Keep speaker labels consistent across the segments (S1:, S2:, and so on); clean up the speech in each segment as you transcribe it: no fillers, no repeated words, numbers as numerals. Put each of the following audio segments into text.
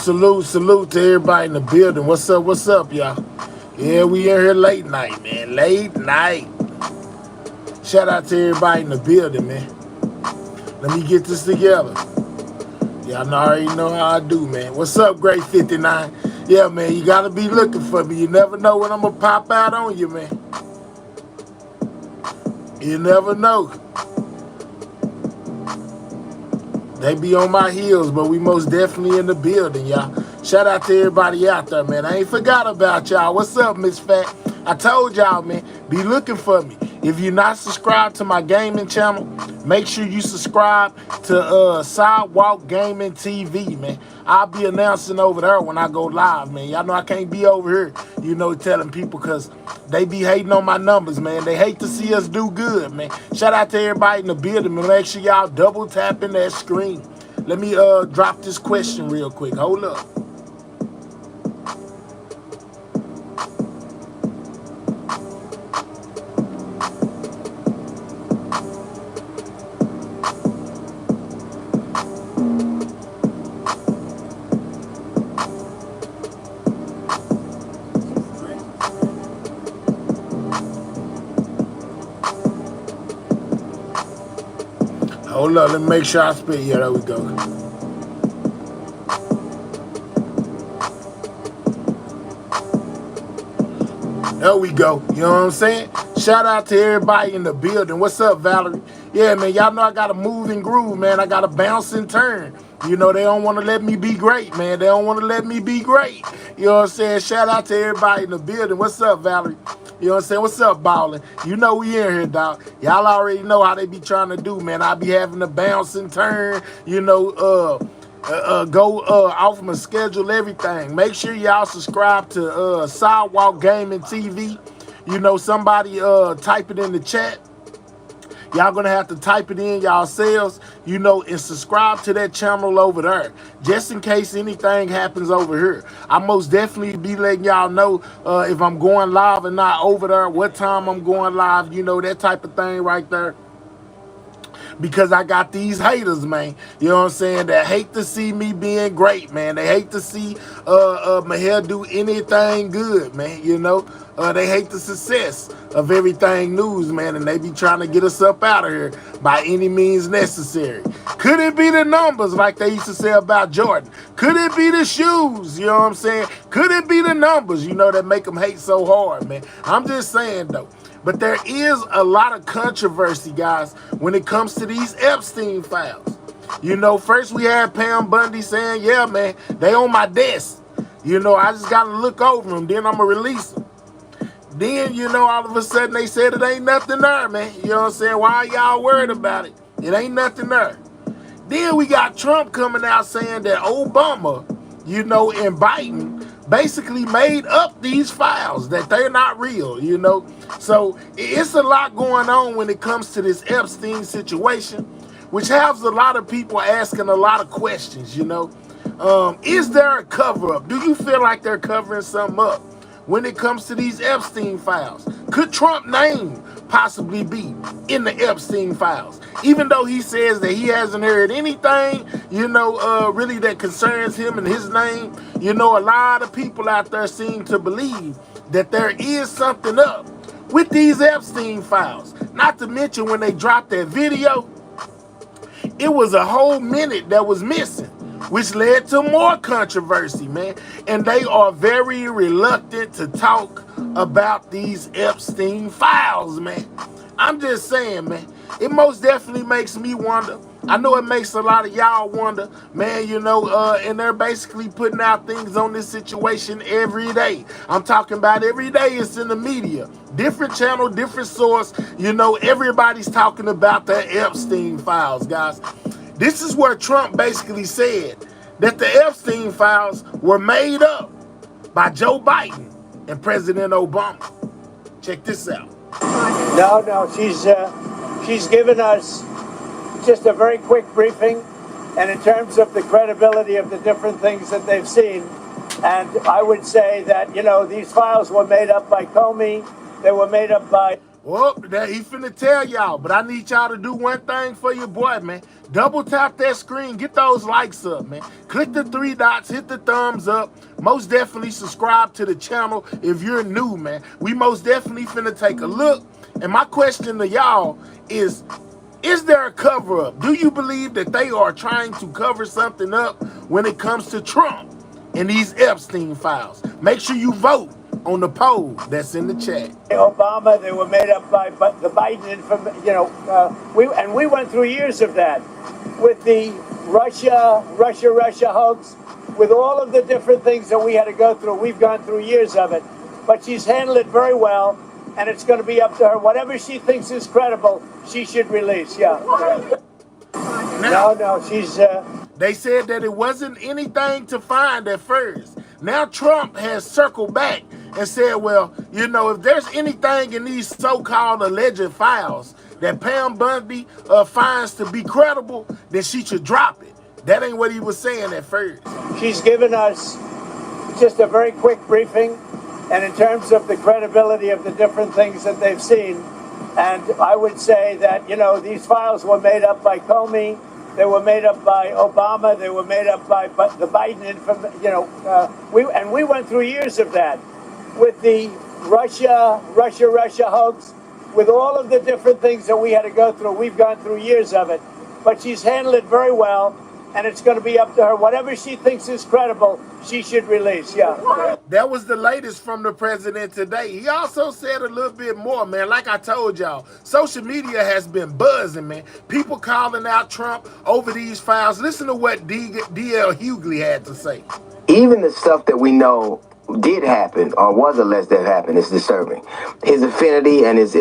S1: Salute to everybody in the building. What's up, y'all? Yeah, we in here late night, man. Late night. Shout out to everybody in the building, man. Let me get this together. Y'all already know how I do, man. What's up, Great 59? Yeah, man, you gotta be looking for me. You never know when I'm gonna pop out on you, man. You never know. They be on my heels, but we most definitely in the building, y'all. Shout out to everybody out there, man. I ain't forgot about y'all. What's up, Miss Fat? I told y'all, man, be looking for me. If you're not subscribed to my gaming channel, make sure you subscribe to Sidewalk Gaming TV, man. I'll be announcing over there when I go live, man. Y'all know I can't be over here, you know, telling people because they be hating on my numbers, man. They hate to see us do good, man. Shout out to everybody in the building, man. Make sure y'all double tapping that screen. Let me drop this question real quick. Hold up. Hold up, let me make sure I spit. Yeah, there we go. There we go. You know what I'm saying? Shout out to everybody in the building. What's up, Valerie? Yeah, man, y'all know I got to move and groove, man. I got to bounce and turn. You know, they don't want to let me be great, man. They don't want to let me be great. You know what I'm saying? Shout out to everybody in the building. What's up, Valerie? You know what I'm saying? What's up, Ballin'? You know we in here, dog. Y'all already know how they be trying to do, man. I be having to bounce and turn, you know, go off my schedule, everything. Make sure y'all subscribe to Sidewalk Gaming TV. You know, somebody type it in the chat. Y'all gonna have to type it in yourselves, you know, and subscribe to that channel over there, just in case anything happens over here. I most definitely be letting y'all know if I'm going live or not over there, what time I'm going live, you know, that type of thing right there. Because I got these haters, man. You know what I'm saying? That hate to see me being great, man. They hate to see my hair do anything good, man. You know, they hate the success of everything news, man. And they be trying to get us up out of here by any means necessary. Could it be the numbers, like they used to say about Jordan? Could it be the shoes? You know what I'm saying? Could it be the numbers, you know, that make them hate so hard, man? I'm just saying, though. But there is a lot of controversy, guys, when it comes to these Epstein files. You know, first we had Pam Bondi saying, yeah, man, they on my desk. You know, I just got to look over them, then I'm going to release them. Then, you know, all of a sudden they said it ain't nothing there, man. You know what I'm saying? Why are y'all worried about it? It ain't nothing there. Then we got Trump coming out saying that Obama, you know, and Biden basically made up these files, that they're not real, you know. So it's a lot going on when it comes to this Epstein situation, which has a lot of people asking a lot of questions, you know. Is there a cover-up? Do you feel like they're covering something up when it comes to these Epstein files? Could Trump's name possibly be in the Epstein files? Even though he says that he hasn't heard anything, you know, really that concerns him and his name, you know, a lot of people out there seem to believe that there is something up with these Epstein files. Not to mention when they dropped that video, it was a whole minute that was missing, which led to more controversy, man. And they are very reluctant to talk about these Epstein files, man. I'm just saying, man, it most definitely makes me wonder. I know it makes a lot of y'all wonder, man, you know, and they're basically putting out things on this situation every day. I'm talking about every day it's in the media. Different channel, different source, you know, everybody's talking about the Epstein files, guys. This is where Trump basically said that the Epstein files were made up by Joe Biden and President Obama. Check this out.
S2: No, she's given us just a very quick briefing. and in terms of the credibility of the different things that they've seen. And I would say that, you know, these files were made up by Comey. They were made up by...
S1: Well, that he finna tell y'all, but I need y'all to do one thing for your boy, man. Double tap that screen, get those likes up, man. Click the 3 dots, hit the thumbs up. Most definitely subscribe to the channel if you're new, man. We most definitely finna take a look. And my question to y'all is there a cover-up? Do you believe that they are trying to cover something up when it comes to Trump and these Epstein files? Make sure you vote on the poll that's in the chat.
S2: Obama, they were made up by the Biden information. You know, we went through years of that with the Russia hoax, with all of the different things that we had to go through. We've gone through years of it, but she's handled it very well, and it's going to be up to her. Whatever she thinks is credible, she should release. Yeah. No, she's.
S1: They said that it wasn't anything to find at first. Now Trump has circled back and said, well, you know, if there's anything in these so-called alleged files that Pam Bondi finds to be credible, then she should drop it. That ain't what he was saying at first.
S2: She's given us just a very quick briefing, and in terms of the credibility of the different things that they've seen, and I would say that, you know, these files were made up by Comey. They were made up by Obama. They were made up by the Biden information. You know, we went through years of that with the Russia hoax, with all of the different things that we had to go through. We've gone through years of it, but she's handled it very well, and it's going to be up to her. Whatever she thinks is credible, she should release. Yeah.
S1: That was the latest from the president today. He also said a little bit more, man. Like I told y'all, social media has been buzzing, man. People calling out Trump over these files. Listen to what D.L. Hugley had to say.
S3: Even the stuff that we know did happen or was alleged that happened is disturbing. His affinity and his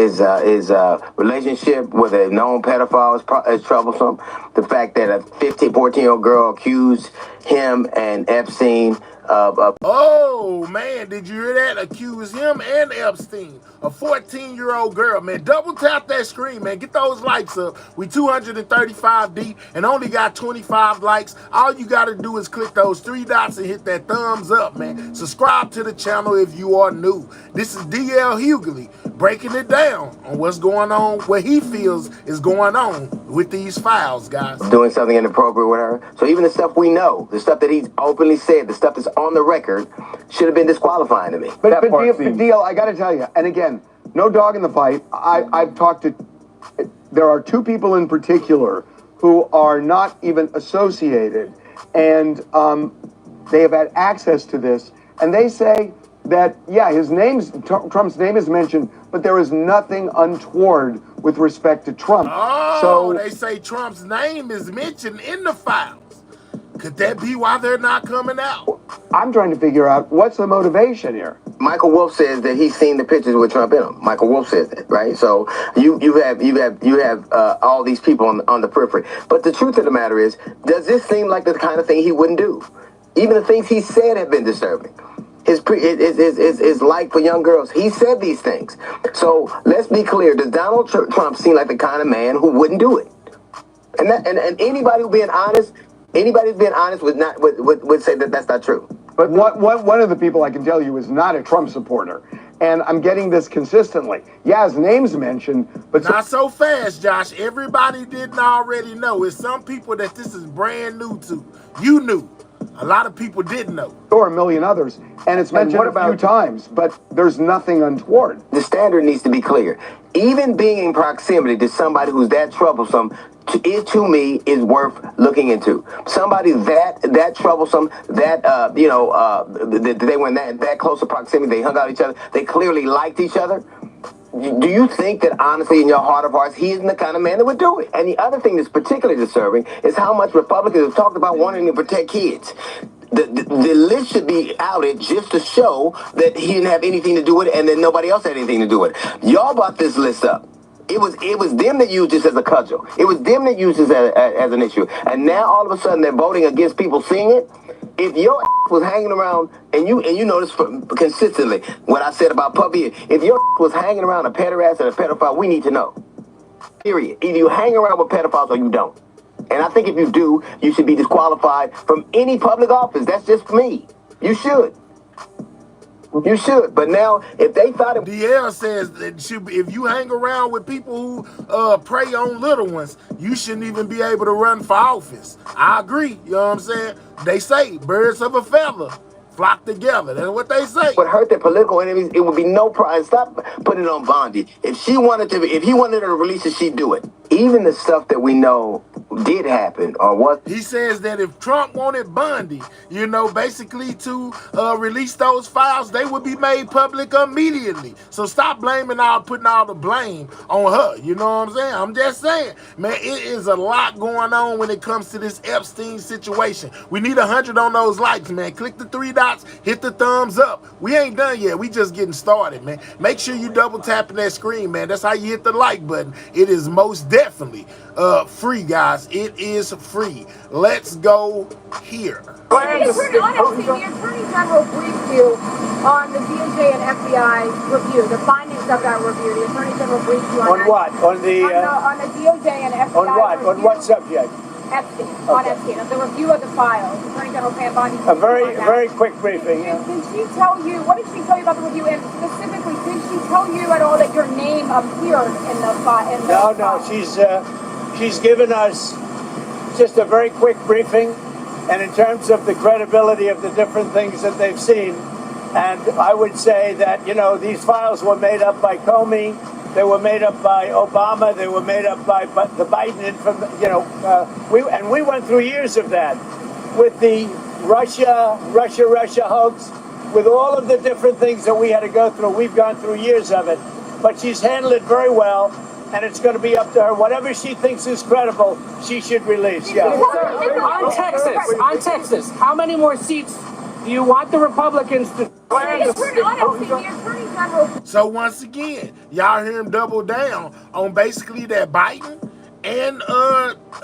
S3: relationship with a known pedophile is troublesome. The fact that a 14-year-old girl accused him and Epstein of...
S1: Oh, man, did you hear that? Accuse him and Epstein, a 14-year-old girl, man. Double tap that screen, man. Get those likes up. We 235 deep and only got 25 likes. All you got to do is click those 3 dots and hit that thumbs up, man. Subscribe to the channel if you are new. This is D.L. Hugley breaking it down on what's going on, what he feels is going on with these files, guys.
S3: Doing something inappropriate with her. So even the stuff we know, the stuff that he's openly said, the stuff that's on the record, should have been disqualifying to me.
S4: But DL, I got to tell you, and again, no dog in the fight. I've talked to, there are 2 people in particular who are not even associated, and they have had access to this, and they say that, yeah, Trump's name is mentioned, but there is nothing untoward with respect to Trump.
S1: Oh,
S4: so
S1: they say Trump's name is mentioned in the files. Could that be why they're not coming out?
S4: I'm trying to figure out what's the motivation here.
S3: Michael Wolff says that he's seen the pictures with Trump in them. Michael Wolff says that, right? So you have all these people on the periphery. But the truth of the matter is, does this seem like the kind of thing he wouldn't do? Even the things he said have been disturbing. His like for young girls, he said these things. So let's be clear: does Donald Trump seem like the kind of man who wouldn't do it? And anybody who's being honest. Anybody who's being honest would say that that's not true.
S4: But one of the people I can tell you is not a Trump supporter. And I'm getting this consistently. Yeah, his name's mentioned, but...
S1: Not so fast, Josh. Everybody didn't already know. It's some people that this is brand new to. You knew. A lot of people didn't know.
S4: Or a million others. And it's mentioned a few times, but there's nothing untoward.
S3: The standard needs to be clear. Even being in proximity to somebody who's that troublesome to me is worth looking into. Somebody that troublesome, that they were in that close of proximity, they hung out with each other, they clearly liked each other. Do you think that honestly in your heart of hearts he isn't the kind of man that would do it? And the other thing that's particularly disturbing is how much Republicans have talked about wanting to protect kids. The list should be outed just to show that he didn't have anything to do with it and that nobody else had anything to do with it. Y'all brought this list up. It was them that used this as a cudgel. It was them that used this as an issue. And now all of a sudden they're voting against people seeing it. If your was hanging around, and you notice consistently what I said about puppy, if your was hanging around a pederast and a pedophile, we need to know. Period. Either you hang around with pedophiles or you don't. And I think if you do, you should be disqualified from any public office. That's just me. You should. You should. But now, if they thought it...
S1: DL says that if you hang around with people who prey on little ones, you shouldn't even be able to run for office. I agree. You know what I'm saying? They say birds of a feather flock together. That's what they say.
S3: Would hurt their political enemies. It would be no prize. Stop putting it on Bondi. If he wanted her to release it, she'd do it. Even the stuff that we know did happen or what.
S1: He says that if Trump wanted Bondi, you know, basically to release those files, they would be made public immediately. So stop putting all the blame on her. You know what I'm saying? I'm just saying, man, it is a lot going on when it comes to this Epstein situation. We need 100 on those likes, man. Click the 3 dots, hit the thumbs up. We ain't done yet. We just getting started, man. Make sure you double tapping that screen, man. That's how you hit the like button. It is most definitely free, guys. It is free. Let's go here.
S5: The Attorney General briefed you on the DOJ and FBI review, the findings of that review. The Attorney General briefed you on
S2: what? On the
S5: DOJ and FBI
S2: on what?
S5: review.
S2: On what subject?
S5: Epstein. Okay. On Epstein. The review of the files. Attorney General Pam Bondi.
S2: A very quick briefing.
S5: Did she tell you? What did she tell you about the review? And specifically, did she tell you at all that your name appeared in the file?
S2: No. She's given us just a very quick briefing, and in terms of the credibility of the different things that they've seen, and I would say that, you know, these files were made up by Comey, they were made up by Obama, they were made up by the Biden, we went through years of that with the Russia hoax, with all of the different things that we had to go through. We've gone through years of it, but she's handled it very well. And it's going to be up to her. Whatever she thinks is credible, she should release. Yeah.
S6: On Texas, how many more seats do you want the Republicans to?
S1: So once again, y'all hear him double down on basically that Biden and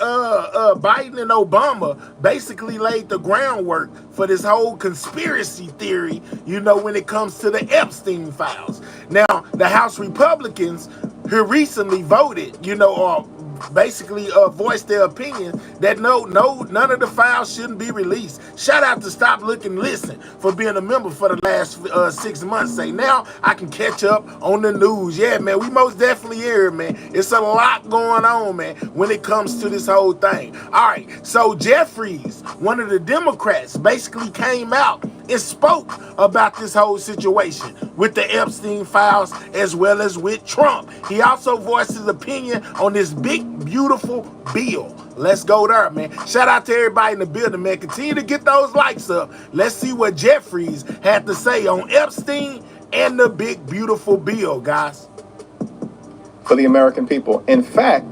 S1: Biden and Obama basically laid the groundwork for this whole conspiracy theory, you know, when it comes to the Epstein files. Now, the House Republicans who recently voted, you know, or basically voiced their opinion that none of the files shouldn't be released. Shout out to Stop Look and Listen for being a member for the last 6 months. Say, now I can catch up on the news. Yeah, man, we most definitely here, man. It's a lot going on, man, when it comes to this whole thing. All right, so Jeffries, one of the Democrats, basically came out and spoke about this whole situation with the Epstein files as well as with Trump. He also voiced his opinion on this big, beautiful bill. Let's go there, man. Shout out to everybody in the building, man. Continue to get those likes up. Let's see what Jeffries had to say on Epstein and the big, beautiful bill, guys.
S7: For the American people. In fact,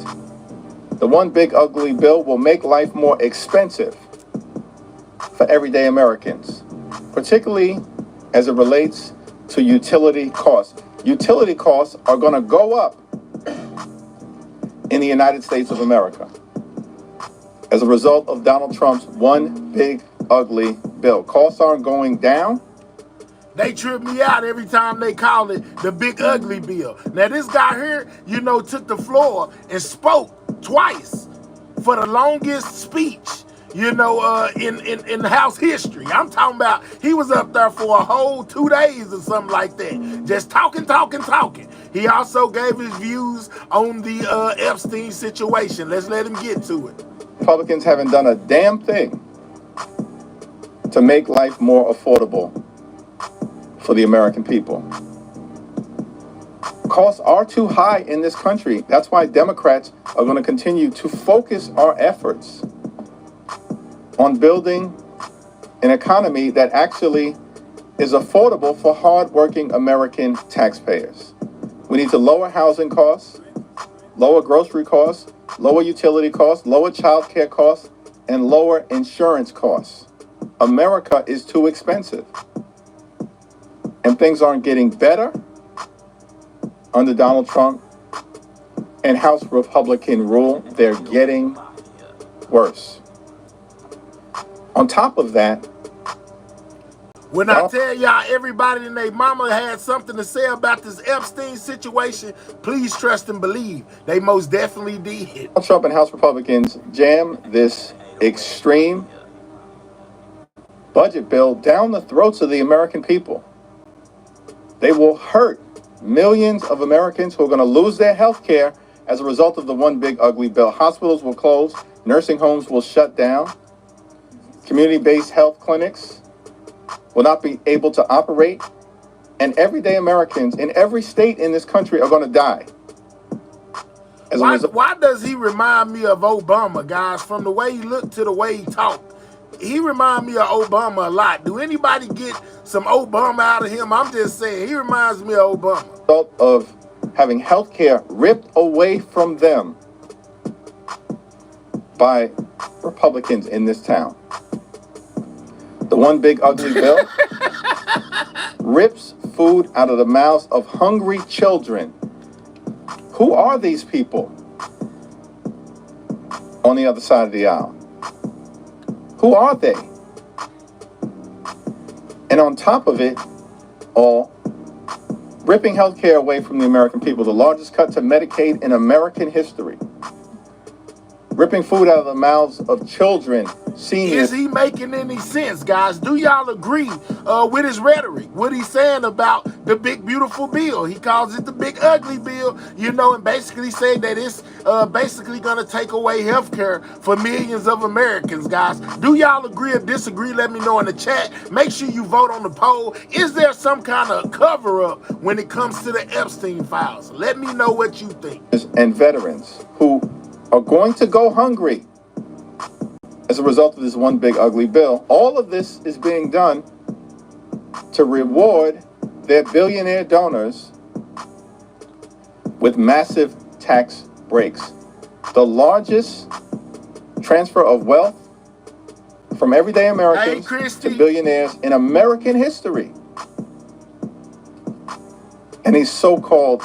S7: the one big ugly bill will make life more expensive for everyday Americans, particularly as it relates to utility costs. Utility costs are going to go up in the United States of America as a result of Donald Trump's one big ugly bill. Costs aren't going down.
S1: They trip me out every time they call it the big ugly bill. Now this guy here, you know, took the floor and spoke twice for the longest speech, you know, in House history. I'm talking about he was up there for a whole 2 days or something like that. Just talking. He also gave his views on the Epstein situation. Let's let him get to it.
S7: Republicans haven't done a damn thing to make life more affordable for the American people. Costs are too high in this country. That's why Democrats are going to continue to focus our efforts on building an economy that actually is affordable for hardworking American taxpayers. We need to lower housing costs, lower grocery costs, lower utility costs, lower child care costs, and lower insurance costs. America is too expensive. And things aren't getting better under Donald Trump and House Republican rule. They're getting worse. On top of that,
S1: When I tell y'all everybody and their mama had something to say about this Epstein situation, please trust and believe. They most definitely did.
S7: Trump and House Republicans jam this extreme budget bill down the throats of the American people. They will hurt millions of Americans who are going to lose their health care as a result of the one big ugly bill. Hospitals will close, nursing homes will shut down, community-based health clinics will not be able to operate, and everyday Americans in every state in this country are going to die.
S1: Why does he remind me of Obama, guys? From the way he looked to the way he talked, he remind me of Obama a lot. Do anybody get some Obama out of him? I'm just saying, he reminds me of Obama.
S7: Result of having health care ripped away from them by Republicans in this town. The one big ugly bill rips food out of the mouths of hungry children. Who are these people on the other side of the aisle? Who are they? And on top of it all, ripping health care away from the American people, the largest cut to Medicaid in American history. Ripping food out of the mouths of children, seniors.
S1: Is he making any sense, guys? Do y'all agree with his rhetoric? What he's saying about the big beautiful bill? He calls it the big ugly bill, you know, and basically saying that it's basically going to take away health care for millions of Americans, guys. Do y'all agree or disagree? Let me know in the chat. Make sure you vote on the poll. Is there some kind of cover-up when it comes to the Epstein files? Let me know what you think.
S7: And veterans who are going to go hungry as a result of this one big ugly bill. All of this is being done to reward their billionaire donors with massive tax breaks. The largest transfer of wealth from everyday Americans to billionaires in American history. And these so-called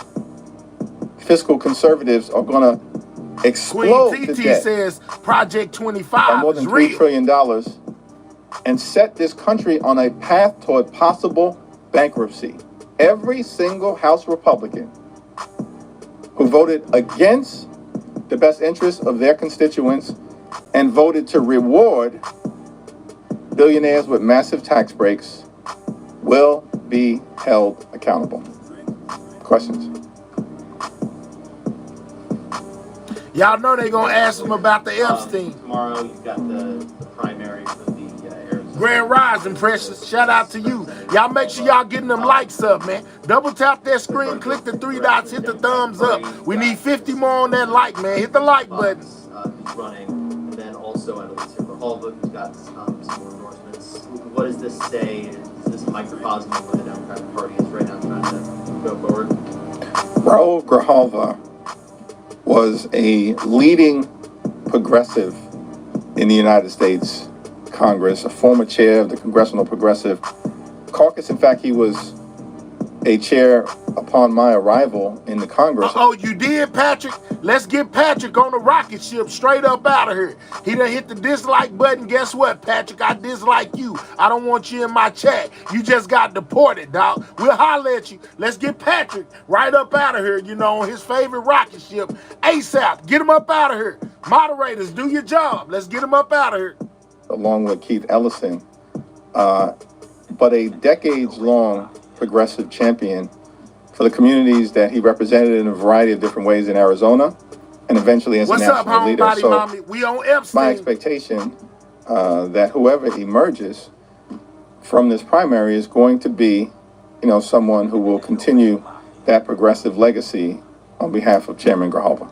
S7: fiscal conservatives are going to explode
S1: Queen
S7: the
S1: TT
S7: debt
S1: says Project 25
S7: by more than $3 trillion and set this country on a path toward possible bankruptcy. Every single House Republican who voted against the best interests of their constituents and voted to reward billionaires with massive tax breaks will be held accountable. Questions?
S1: Y'all know they gonna ask him about the Epstein.
S8: Tomorrow you've got the primary for the Arizona.
S1: Grand Rising, Precious. Shout out to you. Y'all make sure y'all getting them likes up, man. Double tap that screen, click the 3 dots, hit the thumbs up. We need 50 more on that like, man. Hit the like button.
S8: Who's running, and then also at least here for Hulva, who's got some more endorsements. What does this say? Is this a microcosm of where the Democratic Party is right now trying to go forward?
S7: Raul Grijalva was a leading progressive in the United States Congress, a former chair of the Congressional Progressive Caucus. In fact, he was a chair upon my arrival in the Congress.
S1: Oh, you did, Patrick? Let's get Patrick on the rocket ship straight up out of here. He done hit the dislike button. Guess what, Patrick? I dislike you. I don't want you in my chat. You just got deported, dog. We'll holler at you. Let's get Patrick right up out of here, you know, on his favorite rocket ship, ASAP. Get him up out of here. Moderators, do your job. Let's get him up out of here.
S7: Along with Keith Ellison, but a decades-long progressive champion for the communities that he represented in a variety of different ways in Arizona, and eventually as a national leader.
S1: What's up, homebody, mommy? We on Epstein.
S7: My expectation that whoever emerges from this primary is going to be, you know, someone who will continue that progressive legacy on behalf of Chairman Grijalva.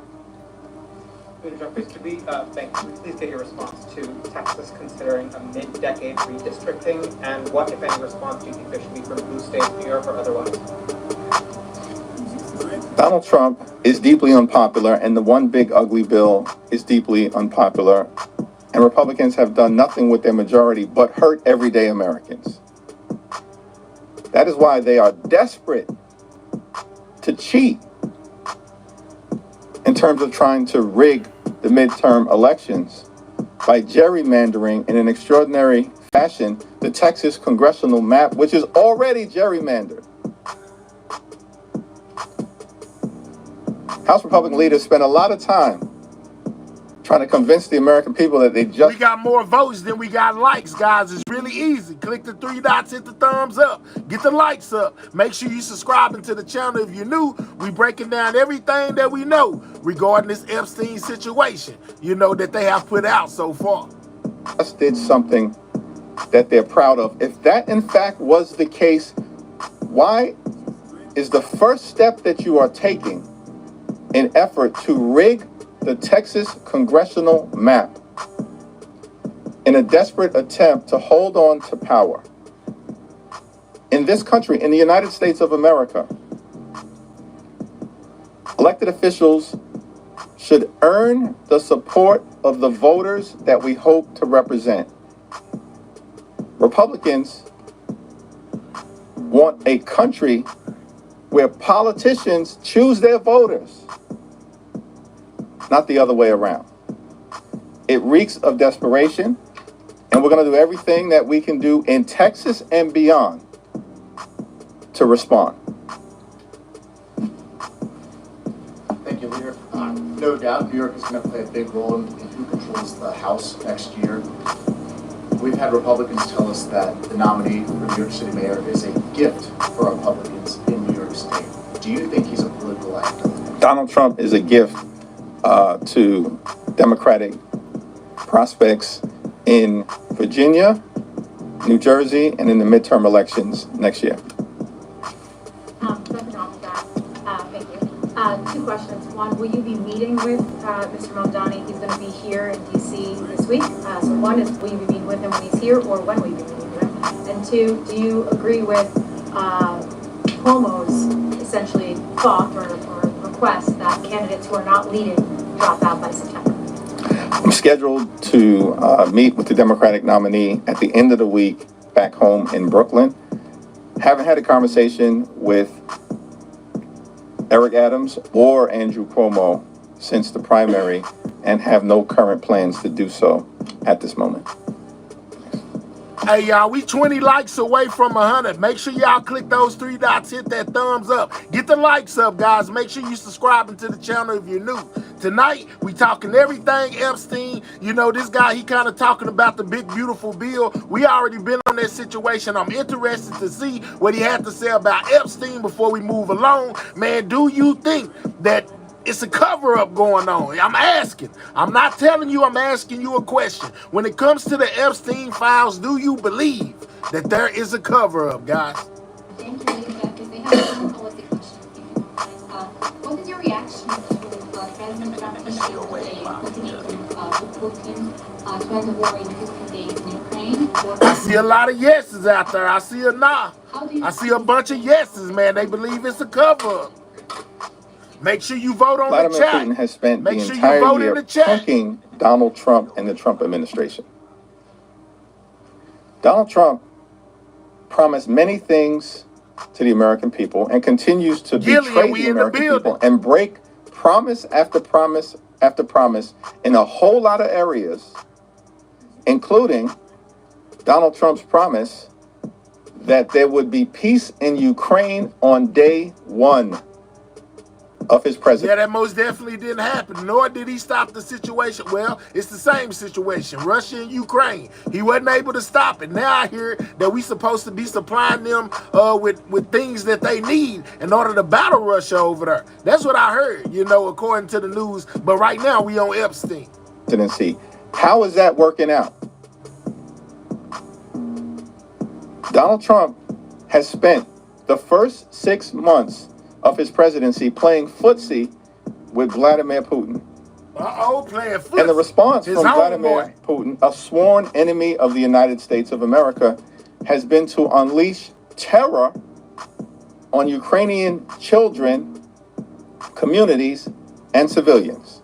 S9: Jeffries, could we please get your response to Texas considering a mid-decade redistricting, and what, if any, response do you think there should be from blue states, New York or otherwise?
S7: Donald Trump is deeply unpopular, and the one big ugly bill is deeply unpopular, and Republicans have done nothing with their majority but hurt everyday Americans. That is why they are desperate to cheat in terms of trying to rig the midterm elections by gerrymandering in an extraordinary fashion the Texas congressional map, which is already gerrymandered. House Republican leaders spend a lot of time trying to convince the American people that they just...
S1: We got more votes than we got likes, guys. It's really easy. Click the 3 dots, hit the thumbs up, get the likes up. Make sure you subscribing to the channel if you're new. We breaking down everything that we know regarding this Epstein situation, you know, that they have put out so far.
S7: Just did something that they're proud of. If that in fact was the case, why is the first step that you are taking an effort to rig the Texas congressional map in a desperate attempt to hold on to power? In this country, in the United States of America, elected officials should earn the support of the voters that we hope to represent. Republicans want a country where politicians choose their voters, not the other way around. It reeks of desperation, and we're going to do everything that we can do in Texas and beyond to respond.
S10: Thank you, Leader. No doubt New York is going to play a big role in who controls the House next year. We've had Republicans tell us that the nominee for New York City mayor is a gift for Republicans in New York State. Do you think he's a political actor?
S7: Donald Trump is a gift to Democratic prospects in Virginia, New Jersey, and in the midterm elections next year.
S5: Thank you. 2 questions. One, will you be meeting with Mr. Mamdani? He's going to be here in D.C. this week. So one is, will you be meeting with him when he's here, or when will you be meeting with him? And 2, do you agree with Cuomo's essentially thought or request that candidates who are not leading drop out by September?
S7: I'm scheduled to meet with the Democratic nominee at the end of the week back home in Brooklyn. Haven't had a conversation with Eric Adams or Andrew Cuomo since the primary, and have no current plans to do so at this moment.
S1: Hey, y'all, we 20 likes away from 100. Make sure y'all click those 3 dots, hit that thumbs up. Get the likes up, guys. Make sure you subscribing to the channel if you're new. Tonight, we talking everything Epstein. You know, this guy, he kind of talking about the big, beautiful bill. We already been on that situation. I'm interested to see what he had to say about Epstein before we move along. Man, do you think that it's a cover-up going on? I'm asking. I'm not telling you, I'm asking you a question. When it comes to the Epstein files, do you believe that there is a cover-up, guys?
S11: Thank you, Jeffries. I have one policy question. What is your reaction to President Trump issuing a ultimatum to Putin to end the war in 15 days in Ukraine?
S1: I see a lot of yeses out there. I see a nah. I see a bunch of yeses, man. They believe it's a cover-up. Make sure you vote on
S7: Vladimir
S1: the chat.
S7: Putin has spent
S1: Make
S7: the
S1: sure
S7: entire
S1: you vote
S7: year
S1: in the chat.
S7: punking Donald Trump and the Trump administration. Donald Trump promised many things to the American people and continues to betray the American people and break promise after promise after promise in a whole lot of areas, including Donald Trump's promise that there would be peace in Ukraine on day 1 of his presidency.
S1: Yeah, that most definitely didn't happen, nor did he stop the situation. Well, it's the same situation, Russia and Ukraine. He wasn't able to stop it. Now I hear that we supposed to be supplying them with things that they need in order to battle Russia over there. That's what I heard, you know, according to the news. But right now, we on Epstein.
S7: Presidency. How is that working out? Donald Trump has spent the first 6 months of his presidency playing footsie with Vladimir Putin.
S1: Playing footsie.
S7: And the response from Vladimir Putin, a sworn enemy of the United States of America, has been to unleash terror on Ukrainian children, communities, and civilians.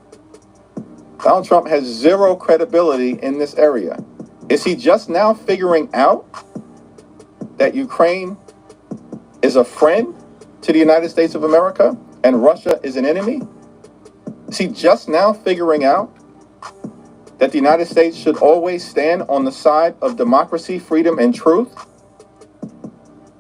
S7: Donald Trump has zero credibility in this area. Is he just now figuring out that Ukraine is a friend to the United States of America and Russia is an enemy? Is he just now figuring out that the United States should always stand on the side of democracy, freedom, and truth,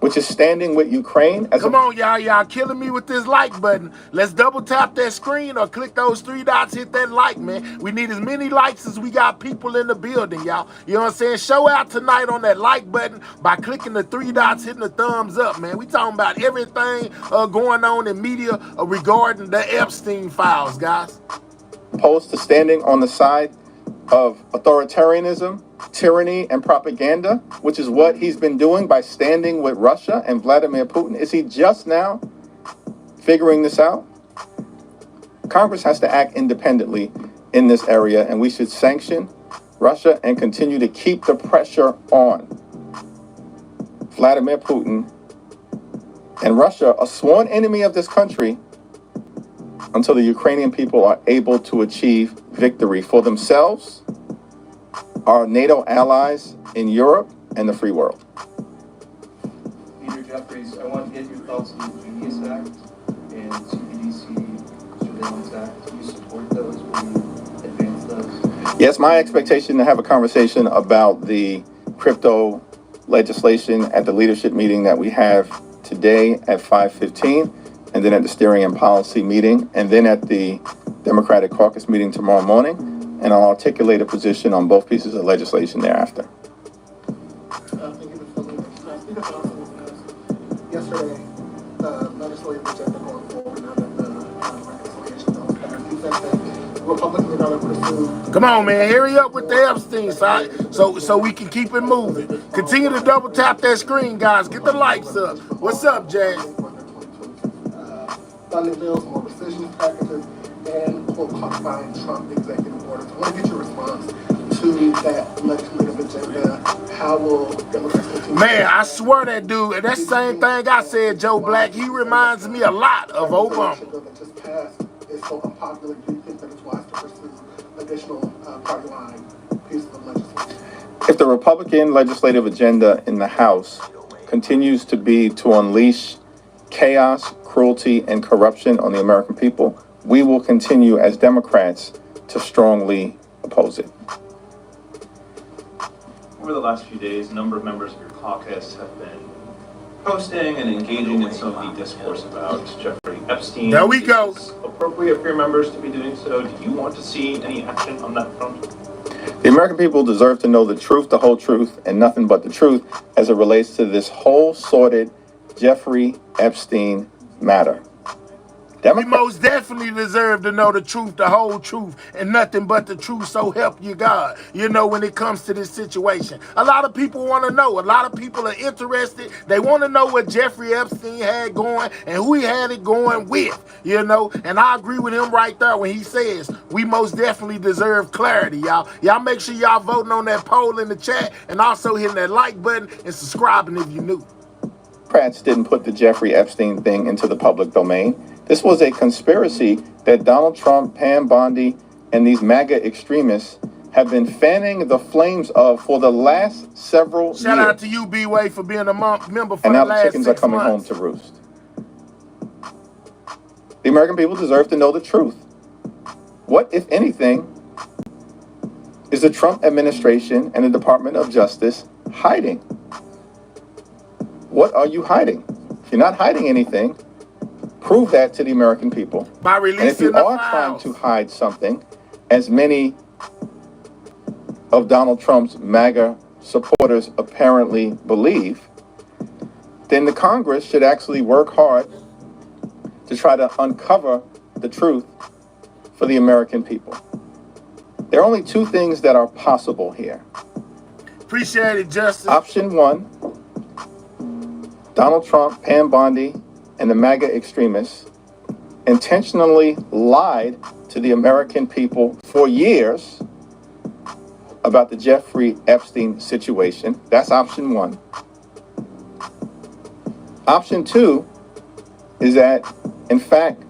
S7: which is standing with Ukraine as
S1: Come on, y'all killing me with this like button. Let's double tap that screen or click those 3 dots, hit that like, man. We need as many likes as we got people in the building, y'all. You know what I'm saying? Show out tonight on that like button by clicking the 3 dots, hitting the thumbs up, man. We talking about everything going on in media regarding the Epstein files, guys.
S7: opposed to standing on the side of authoritarianism, tyranny, and propaganda, which is what he's been doing by standing with Russia and Vladimir Putin? Is he just now figuring this out? Congress has to act independently in this area, and we should sanction Russia and continue to keep the pressure on Vladimir Putin and Russia, a sworn enemy of this country, until the Ukrainian people are able to achieve victory for themselves, our NATO allies in Europe, and the free world.
S12: Leader Jeffries, I want to get your thoughts on the Genius Act and CBDC Surveillance Act. Do you support those? Will you advance those?
S7: Yes, my expectation to have a conversation about the crypto legislation at the leadership meeting that we have today at 5:15, and then at the steering and policy meeting, and then at the Democratic caucus meeting tomorrow morning, and I'll articulate a position on both pieces of legislation thereafter.
S13: Thank you, Mr. Leader. Yesterday, legislative agenda going forward now that the reconciliation bill is passed. You said that Republicans are going to pursue.
S1: Come on, man, hurry up with the Epstein side so we can keep it moving. Continue to double tap that screen, guys. Get the likes up. What's up, Jazz?
S13: Funding bills, more rescission packages, and quote codifying Trump executive orders. I want to get your response to that legislative agenda. How will Democrats continue?
S1: Man, I swear that dude, and that same thing I said, Joe Black, he reminds me a lot of Obama.
S13: That just passed is so unpopular. Do you think that it's wise to pursue additional party line pieces of legislation?
S7: If the Republican legislative agenda in the House continues to be to unleash chaos, cruelty, and corruption on the American people, we will continue as Democrats to strongly oppose it.
S14: Over the last few days, a number of members of your caucus have been posting and engaging in some of the discourse about Jeffrey Epstein.
S1: There we go.
S14: Is it appropriate for your members to be doing so? Do you want to see any action on that front?
S7: The American people deserve to know the truth, the whole truth, and nothing but the truth as it relates to this whole sordid Jeffrey Epstein matter.
S1: We most definitely deserve to know the truth, the whole truth, and nothing but the truth, so help you God. You know, when it comes to this situation. A lot of people want to know. A lot of people are interested. They want to know what Jeffrey Epstein had going and who he had it going with, you know. And I agree with him right there when he says we most definitely deserve clarity, y'all. Y'all make sure y'all voting on that poll in the chat and also hitting that like button and subscribing if you're new.
S7: Democrats didn't put the Jeffrey Epstein thing into the public domain. This was a conspiracy that Donald Trump, Pam Bondi, and these MAGA extremists have been fanning the flames of for the last several years.
S1: Shout out to you, B-Way, for being a member for
S7: and
S1: the
S7: now
S1: last
S7: the chickens are coming home to roost. The American people deserve to know the truth. What, if anything, is the Trump administration and the Department of Justice hiding? What are you hiding? If you're not hiding anything, prove that to the American people.
S1: By releasing
S7: and if you are trying to hide something, as many of Donald Trump's MAGA supporters apparently believe, then the Congress should actually work hard to try to uncover the truth for the American people. There are only two things that are possible here.
S1: Appreciate it, Justice.
S7: Option one, Donald Trump, Pam Bondi, and the MAGA extremists intentionally lied to the American people for years about the Jeffrey Epstein situation. That's option one. Option two is that, in fact,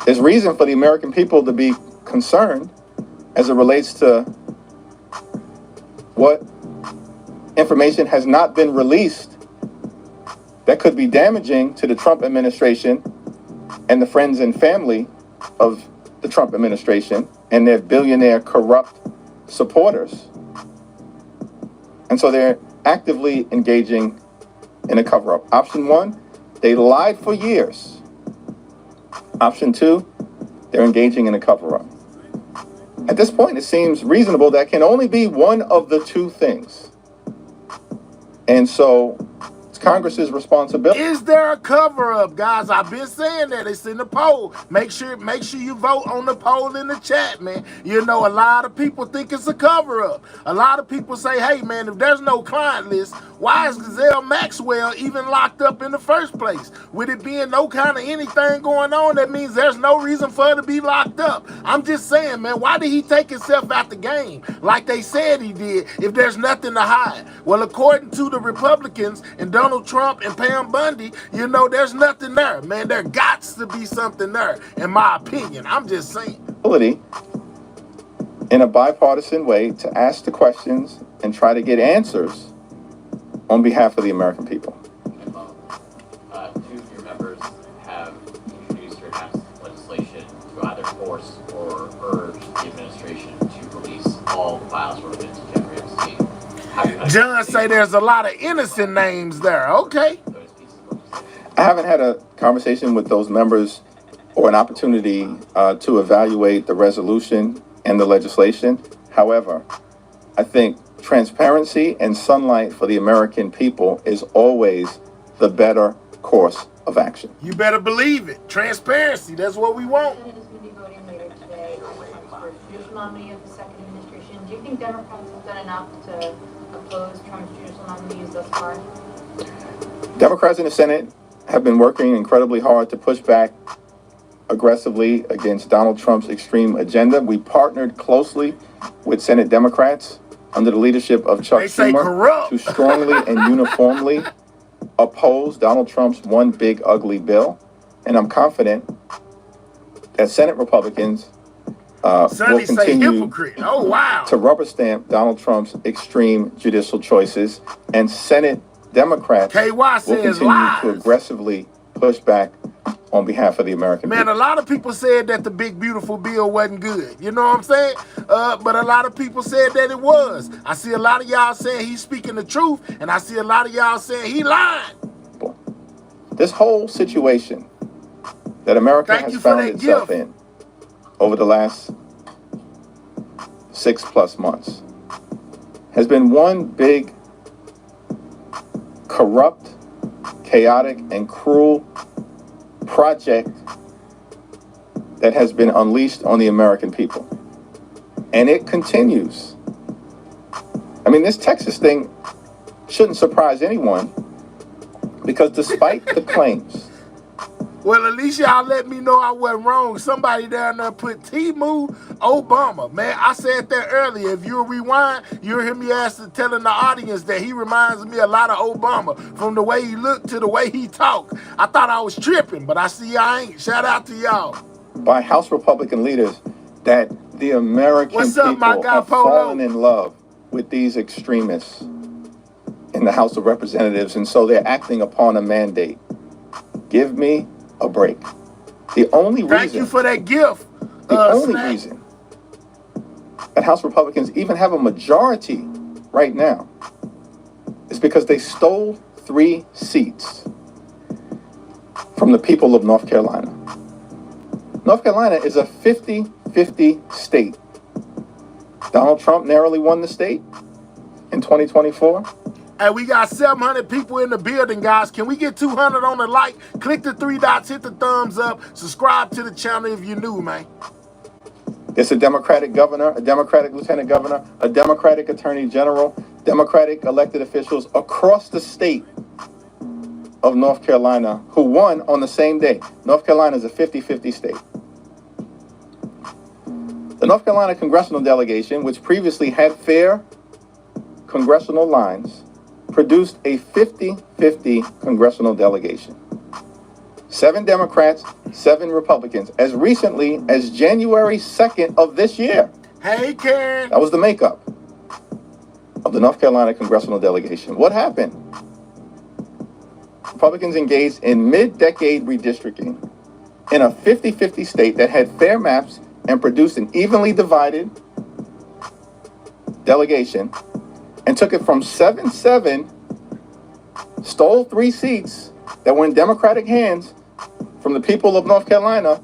S7: there's reason for the American people to be concerned as it relates to what information has not been released that could be damaging to the Trump administration and the friends and family of the Trump administration and their billionaire corrupt supporters. And so they're actively engaging in a cover-up. Option one, they lied for years. Option two, they're engaging in a cover-up. At this point, it seems reasonable that can only be one of the two things. And so it's Congress's responsibility.
S1: Is there a cover-up, guys? I've been saying that. It's in the poll. Make sure you vote on the poll in the chat, man. You know, a lot of people think it's a cover-up. A lot of people say, hey, man, if there's no client list, why is Maxwell even locked up in the first place? With it being no kind of anything going on, that means there's no reason for her to be locked up. I'm just saying, man, why did he take himself out the game like they said he did if there's nothing to hide? Well, according to the Republicans and Donald Trump and Pam Bondi, you know, there's nothing there, man. There gots to be something there, in my opinion. I'm just saying.
S7: In a bipartisan way to ask the questions and try to get answers on behalf of the American people.
S15: Two of your members have introduced or enacted legislation to either force or urge the administration to release all the files related to Jeffrey Epstein.
S1: John say there's a lot of innocent names there. Okay.
S7: I haven't had a conversation with those members or an opportunity to evaluate the resolution and the legislation. However, I think transparency and sunlight for the American people is always the better course of action.
S1: You better believe it. Transparency, that's what we want.
S5: The Senate is going to be voting later today on Trump's judicial nominee of the second administration. Do you think Democrats have done enough to oppose Trump's judicial nominees thus far?
S7: Democrats in the Senate have been working incredibly hard to push back aggressively against Donald Trump's extreme agenda. We partnered closely with Senate Democrats under the leadership of Chuck Schumer to strongly and uniformly oppose Donald Trump's one big ugly bill. And I'm confident that Senate Republicans will continue to rubber stamp Donald Trump's extreme judicial choices, and Senate Democrats will continue to aggressively push back on behalf of the American people.
S1: Man, a lot of people said that the big beautiful bill wasn't good. You know what I'm saying? But a lot of people said that it was. I see a lot of y'all saying he's speaking the truth, and I see a lot of y'all saying he lied.
S7: This whole situation that America has found itself in over the last 6+ months has been one big corrupt, chaotic, and cruel project that has been unleashed on the American people. And it continues. I mean, this Texas thing shouldn't surprise anyone, because despite the claims...
S1: Well, at least y'all let me know I wasn't wrong. Somebody down there put Timu Obama. Man, I said that earlier. If you'll rewind, you'll hear me telling the audience that he reminds me a lot of Obama, from the way he looked to the way he talked. I thought I was tripping, but I see I ain't. Shout out to y'all.
S7: By House Republican leaders, that the American people have fallen in love with these extremists in the House of Representatives, and so they're acting upon a mandate. Give me a break. The only reason...
S1: Thank you for that gift.
S7: The only reason that House Republicans even have a majority right now is because they stole 3 seats from the people of North Carolina. North Carolina is a 50-50 state. Donald Trump narrowly won the state in 2024.
S1: Hey, we got 700 people in the building, guys. Can we get 200 on the like? Click the 3 dots, hit the thumbs up, subscribe to the channel if you're new, man.
S7: It's a Democratic governor, a Democratic lieutenant governor, a Democratic attorney general, Democratic elected officials across the state of North Carolina who won on the same day. North Carolina is a 50-50 state. The North Carolina congressional delegation, which previously had fair congressional lines, produced a 50-50 congressional delegation. 7 Democrats, 7 Republicans, as recently as January 2nd of this year.
S1: Hey, Karen.
S7: That was the makeup of the North Carolina congressional delegation. What happened? Republicans engaged in mid-decade redistricting in a 50-50 state that had fair maps and produced an evenly divided delegation and took it from 7-7, stole 3 seats that were in Democratic hands from the people of North Carolina.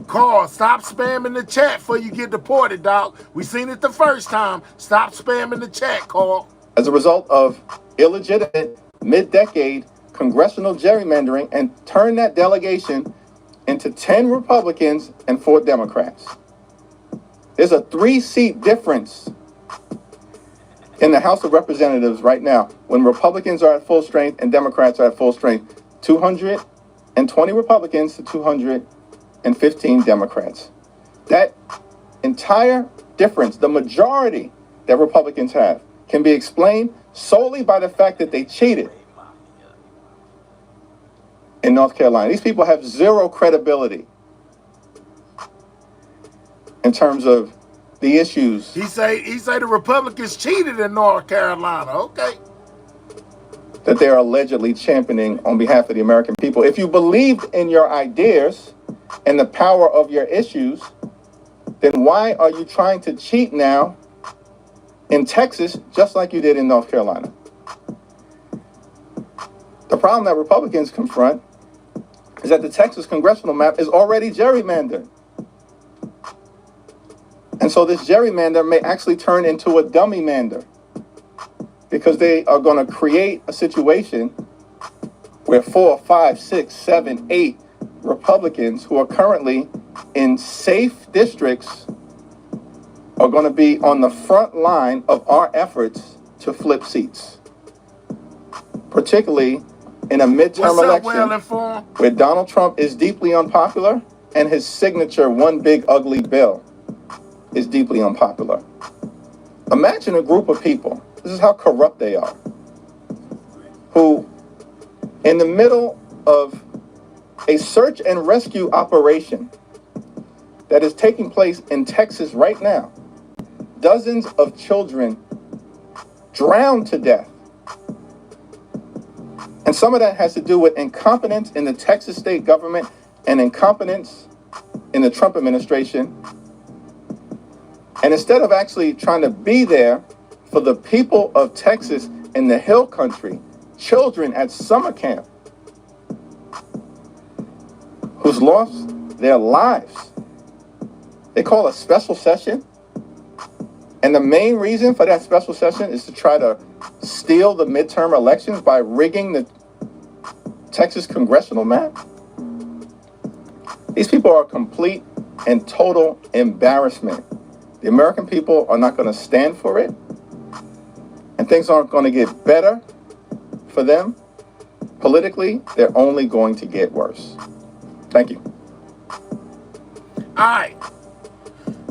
S1: Carl, stop spamming the chat before you get deported, dog. We seen it the first time. Stop spamming the chat, Carl.
S7: As a result of illegitimate mid-decade congressional gerrymandering, and turned that delegation into 10 Republicans and 4 Democrats. There's a 3-seat difference in the House of Representatives right now when Republicans are at full strength and Democrats are at full strength. 220 Republicans to 215 Democrats. That entire difference, the majority that Republicans have, can be explained solely by the fact that they cheated in North Carolina. These people have zero credibility in terms of the issues.
S1: He say the Republicans cheated in North Carolina. Okay.
S7: That they are allegedly championing on behalf of the American people. If you believed in your ideas and the power of your issues, then why are you trying to cheat now in Texas just like you did in North Carolina? The problem that Republicans confront is that the Texas congressional map is already gerrymandered. And so this gerrymander may actually turn into a dummy mander, because they are going to create a situation where 4, 5, 6, 7, 8 Republicans who are currently in safe districts are going to be on the front line of our efforts to flip seats, particularly in a midterm election where Donald Trump is deeply unpopular and his signature one big ugly bill is deeply unpopular. Imagine a group of people, this is how corrupt they are, who in the middle of a search and rescue operation that is taking place in Texas right now, dozens of children drowned to death. And some of that has to do with incompetence in the Texas state government and incompetence in the Trump administration. And instead of actually trying to be there for the people of Texas in the Hill Country, children at summer camp who's lost their lives, they call a special session. And the main reason for that special session is to try to steal the midterm elections by rigging the Texas congressional map. These people are a complete and total embarrassment. The American people are not going to stand for it, and things aren't going to get better for them. Politically, they're only going to get worse. Thank you.
S1: All right.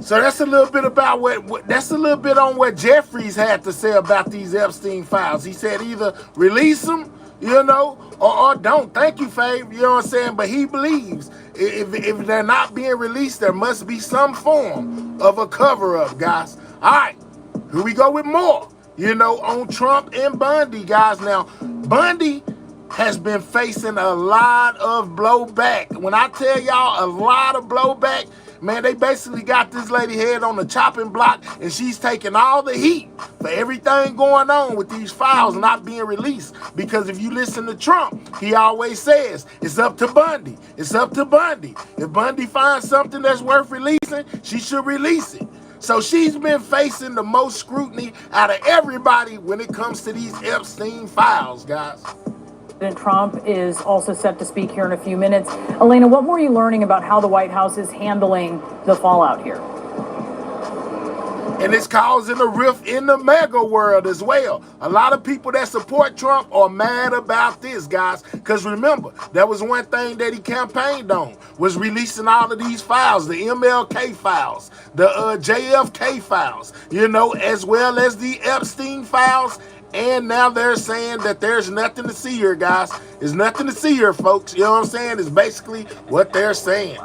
S1: So that's a little bit about that's a little bit on what Jeffries had to say about these Epstein files. He said either release them, or don't. Thank you, Fav. You know what I'm saying? But he believes if they're not being released, there must be some form of a cover-up, guys. All right, here we go with more, on Trump and Bondi, guys. Now, Bondi has been facing a lot of blowback. When I tell y'all a lot of blowback, man, they basically got this lady head on the chopping block, and she's taking all the heat for everything going on with these files not being released. Because if you listen to Trump, he always says, it's up to Bondi. It's up to Bondi. If Bondi finds something that's worth releasing, she should release it. So she's been facing the most scrutiny out of everybody when it comes to these Epstein files, guys.
S16: President Trump is also set to speak here in a few minutes. Elena, what more are you learning about how the White House is handling the fallout here?
S1: And it's causing a rift in the MAGA world as well. A lot of people that support Trump are mad about this, guys. Because remember, that was one thing that he campaigned on, was releasing all of these files, the MLK files, the JFK files, as well as the Epstein files. And now they're saying that there's nothing to see here, guys. There's nothing to see here, folks. You know what I'm saying? It's basically what they're saying.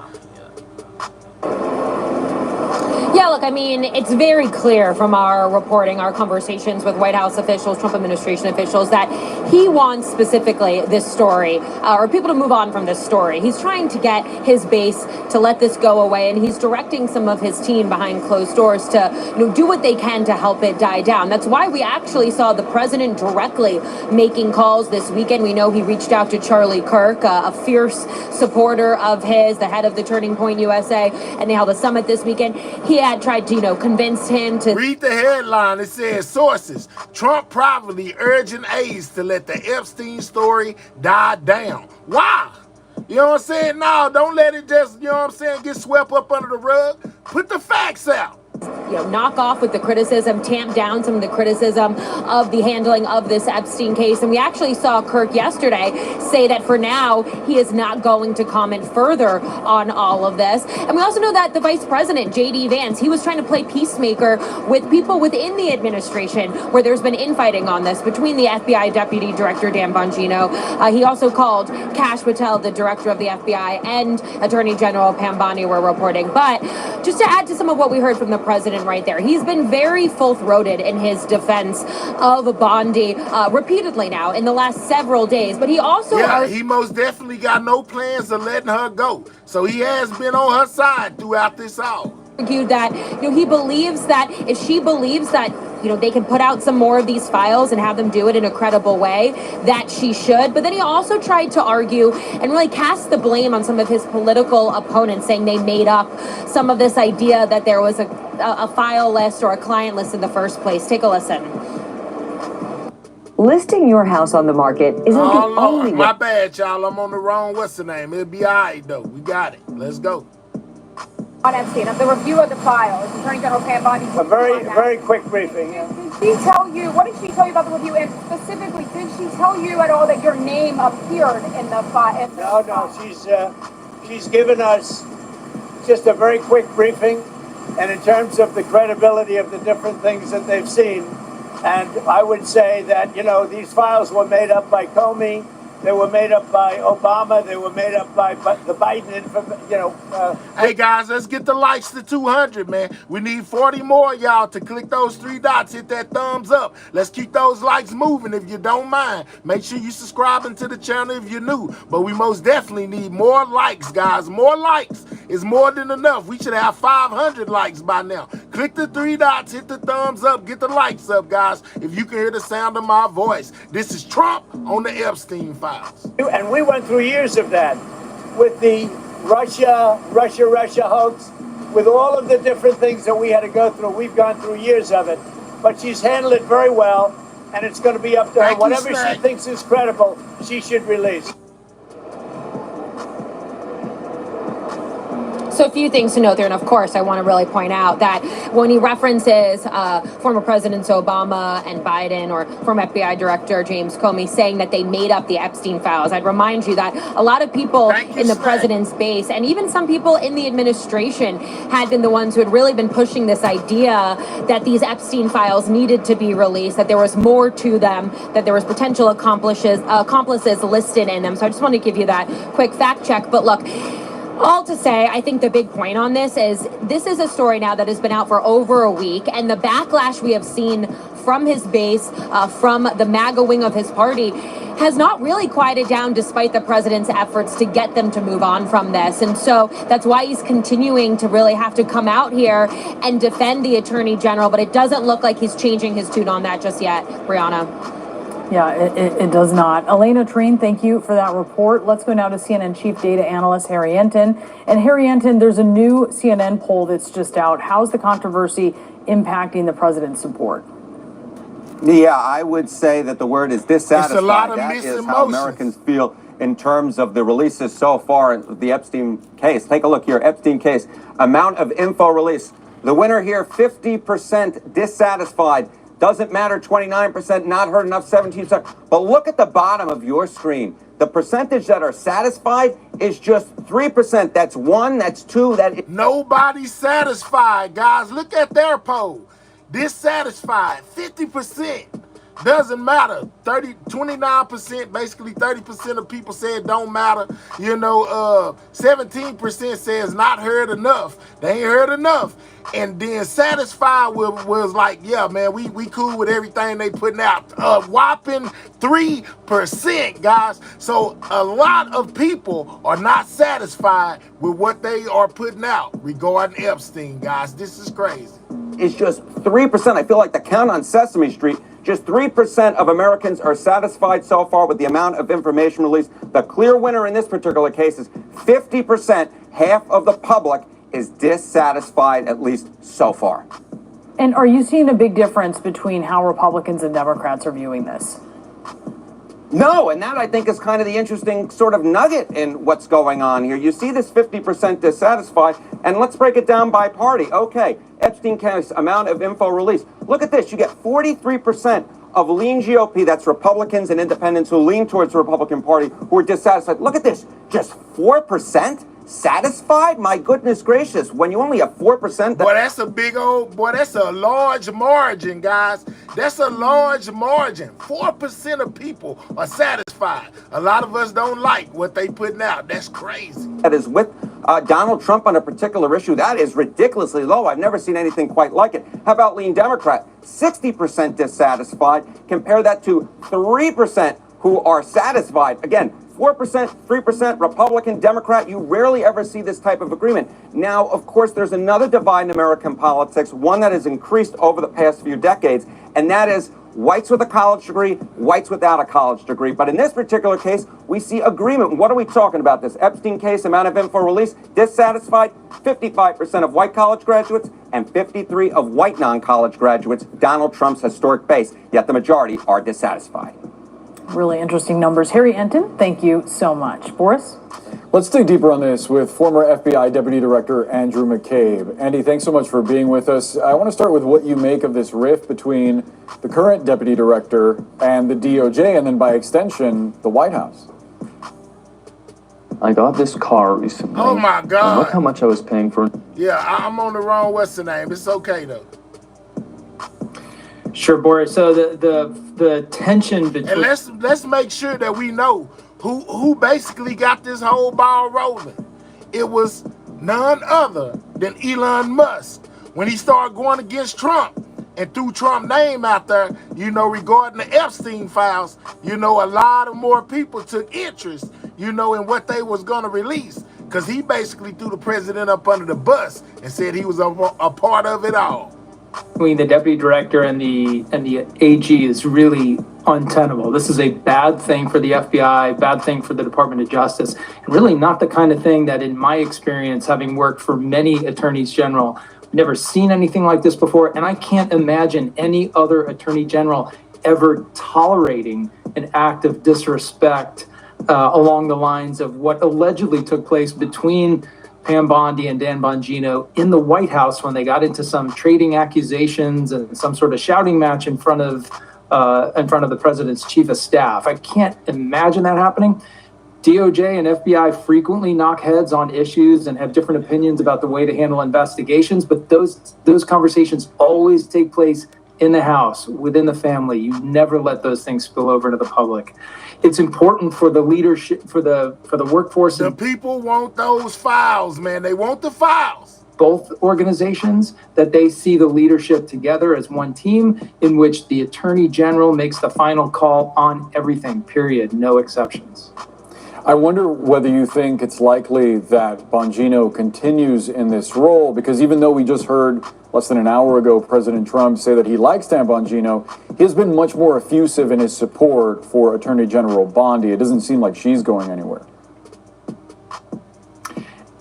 S17: Yeah, look, I mean, it's very clear from our reporting, our conversations with White House officials, Trump administration officials, that he wants specifically this story, or people to move on from this story. He's trying to get his base to let this go away, and he's directing some of his team behind closed doors to, do what they can to help it die down. That's why we actually saw the president directly making calls this weekend. We know he reached out to Charlie Kirk, a fierce supporter of his, the head of the Turning Point USA, and they held a summit this weekend. He had tried to, convince him to...
S1: Read the headline. It says, sources, Trump privately urging aides to let the Epstein story die down. Why? You know what I'm saying? No, don't let it just, get swept up under the rug. Put the facts out.
S17: Knock off with the criticism, tamp down some of the criticism of the handling of this Epstein case. And we actually saw Kirk yesterday say that for now, he is not going to comment further on all of this. And we also know that the vice president, J.D. Vance, he was trying to play peacemaker with people within the administration where there's been infighting on this between the FBI Deputy Director Dan Bongino. He also called Kash Patel, the director of the FBI, and Attorney General Pam Bondi were reporting. But just to add to some of what we heard from the president right there, he's been very full-throated in his defense of Bondi repeatedly now in the last several days. But he also...
S1: Yeah, he most definitely got no plans of letting her go. So he has been on her side throughout this all.
S17: Argued that, he believes that if she believes that, they can put out some more of these files and have them do it in a credible way, that she should. But then he also tried to argue and really cast the blame on some of his political opponents, saying they made up some of this idea that there was a file list or a client list in the first place. Take a listen.
S18: Listing your house on the market isn't the only way.
S1: My bad, y'all. I'm on the wrong, what's the name? It'll be all right, though. We got it. Let's go.
S19: On Epstein, of the review of the files, Attorney General Pam Bondi.
S2: A very quick briefing.
S19: Did she tell you, what did she tell you about the review? And specifically, did she tell you at all that your name appeared in the file?
S2: No, she's given us just a very quick briefing, and in terms of the credibility of the different things that they've seen. And I would say that, these files were made up by Comey, they were made up by Obama, they were made up by the Biden,
S1: Hey, guys, let's get the likes to 200, man. We need 40 more, y'all, to click those 3 dots, hit that thumbs up. Let's keep those likes moving if you don't mind. Make sure you subscribing to the channel if you're new. But we most definitely need more likes, guys. More likes is more than enough. We should have 500 likes by now. Click the 3 dots, hit the thumbs up, get the likes up, guys, if you can hear the sound of my voice. This is Trump on the Epstein files.
S2: And we went through years of that with the Russia hoax, with all of the different things that we had to go through. We've gone through years of it, but she's handled it very well, and it's going to be up to her. Whatever she thinks is credible, she should release.
S17: So a few things to note there, and of course I want to really point out that when he references former Presidents Obama and Biden, or former FBI Director James Comey saying that they made up the Epstein files, I'd remind you that a lot of people in the president's base, and even some people in the administration, had been the ones who had really been pushing this idea that these Epstein files needed to be released, that there was more to them, that there was potential accomplices listed in them. So I just wanted to give you that quick fact check. But look, all to say, I think the big point on this is a story now that has been out for over a week, and the backlash we have seen from his base, from the MAGA wing of his party, has not really quieted down despite the president's efforts to get them to move on from this. And so that's why he's continuing to really have to come out here and defend the Attorney General, but it doesn't look like he's changing his tune on that just yet. Brianna.
S16: Yeah, it does not. Elena Treen, thank you for that report. Let's go now to CNN Chief Data Analyst Harry Enton. And Harry Enton, there's a new CNN poll that's just out. How's the controversy impacting the president's support?
S20: Yeah, I would say that the word is dissatisfied.
S1: It's a lot of
S20: that is
S1: emotions.
S20: how Americans feel in terms of the releases so far in the Epstein case. Take a look here, Epstein case. Amount of info released. The winner here, 50% dissatisfied. Doesn't matter, 29%, not heard enough, 17%. But look at the bottom of your screen. The percentage that are satisfied is just 3%. That's 1, that's 2, that...
S1: Nobody's satisfied, guys. Look at their poll. Dissatisfied, 50%. Doesn't matter. 29%, basically 30% of people say it don't matter. 17% says not heard enough. They ain't heard enough. And then satisfied was like, yeah, man, we cool with everything they putting out. A whopping 3%, guys. So a lot of people are not satisfied with what they are putting out regarding Epstein, guys. This is crazy.
S20: It's just 3%. I feel like the count on Sesame Street. Just 3% of Americans are satisfied so far with the amount of information released. The clear winner in this particular case is 50%. Half of the public is dissatisfied, at least so far.
S16: And are you seeing a big difference between how Republicans and Democrats are viewing this?
S20: No, and that I think is kind of the interesting sort of nugget in what's going on here. You see this 50% dissatisfied, and let's break it down by party. Okay, Epstein case, amount of info released. Look at this, you get 43% of lean GOP, that's Republicans and independents who lean towards the Republican Party, who are dissatisfied. Look at this, just 4%? Satisfied? My goodness gracious, when you only have 4%.
S1: Boy, that's a big old, boy, that's a large margin, guys. That's a large margin. 4% of people are satisfied. A lot of us don't like what they putting out. That's crazy.
S20: That is with Donald Trump on a particular issue. That is ridiculously low. I've never seen anything quite like it. How about lean Democrat? 60% dissatisfied. Compare that to 3% who are satisfied. Again, 4%, 3% Republican, Democrat, you rarely ever see this type of agreement. Now, of course, there's another divide in American politics, one that has increased over the past few decades, and that is whites with a college degree, whites without a college degree. But in this particular case, we see agreement. What are we talking about? This Epstein case, amount of info released, dissatisfied, 55% of white college graduates and 53% of white non-college graduates, Donald Trump's historic base, yet the majority are dissatisfied.
S16: Really interesting numbers. Harry Enton, thank you so much. Boris?
S21: Let's dig deeper on this with former FBI Deputy Director Andrew McCabe. Andy, thanks so much for being with us. I want to start with what you make of this rift between the current Deputy Director and the DOJ, and then by extension, the White House.
S22: I got this car recently.
S1: Oh my God.
S22: And look how much I was paying for.
S1: Yeah, I'm on the wrong, what's the name? It's okay though.
S23: Sure, Boris. So the tension between,
S1: and let's make sure that we know who basically got this whole ball rolling. It was none other than Elon Musk when he started going against Trump and threw Trump's name out there, regarding the Epstein files. A lot of more people took interest, in what they was going to release, because he basically threw the president up under the bus and said he was a part of it all.
S23: Between the deputy director and the AG is really untenable. This is a bad thing for the FBI, bad thing for the Department of Justice, and really not the kind of thing that, in my experience, having worked for many attorneys general, I've never seen anything like this before, and I can't imagine any other attorney general ever tolerating an act of disrespect along the lines of what allegedly took place between Pam Bondi and Dan Bongino in the White House when they got into some trading accusations and some sort of shouting match in front of the president's chief of staff. I can't imagine that happening. DOJ and FBI frequently knock heads on issues and have different opinions about the way to handle investigations, but those conversations always take place in the house, within the family. You never let those things spill over to the public. It's important for the leadership, for the workforce.
S1: The people want those files, man. They want the files.
S23: Both organizations, that they see the leadership together as one team in which the attorney general makes the final call on everything, period, no exceptions.
S21: I wonder whether you think it's likely that Bongino continues in this role, because even though we just heard less than an hour ago President Trump say that he likes Dan Bongino, he has been much more effusive in his support for Attorney General Bondi. It doesn't seem like she's going anywhere.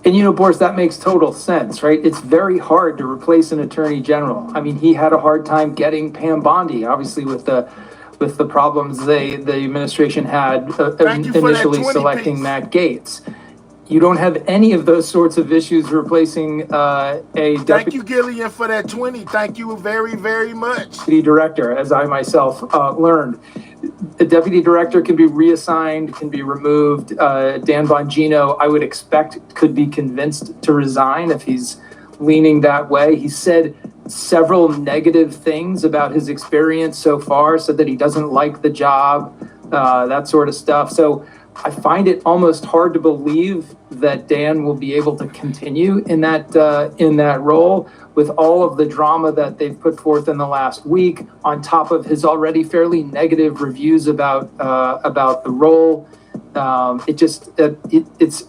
S23: And Boris, that makes total sense, right? It's very hard to replace an attorney general. I mean, he had a hard time getting Pam Bondi, obviously with the problems the
S1: Thank
S23: administration had
S1: you for that
S23: initially
S1: 20
S23: selecting
S1: piece.
S23: Matt Gaetz. You don't have any of those sorts of issues replacing a
S1: Thank you, Gillian, for that 20. Thank you very, very much.
S23: deputy director, as I myself learned. The deputy director can be reassigned, can be removed. Dan Bongino, I would expect, could be convinced to resign if he's leaning that way. He said several negative things about his experience so far, said that he doesn't like the job, that sort of stuff. So I find it almost hard to believe that Dan will be able to continue in that role with all of the drama that they've put forth in the last week, on top of his already fairly negative reviews about the role.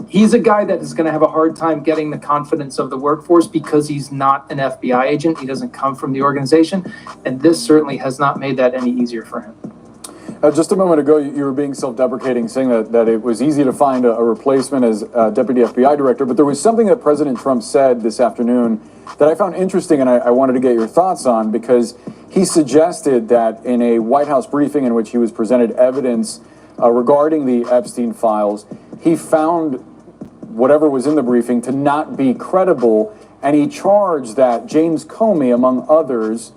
S23: He's a guy that is going to have a hard time getting the confidence of the workforce because he's not an FBI agent. He doesn't come from the organization, and this certainly has not made that any easier for him.
S21: Just a moment ago, you were being self-deprecating, saying that it was easy to find a replacement as Deputy FBI Director, but there was something that President Trump said this afternoon that I found interesting, and I wanted to get your thoughts on, because he suggested that in a White House briefing in which he was presented evidence regarding the Epstein files, he found whatever was in the briefing to not be credible, and he charged that James Comey, among others,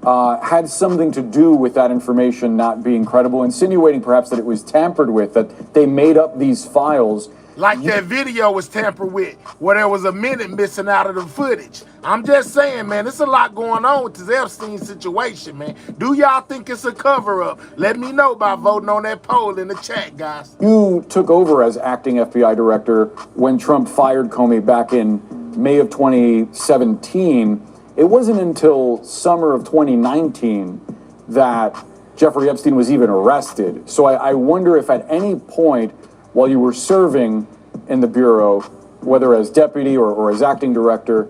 S21: had something to do with that information not being credible, insinuating perhaps that it was tampered with, that they made up these files.
S1: Like that video was tampered with, where there was a minute missing out of the footage. I'm just saying, man, there's a lot going on with this Epstein situation, man. Do y'all think it's a cover-up? Let me know by voting on that poll in the chat, guys.
S21: You took over as acting FBI director when Trump fired Comey back in May of 2017. It wasn't until summer of 2019 that Jeffrey Epstein was even arrested. So I wonder if at any point while you were serving in the Bureau, whether as deputy or as acting director,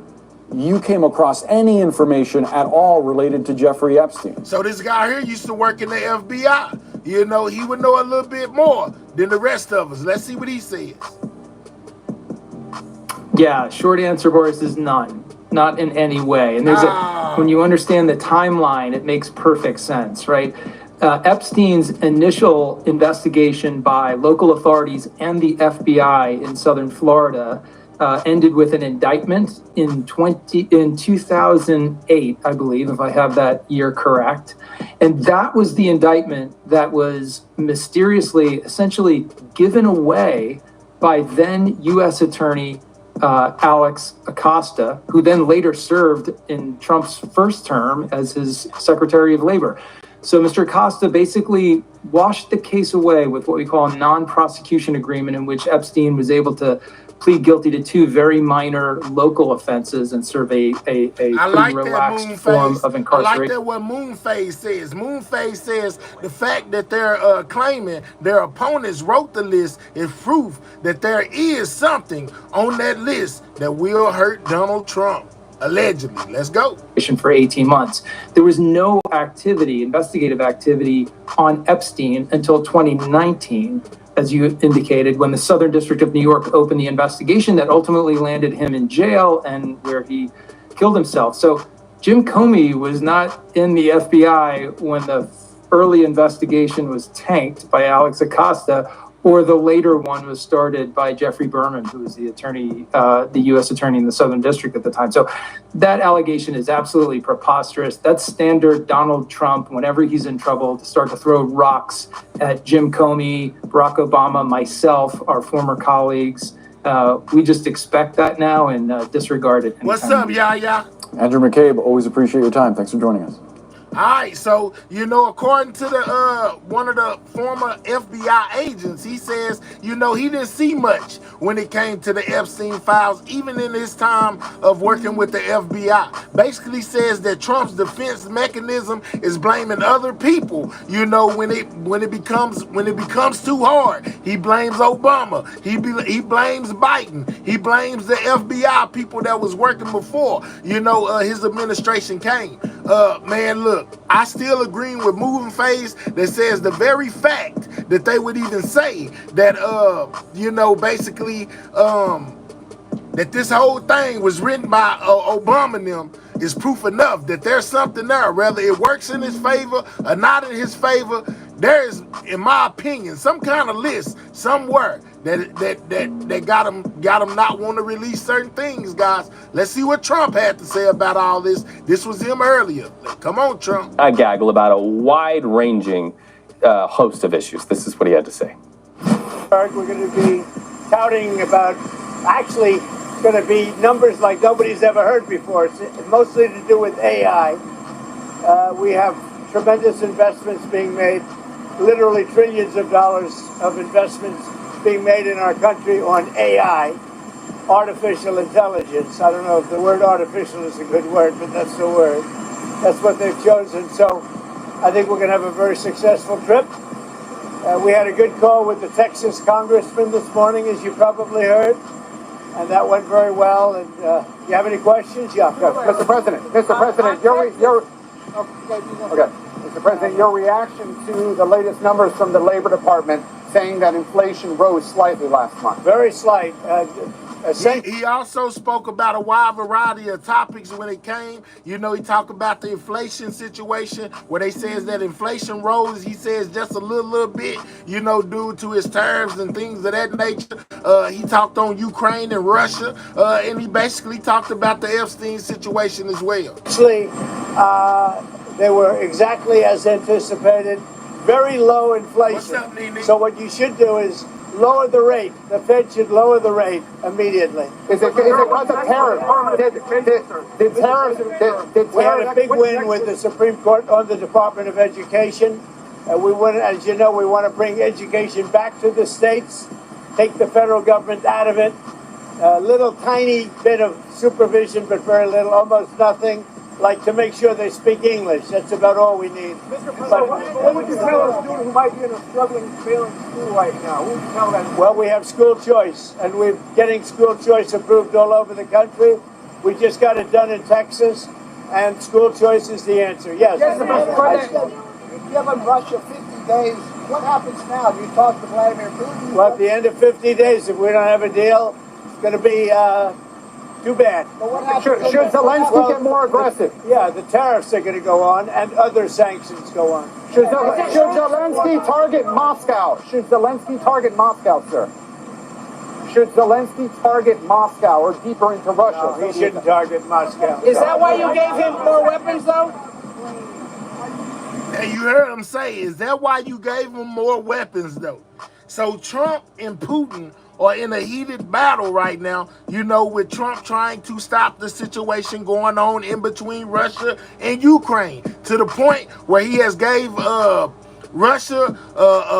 S21: you came across any information at all related to Jeffrey Epstein.
S1: So this guy here used to work in the FBI. You know, he would know a little bit more than the rest of us. Let's see what he says.
S23: Yeah, short answer, Boris, is none. Not in any way. And there's when you understand the timeline, it makes perfect sense, right? Epstein's initial investigation by local authorities and the FBI in southern Florida ended with an indictment in 2008, I believe, if I have that year correct. And that was the indictment that was mysteriously, essentially given away by then U.S. Attorney Alex Acosta, who then later served in Trump's first term as his Secretary of Labor. So Mr. Acosta basically washed the case away with what we call a non-prosecution agreement, in which Epstein was able to plead guilty to two very minor local offenses and serve a pretty relaxed form of incarceration.
S1: I like that what Moonface says. Moonface says the fact that they're claiming their opponents wrote the list is proof that there is something on that list that will hurt Donald Trump. Allegedly. Let's go.
S23: For 18 months. There was no activity, investigative activity on Epstein until 2019, as you indicated, when the Southern District of New York opened the investigation that ultimately landed him in jail and where he killed himself. So Jim Comey was not in the FBI when the early investigation was tanked by Alex Acosta, or the later one was started by Jeffrey Berman, who was the attorney, the U.S. attorney in the Southern District at the time. So that allegation is absolutely preposterous. That's standard Donald Trump, whenever he's in trouble, to start to throw rocks at Jim Comey, Barack Obama, myself, our former colleagues. We just expect that now and disregard it.
S1: What's up, Yaya?
S21: Andrew McCabe, always appreciate your time. Thanks for joining us.
S1: All right, so, you know, according to the one of the former FBI agents, he says, you know, he didn't see much when it came to the Epstein files, even in his time of working with the FBI. Basically says that Trump's defense mechanism is blaming other people. You know, when it becomes too hard, he blames Obama. He blames Biden. He blames the FBI people that was working before, you know, his administration came. Man, look, I still agree with Moving Face that says the very fact that they would even say that, you know, basically, that this whole thing was written by Obama and them is proof enough that there's something there. Whether it works in his favor or not in his favor, there is, in my opinion, some kind of list somewhere that got him not want to release certain things, guys. Let's see what Trump had to say about all this. This was him earlier. Come on, Trump.
S3: I gaggle about a wide-ranging host of issues. This is what he had to say.
S2: We're going to be touting about, actually, going to be numbers like nobody's ever heard before. It's mostly to do with AI. We have tremendous investments being made, literally trillions of dollars of investments being made in our country on AI, artificial intelligence. I don't know if the word artificial is a good word, but that's the word. That's what they've chosen. So I think we're going to have a very successful trip. We had a good call with the Texas congressman this morning, as you probably heard, and that went very well. And you have any questions? Yeah, go.
S4: Mr. President, Mr. President, your reaction to the latest numbers from the Labor Department saying that inflation rose slightly last month?
S2: Very slight.
S1: He also spoke about a wide variety of topics when it came. You know, he talked about the inflation situation where they says that inflation rose. He says just a little bit, you know, due to his tariffs and things of that nature. He talked on Ukraine and Russia, and he basically talked about the Epstein situation as well.
S2: Actually, they were exactly as anticipated. Very low inflation.
S1: What's up, Nene?
S2: So what you should do is lower the rate. The Fed should lower the rate immediately.
S4: Is it because of tariffs? Did tariffs?
S2: We had a big win with the Supreme Court on the Department of Education. We want, as you know, we want to bring education back to the states, take the federal government out of it. A little tiny bit of supervision, but very little, almost nothing. Like to make sure they speak English. That's about all we need.
S4: Mr. President, what would you tell a student who might be in a struggling, failing school right now? What would you tell them?
S2: Well, we have school choice, and we're getting school choice approved all over the country. We just got it done in Texas, and school choice is the answer. Yes.
S4: Yes, Mr. President. You've given Russia 50 days. What happens now? Do you talk to Vladimir Putin?
S2: Well, at the end of 50 days, if we don't have a deal, it's going to be too bad.
S4: Should Zelensky get more aggressive?
S2: Yeah, the tariffs are going to go on, and other sanctions go on.
S4: Should Zelensky target Moscow? Should Zelensky target Moscow, sir? Should Zelensky target Moscow or deeper into Russia?
S2: No, he shouldn't target Moscow.
S4: Is that why you gave him more weapons, though?
S1: And you heard him say, is that why you gave him more weapons, though? So Trump and Putin are in a heated battle right now, you know, with Trump trying to stop the situation going on in between Russia and Ukraine, to the point where he has gave Russia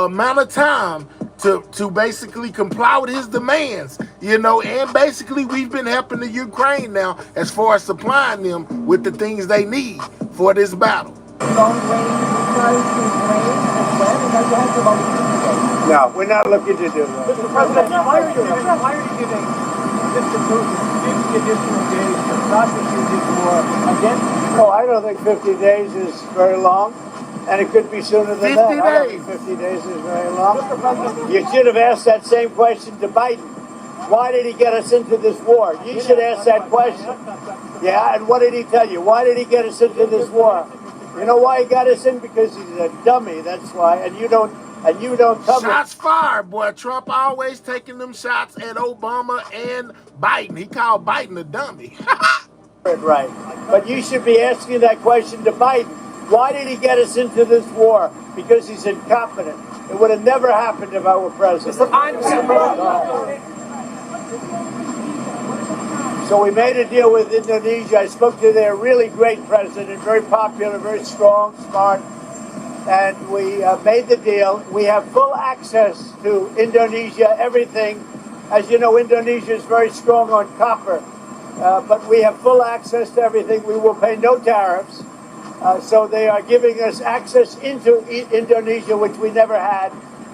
S1: amount of time to basically comply with his demands, you know, and basically we've been helping the Ukraine now as far as supplying them with the things they need for this battle.
S2: No, we're not looking to do that.
S4: Mr. President, why are you giving Mr. Putin 50 additional days to prosecute this war against you?
S2: Oh, I don't think 50 days is very long, and it could be sooner than that. I don't think 50 days is very long.
S4: Mr. President,
S2: You should have asked that same question to Biden. Why did he get us into this war? You should ask that question. Yeah, and what did he tell you? Why did he get us into this war? You know why he got us in? Because he's a dummy, that's why, and you don't cover.
S1: Shots fired, boy. Trump always taking them shots at Obama and Biden. He called Biden a dummy.
S2: Right. But you should be asking that question to Biden. Why did he get us into this war? Because he's incompetent. It would have never happened if I were president. So we made a deal with Indonesia. I spoke to their really great president, very popular, very strong, smart. And we made the deal. We have full access to Indonesia, everything. As you know, Indonesia is very strong on copper. But we have full access to everything. We will pay no tariffs. So they are giving us access into Indonesia, which we never had.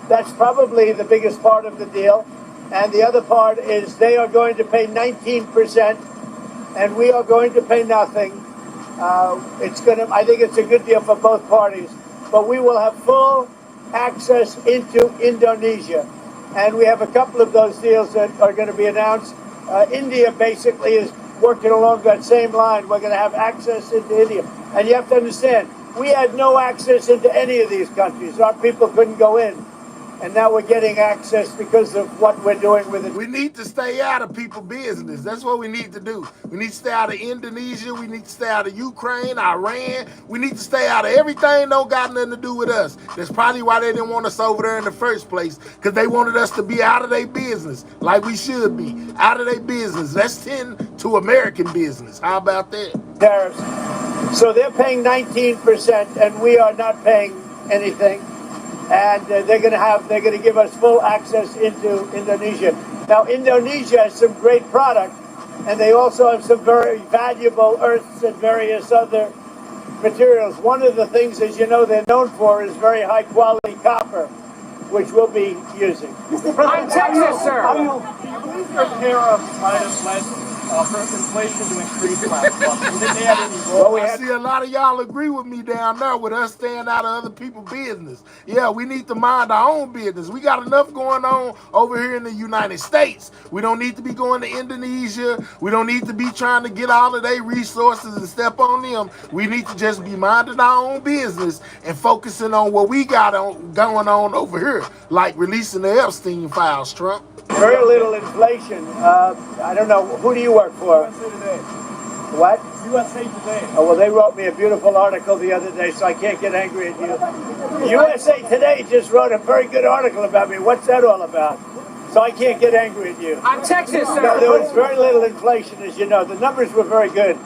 S2: That's probably the biggest part of the deal. And the other part is they are going to pay 19%, and we are going to pay nothing. I think it's a good deal for both parties. But we will have full access into Indonesia. And we have a couple of those deals that are going to be announced. India basically is working along that same line. We're going to have access into India. And you have to understand, we had no access into any of these countries. Our people couldn't go in. and now we're getting access because of what we're doing with it.
S1: We need to stay out of people's business. That's what we need to do. We need to stay out of Indonesia. We need to stay out of Ukraine, Iran. We need to stay out of everything don't got nothing to do with us. That's probably why they didn't want us over there in the first place, because they wanted us to be out of their business, like we should be, out of their business. Let's tend to American business. How about that?
S2: Tariffs. So they're paying 19%, and we are not paying anything. And they're going to give us full access into Indonesia. Now, Indonesia has some great product, and they also have some very valuable earths and various other materials. One of the things, as you know, they're known for is very high quality copper, which we'll be using.
S4: I'm Texas, sir.
S12: Do you believe your tariffs might have led inflation to increase last month? Did they have any role?
S1: Well, I see a lot of y'all agree with me down there with us staying out of other people's business. Yeah, we need to mind our own business. We got enough going on over here in the United States. We don't need to be going to Indonesia. We don't need to be trying to get all of their resources and step on them. We need to just be minding our own business and focusing on what we got going on over here, like releasing the Epstein files, Trump.
S2: Very little inflation. I don't know. Who do you work for?
S12: USA Today.
S2: What?
S12: USA Today.
S2: Oh, well, they wrote me a beautiful article the other day, so I can't get angry at you. USA Today just wrote a very good article about me. What's that all about? So I can't get angry at you.
S4: I'm Texas, sir.
S2: No, there was very little inflation, as you know. The numbers were very good,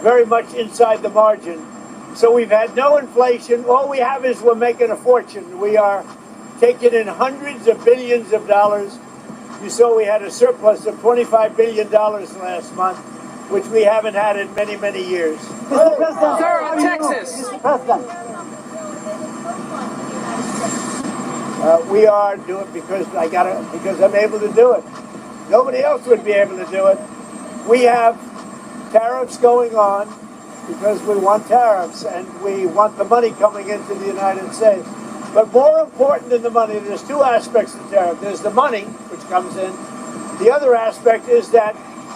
S2: very much inside the margin. So we've had no inflation. All we have is we're making a fortune. We are taking in hundreds of billions of dollars. You saw we had a surplus of $25 billion last month, which we haven't had in many, many years.
S4: Mr. President, sir, I'm Texas. Mr. President.
S2: We are doing it because I'm able to do it. Nobody else would be able to do it. We have tariffs going on because we want tariffs and we want the money coming into the United States. But more important than the money, there's two aspects to tariff. There's the money, which comes in. The other aspect is that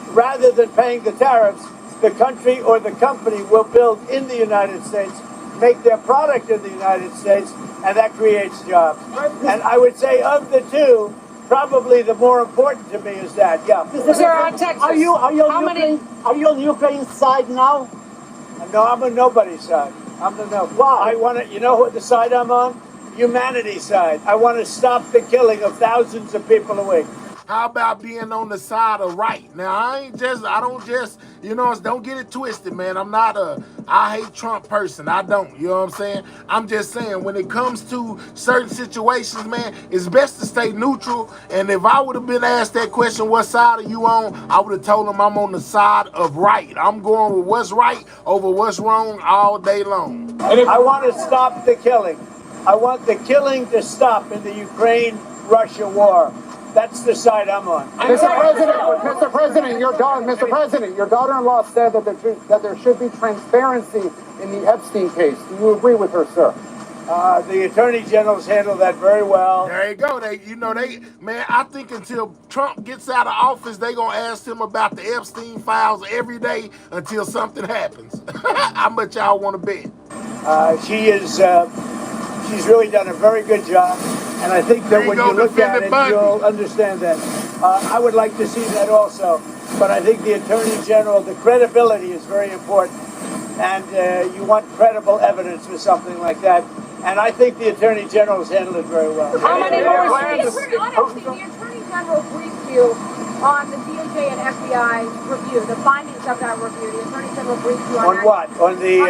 S2: rather than paying the tariffs, the country or the company will build in the United States, make their product in the United States, and that creates jobs. And I would say of the two, probably the more important to me is that, yeah.
S4: Sir, I'm Texas. Are you on Ukraine's side now?
S2: No, I'm on nobody's side. I'm on no. Why? You know what the side I'm on? Humanity's side. I want to stop the killing of thousands of people a week.
S1: How about being on the side of right? Now, I don't just, don't get it twisted, man. I'm not I hate Trump person. I don't, you know what I'm saying? I'm just saying when it comes to certain situations, man, it's best to stay neutral. And if I would have been asked that question, what side are you on? I would have told him I'm on the side of right. I'm going with what's right over what's wrong all day long.
S2: I want to stop the killing. I want the killing to stop in the Ukraine-Russia war. That's the side I'm on.
S4: Mr. President, your daughter-in-law said that there should be transparency in the Epstein case. Do you agree with her, sir?
S2: The Attorney General's handled that very well.
S1: There you go. I think until Trump gets out of office, they gonna ask him about the Epstein files every day until something happens. How much y'all want to bet?
S2: She's really done a very good job, and I think that when you look at it, you'll understand that. I would like to see that also, but I think the Attorney General, the credibility is very important, and you want credible evidence for something like that, and I think the Attorney General has handled it very well.
S19: How many more honestly, the Attorney General briefed you on the DOJ and FBI review, the findings of that review. The Attorney General briefed you on that.
S2: What? On the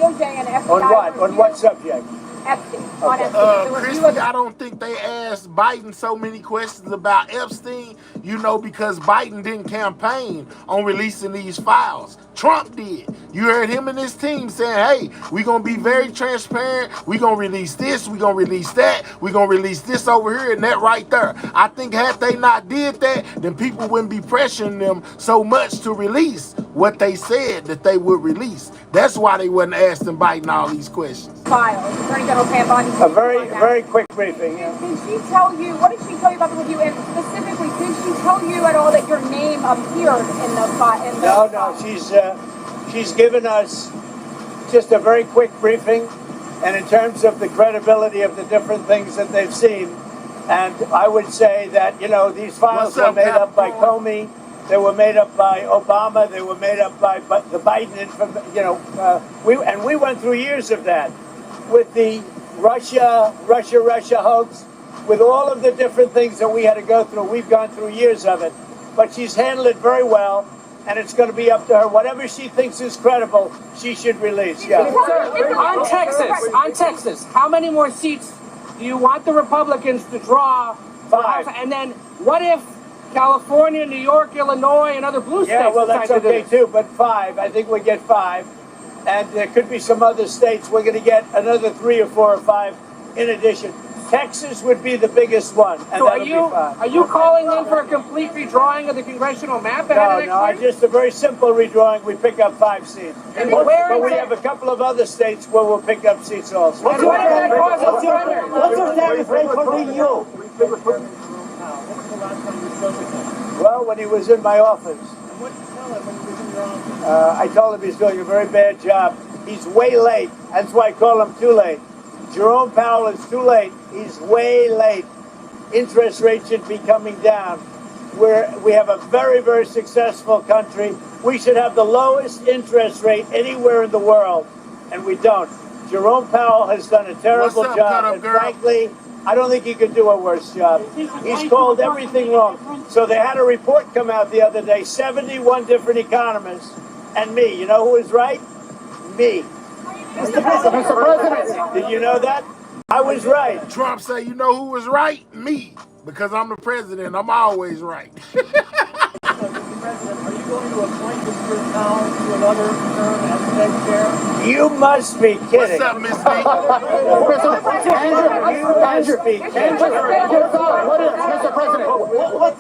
S19: DOJ and FBI
S2: On what?
S19: review.
S2: On what subject?
S19: Epstein. On Epstein.
S1: Christy, I don't think they asked Biden so many questions about Epstein, because Biden didn't campaign on releasing these files. Trump did. You heard him and his team saying, hey, we're going to be very transparent. We're going to release this. We're going to release that. We're going to release this over here and that right there. I think had they not did that, then people wouldn't be pressuring them so much to release what they said that they would release. That's why they wasn't asking Biden all these questions.
S19: Files. Attorney General Pam Bondi.
S2: A very quick briefing.
S19: Did she tell you, what did she tell you about the review? And specifically, did she tell you at all that your name appeared in the file?
S2: No, she's given us just a very quick briefing, and in terms of the credibility of the different things that they've seen, And I would say that, you know, these files were made up by Comey, they were made up by Obama, they were made up by the Biden, you know, we went through years of that with the Russia hoax, with all of the different things that we had to go through. We've gone through years of it, but she's handled it very well, and it's going to be up to her. Whatever she thinks is credible, she should release. Yeah.
S6: On Texas, how many more seats do you want the Republicans to draw?
S2: 5.
S6: And then what if California, New York, Illinois, and other blue states?
S2: Yeah, well, that's
S6: decide to do
S2: okay
S6: this?
S2: too, but 5. I think we get 5. And there could be some other states. We're going to get another 3 or 4 or 5 in addition. Texas would be the biggest one, and
S6: So
S2: that'll be 5.
S6: are you calling then for a complete redrawing of the congressional map ahead of
S2: No,
S6: next week?
S2: just a very simple redrawing. We pick up 5 seats.
S6: And
S2: But
S6: where
S2: we
S6: is it?
S2: have a couple of other states where we'll pick up seats also.
S6: What's your tariff
S2: rate for the EU? Well, when he was in my office, I told him he's doing a very bad job. He's way late. That's why I call him too late. Jerome Powell is too late. He's way late. Interest rates should be coming down. We have a very, very successful country. We should have the lowest interest rate anywhere in the world, and we don't. Jerome Powell has done a terrible job, and frankly, I don't think he could do a worse job. He's called everything wrong. So they had a report come out the other day, 71 different economists, and me. You know who was right? Me.
S4: Mr. President.
S2: Did you know that? I was right.
S1: Trump say, you know who was right? Me. Because I'm the president. I'm always right.
S4: Mr. President, are you going to appoint Mr. Powell to another term as Fed chair?
S2: You must be kidding.
S1: What's up, Miss B?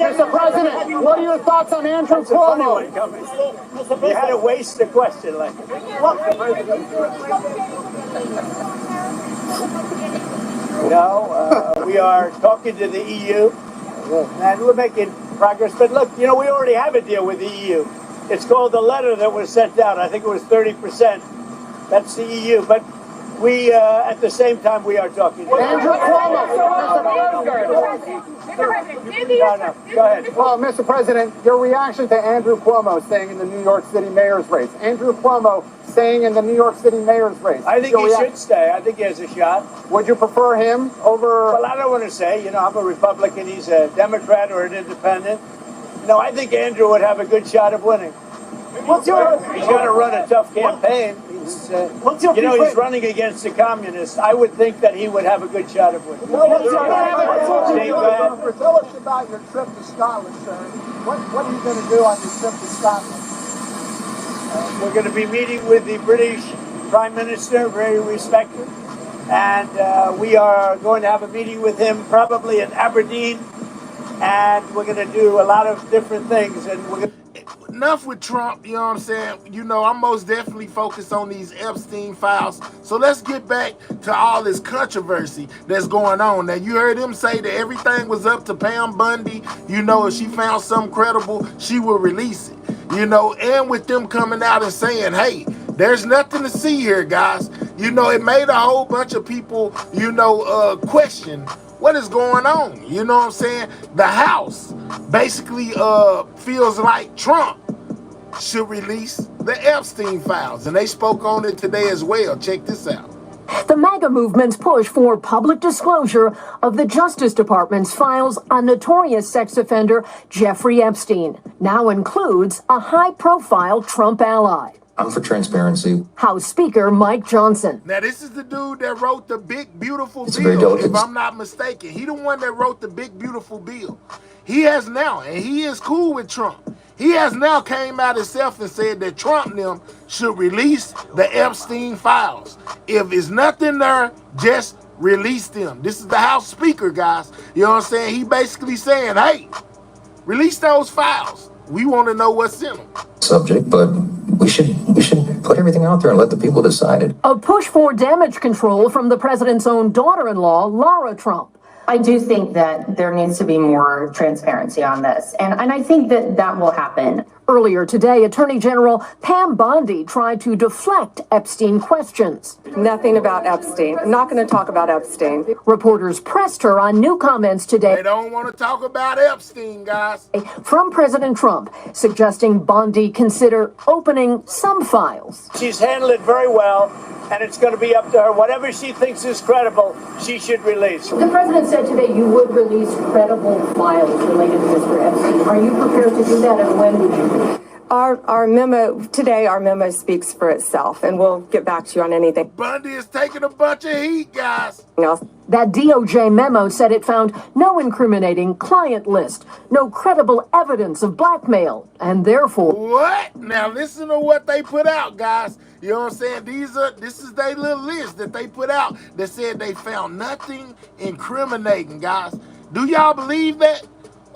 S4: Mr. President, what are your thoughts on Andrew Cuomo?
S2: You had to waste a question like that. We are talking to the EU, and we're making progress. But look, you know, we already have a deal with the EU. It's called the letter that was sent out. I think it was 30%. That's the EU. But we, at the same time, we are talking to
S4: Andrew Cuomo.
S2: No, go ahead.
S4: Well, Mr. President, your reaction to Andrew Cuomo staying in the New York City mayor's race. Andrew Cuomo staying in the New York City mayor's race.
S2: I think he should stay. I think he has a shot.
S4: Would you prefer him over...
S2: Well, I don't want to say. You know, I'm a Republican. He's a Democrat or an independent. No, I think Andrew would have a good shot of winning. He's got to run a tough campaign. He's running against the communists. I would think that he would have a good shot of winning.
S13: Tell us about your trip to Scotland, sir. What are you going to do on your trip to Scotland?
S2: We're going to be meeting with the British Prime Minister, very respected, and we are going to have a meeting with him probably in Aberdeen, and we're going to do a lot of different things, and we're going to...
S1: Enough with Trump, you know what I'm saying? You know, I'm most definitely focused on these Epstein files. So let's get back to all this controversy that's going on. Now, you heard him say that everything was up to Pam Bondi. You know, if she found something credible, she would release it. You know, and with them coming out and saying, hey, there's nothing to see here, guys. You know, it made a whole bunch of people, you know, question what is going on. You know what I'm saying? The House basically feels like Trump should release the Epstein files, and they spoke on it today as well. Check this out.
S8: The MAGA movement's push for public disclosure of the Justice Department's files on notorious sex offender Jeffrey Epstein now includes a high-profile Trump ally.
S9: I'm for transparency.
S8: House Speaker Mike Johnson.
S1: Now, this is the dude that wrote the Big Beautiful
S9: It's a very
S1: Bill,
S9: delicate-
S1: if I'm not mistaken. He the one that wrote the Big Beautiful Bill. He has now, and he is cool with Trump, he has now came out himself and said that Trump and them should release the Epstein files. If it's nothing there, just release them. This is the House Speaker, guys. You know what I'm saying? He basically saying, hey, release those files. We want to know what's in them.
S9: Subject, but we should put everything out there and let the people decide it.
S8: A push for damage control from the president's own daughter-in-law, Laura Trump.
S24: I do think that there needs to be more transparency on this, and I think that will happen.
S8: Earlier today, Attorney General Pam Bondi tried to deflect Epstein questions.
S10: Nothing about Epstein. I'm not going to talk about Epstein.
S8: Reporters pressed her on new comments today.
S1: They don't want to talk about Epstein, guys.
S8: From President Trump, suggesting Bondi consider opening some files.
S2: She's handled it very well, and it's going to be up to her. Whatever she thinks is credible, she should release.
S8: The president said today you would release credible files related to Mr. Epstein. Are you prepared to do that, and when would you?
S10: Our memo today, our memo speaks for itself, and we'll get back to you on anything.
S1: Bundy is taking a bunch of heat, guys.
S8: That DOJ memo said it found no incriminating client list, no credible evidence of blackmail, and therefore...
S1: What? Now listen to what they put out, guys. You know what I'm saying? This is their little list that they put out that said they found nothing incriminating, guys. Do y'all believe that?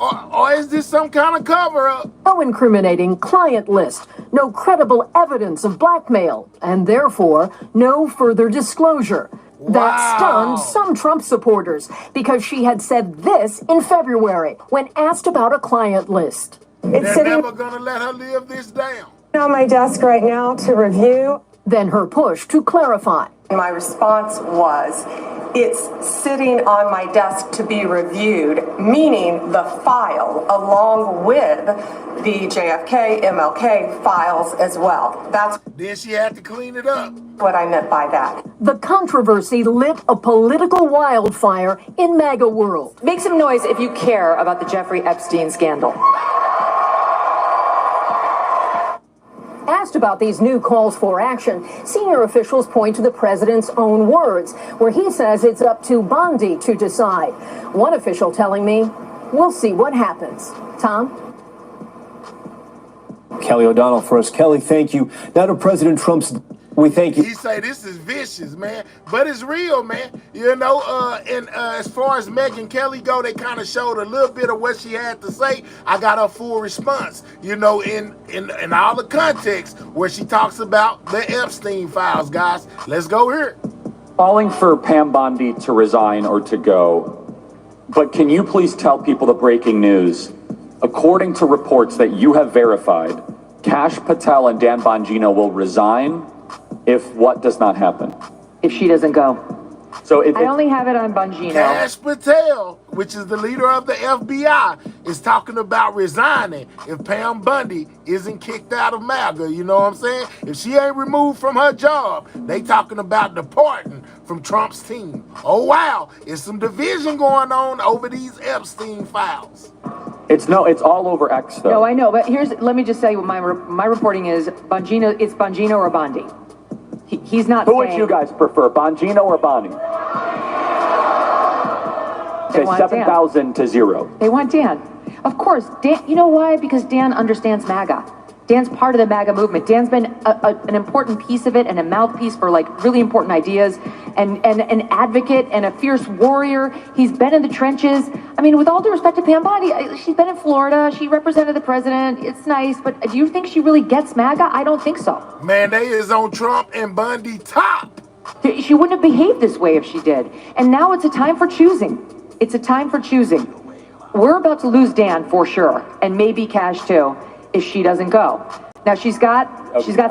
S1: Or is this some kind of cover-up?
S8: No incriminating client list, no credible evidence of blackmail, and therefore no further disclosure. That stunned some Trump supporters because she had said this in February when asked about a client list.
S1: They're never gonna let her live this down.
S10: On my desk right now to review.
S8: Then her push to clarify.
S10: My response was, it's sitting on my desk to be reviewed, meaning the file along with the JFK, MLK files as well. That's
S1: then she had to clean it up.
S10: What I meant by that.
S8: The controversy lit a political wildfire in MAGA world.
S18: Make some noise if you care about the Jeffrey Epstein scandal.
S8: Asked about these new calls for action, senior officials point to the president's own words, where he says it's up to Bondi to decide. One official telling me, we'll see what happens. Tom?
S11: Kelly O'Donnell for us. Kelly, thank you. Now to President Trump's... We thank you.
S1: He say this is vicious, man, but it's real, man. You know, and as far as Megyn Kelly go, they kind of showed a little bit of what she had to say. I got her full response, you know, in all the context where she talks about the Epstein files, guys. Let's go here.
S14: Calling for Pam Bondi to resign or to go, but can you please tell people the breaking news? According to reports that you have verified, Kash Patel and Dan Bongino will resign if what does not happen?
S18: If she doesn't go.
S14: So
S18: I only have it on Bongino.
S1: Kash Patel, which is the leader of the FBI, is talking about resigning if Pam Bondi isn't kicked out of MAGA. You know what I'm saying? If she ain't removed from her job, they talking about departing from Trump's team. Oh, wow. It's some division going on over these Epstein files.
S14: It's all over X, though.
S18: No, I know, but let me just say what my reporting is. Bongino, it's Bongino or Bondi. He's not
S14: Who would you guys prefer, Bongino or Bondi? Okay, 7,000 to 0.
S18: They want Dan. Of course, Dan, you know why? Because Dan understands MAGA. Dan's part of the MAGA movement. Dan's been an important piece of it and a mouthpiece for like really important ideas and an advocate and a fierce warrior. He's been in the trenches. I mean, with all due respect to Pam Bondi, she's been in Florida. She represented the president. It's nice, but do you think she really gets MAGA? I don't think so.
S1: Man, they is on Trump and Bondi top.
S18: She wouldn't have behaved this way if she did. And now it's a time for choosing. It's a time for choosing. We're about to lose Dan for sure, and maybe Kash too, if she doesn't go. Now she's got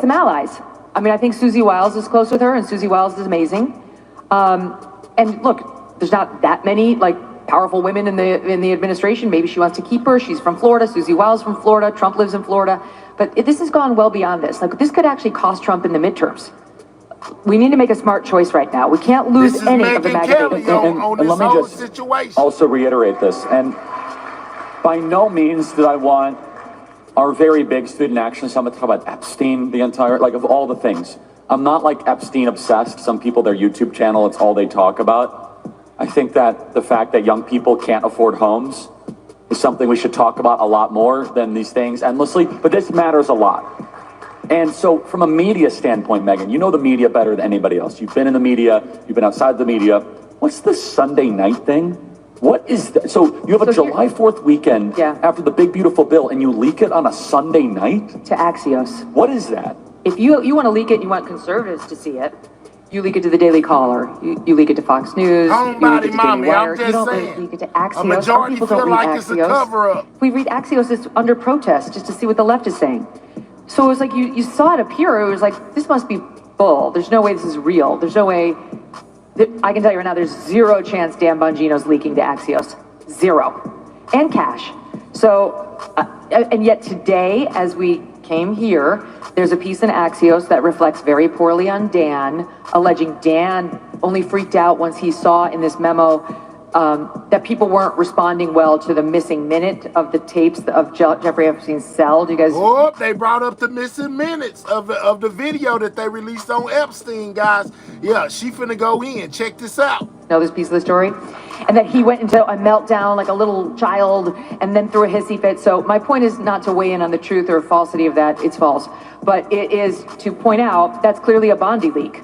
S18: some allies. I mean, I think Susie Wiles is close with her, and Susie Wiles is amazing. And look, there's not that many like powerful women in the administration. Maybe she wants to keep her. She's from Florida. Susie Wiles from Florida. Trump lives in Florida. But this has gone well beyond this. Like this could actually cost Trump in the midterms. We need to make a smart choice right now. We can't lose any of the MAGA.
S14: And let me just also reiterate this. And by no means did I want our very big student action summit to talk about Epstein the entire, like of all the things. I'm not like Epstein obsessed. Some people, their YouTube channel, it's all they talk about. I think that the fact that young people can't afford homes is something we should talk about a lot more than these things endlessly. But this matters a lot. And so from a media standpoint, Megyn, you know the media better than anybody else. You've been in the media, you've been outside the media. What's this Sunday night thing? What is that? So you have a July 4th weekend after the big, beautiful bill, and you leak it on a Sunday night?
S18: To Axios.
S14: What is that?
S18: If you want to leak it, you want conservatives to see it. You leak it to the Daily Caller. You leak it to Fox News. You leak
S1: Homebody
S18: it to Daily
S1: mommy,
S18: Wire.
S1: I'm
S18: You
S1: just
S18: don't
S1: saying.
S18: leak it to Axios.
S1: A majority
S18: People
S1: feel
S18: don't read
S1: like it's a
S18: Axios.
S1: cover-up.
S18: We read Axios, it's under protest just to see what the left is saying. So it was like you saw it appear. It was like, this must be bull. There's no way this is real. There's no way. I can tell you right now, there's zero chance Dan Bongino's leaking to Axios. Zero. And cash. So, and yet today, as we came here, there's a piece in Axios that reflects very poorly on Dan, alleging Dan only freaked out once he saw in this memo that people weren't responding well to the missing minute of the tapes of Jeffrey Epstein's cell. Do you guys?
S1: Oh, they brought up the missing minutes of the video that they released on Epstein, guys. Yeah, she finna go in. Check this out.
S18: Know this piece of the story? And that he went into a meltdown like a little child and then threw a hissy fit. So my point is not to weigh in on the truth or falsity of that. It's false. But it is to point out that's clearly a Bondi leak.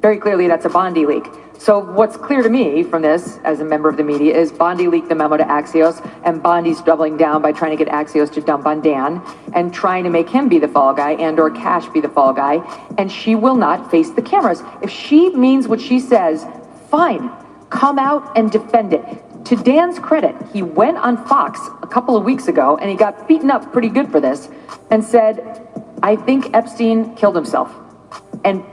S18: Very clearly that's a Bondi leak. So what's clear to me from this, as a member of the media, is Bondi leaked the memo to Axios, and Bondi's doubling down by trying to get Axios to dump on Dan and trying to make him be the fall guy and or Cash be the fall guy. And she will not face the cameras. If she means what she says, fine, come out and defend it. To Dan's credit, he went on Fox a couple of weeks ago, and he got beaten up pretty good for this, and said, I think Epstein killed himself. And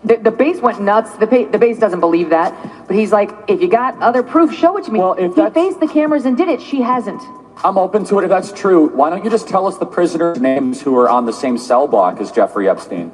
S18: the base went nuts. The base doesn't believe that. But he's like, if you got other proof, show it to me.
S14: Well, if
S18: he faced the cameras and did it. She hasn't.
S14: I'm open to it if that's true. Why don't you just tell us the prisoners' names who are on the same cell block as Jeffrey Epstein?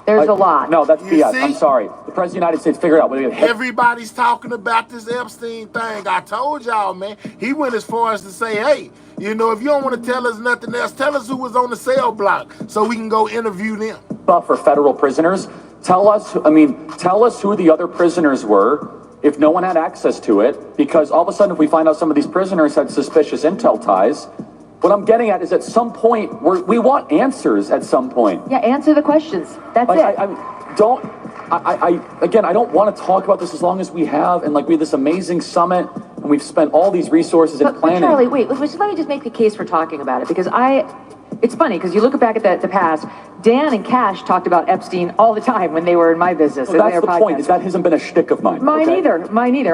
S18: There's a lot.
S14: No, that's
S1: You
S14: BS.
S1: see?
S14: I'm sorry. The President of the United States, figure it out. What do you have?
S1: Everybody's talking about this Epstein thing. I told y'all, man. He went as far as to say, hey, you know, if you don't want to tell us nothing else, tell us who was on the cell block so we can go interview them.
S14: For federal prisoners, tell us who the other prisoners were if no one had access to it, because all of a sudden if we find out some of these prisoners had suspicious intel ties, what I'm getting at is at some point we want answers at some point.
S18: Yeah, answer the questions. That's it.
S14: I don't want to talk about this as long as we have, and like we have this amazing summit and we've spent all these resources and planning.
S18: But Charlie, wait, let me just make the case for talking about it, because it's funny, because you look back at the past, Dan and Cash talked about Epstein all the time when they were in my business.
S14: Well, that's the point, is that hasn't been a shtick of mine.
S18: Mine either.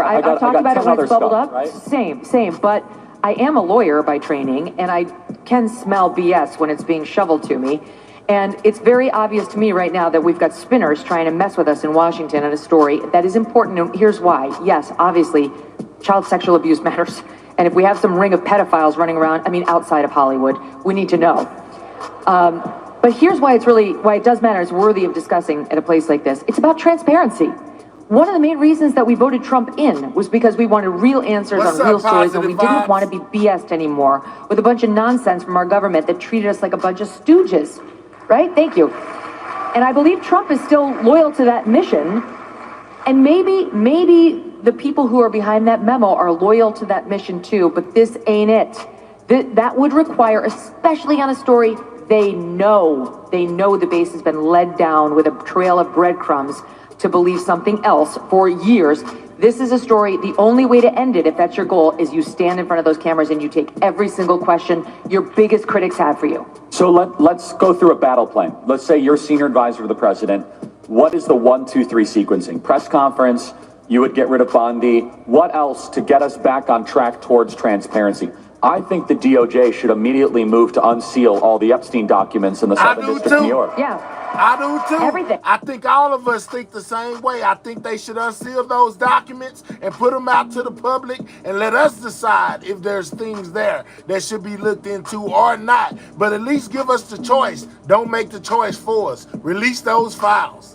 S18: I talked about it when it's bubbled up.
S14: Right?
S18: Same. But I am a lawyer by training, and I can smell BS when it's being shoveled to me. And it's very obvious to me right now that we've got spinners trying to mess with us in Washington on a story that is important, and here's why. Yes, obviously, child sexual abuse matters. And if we have some ring of pedophiles running around, outside of Hollywood, we need to know. But here's why it does matter, it's worthy of discussing at a place like this. It's about transparency. One of the main reasons that we voted Trump in was because we wanted real answers on real stories, and we didn't want to be BS'd anymore with a bunch of nonsense from our government that treated us like a bunch of stooges, right? Thank you. And I believe Trump is still loyal to that mission, and maybe the people who are behind that memo are loyal to that mission too, but this ain't it. That would require, especially on a story they know the base has been led down with a trail of breadcrumbs to believe something else for years. This is a story, the only way to end it, if that's your goal, is you stand in front of those cameras and you take every single question your biggest critics have for you.
S14: So let's go through a battle plan. Let's say you're senior advisor to the president. What is the 1, 2, 3 sequencing? Press conference, you would get rid of Bondi. What else to get us back on track towards transparency? I think the DOJ should immediately move to unseal all the Epstein documents in the 7th District of New York.
S18: Yeah.
S1: I do too.
S18: Everything.
S1: I think all of us think the same way. I think they should unseal those documents and put them out to the public and let us decide if there's things there that should be looked into or not. But at least give us the choice. Don't make the choice for us. Release those files.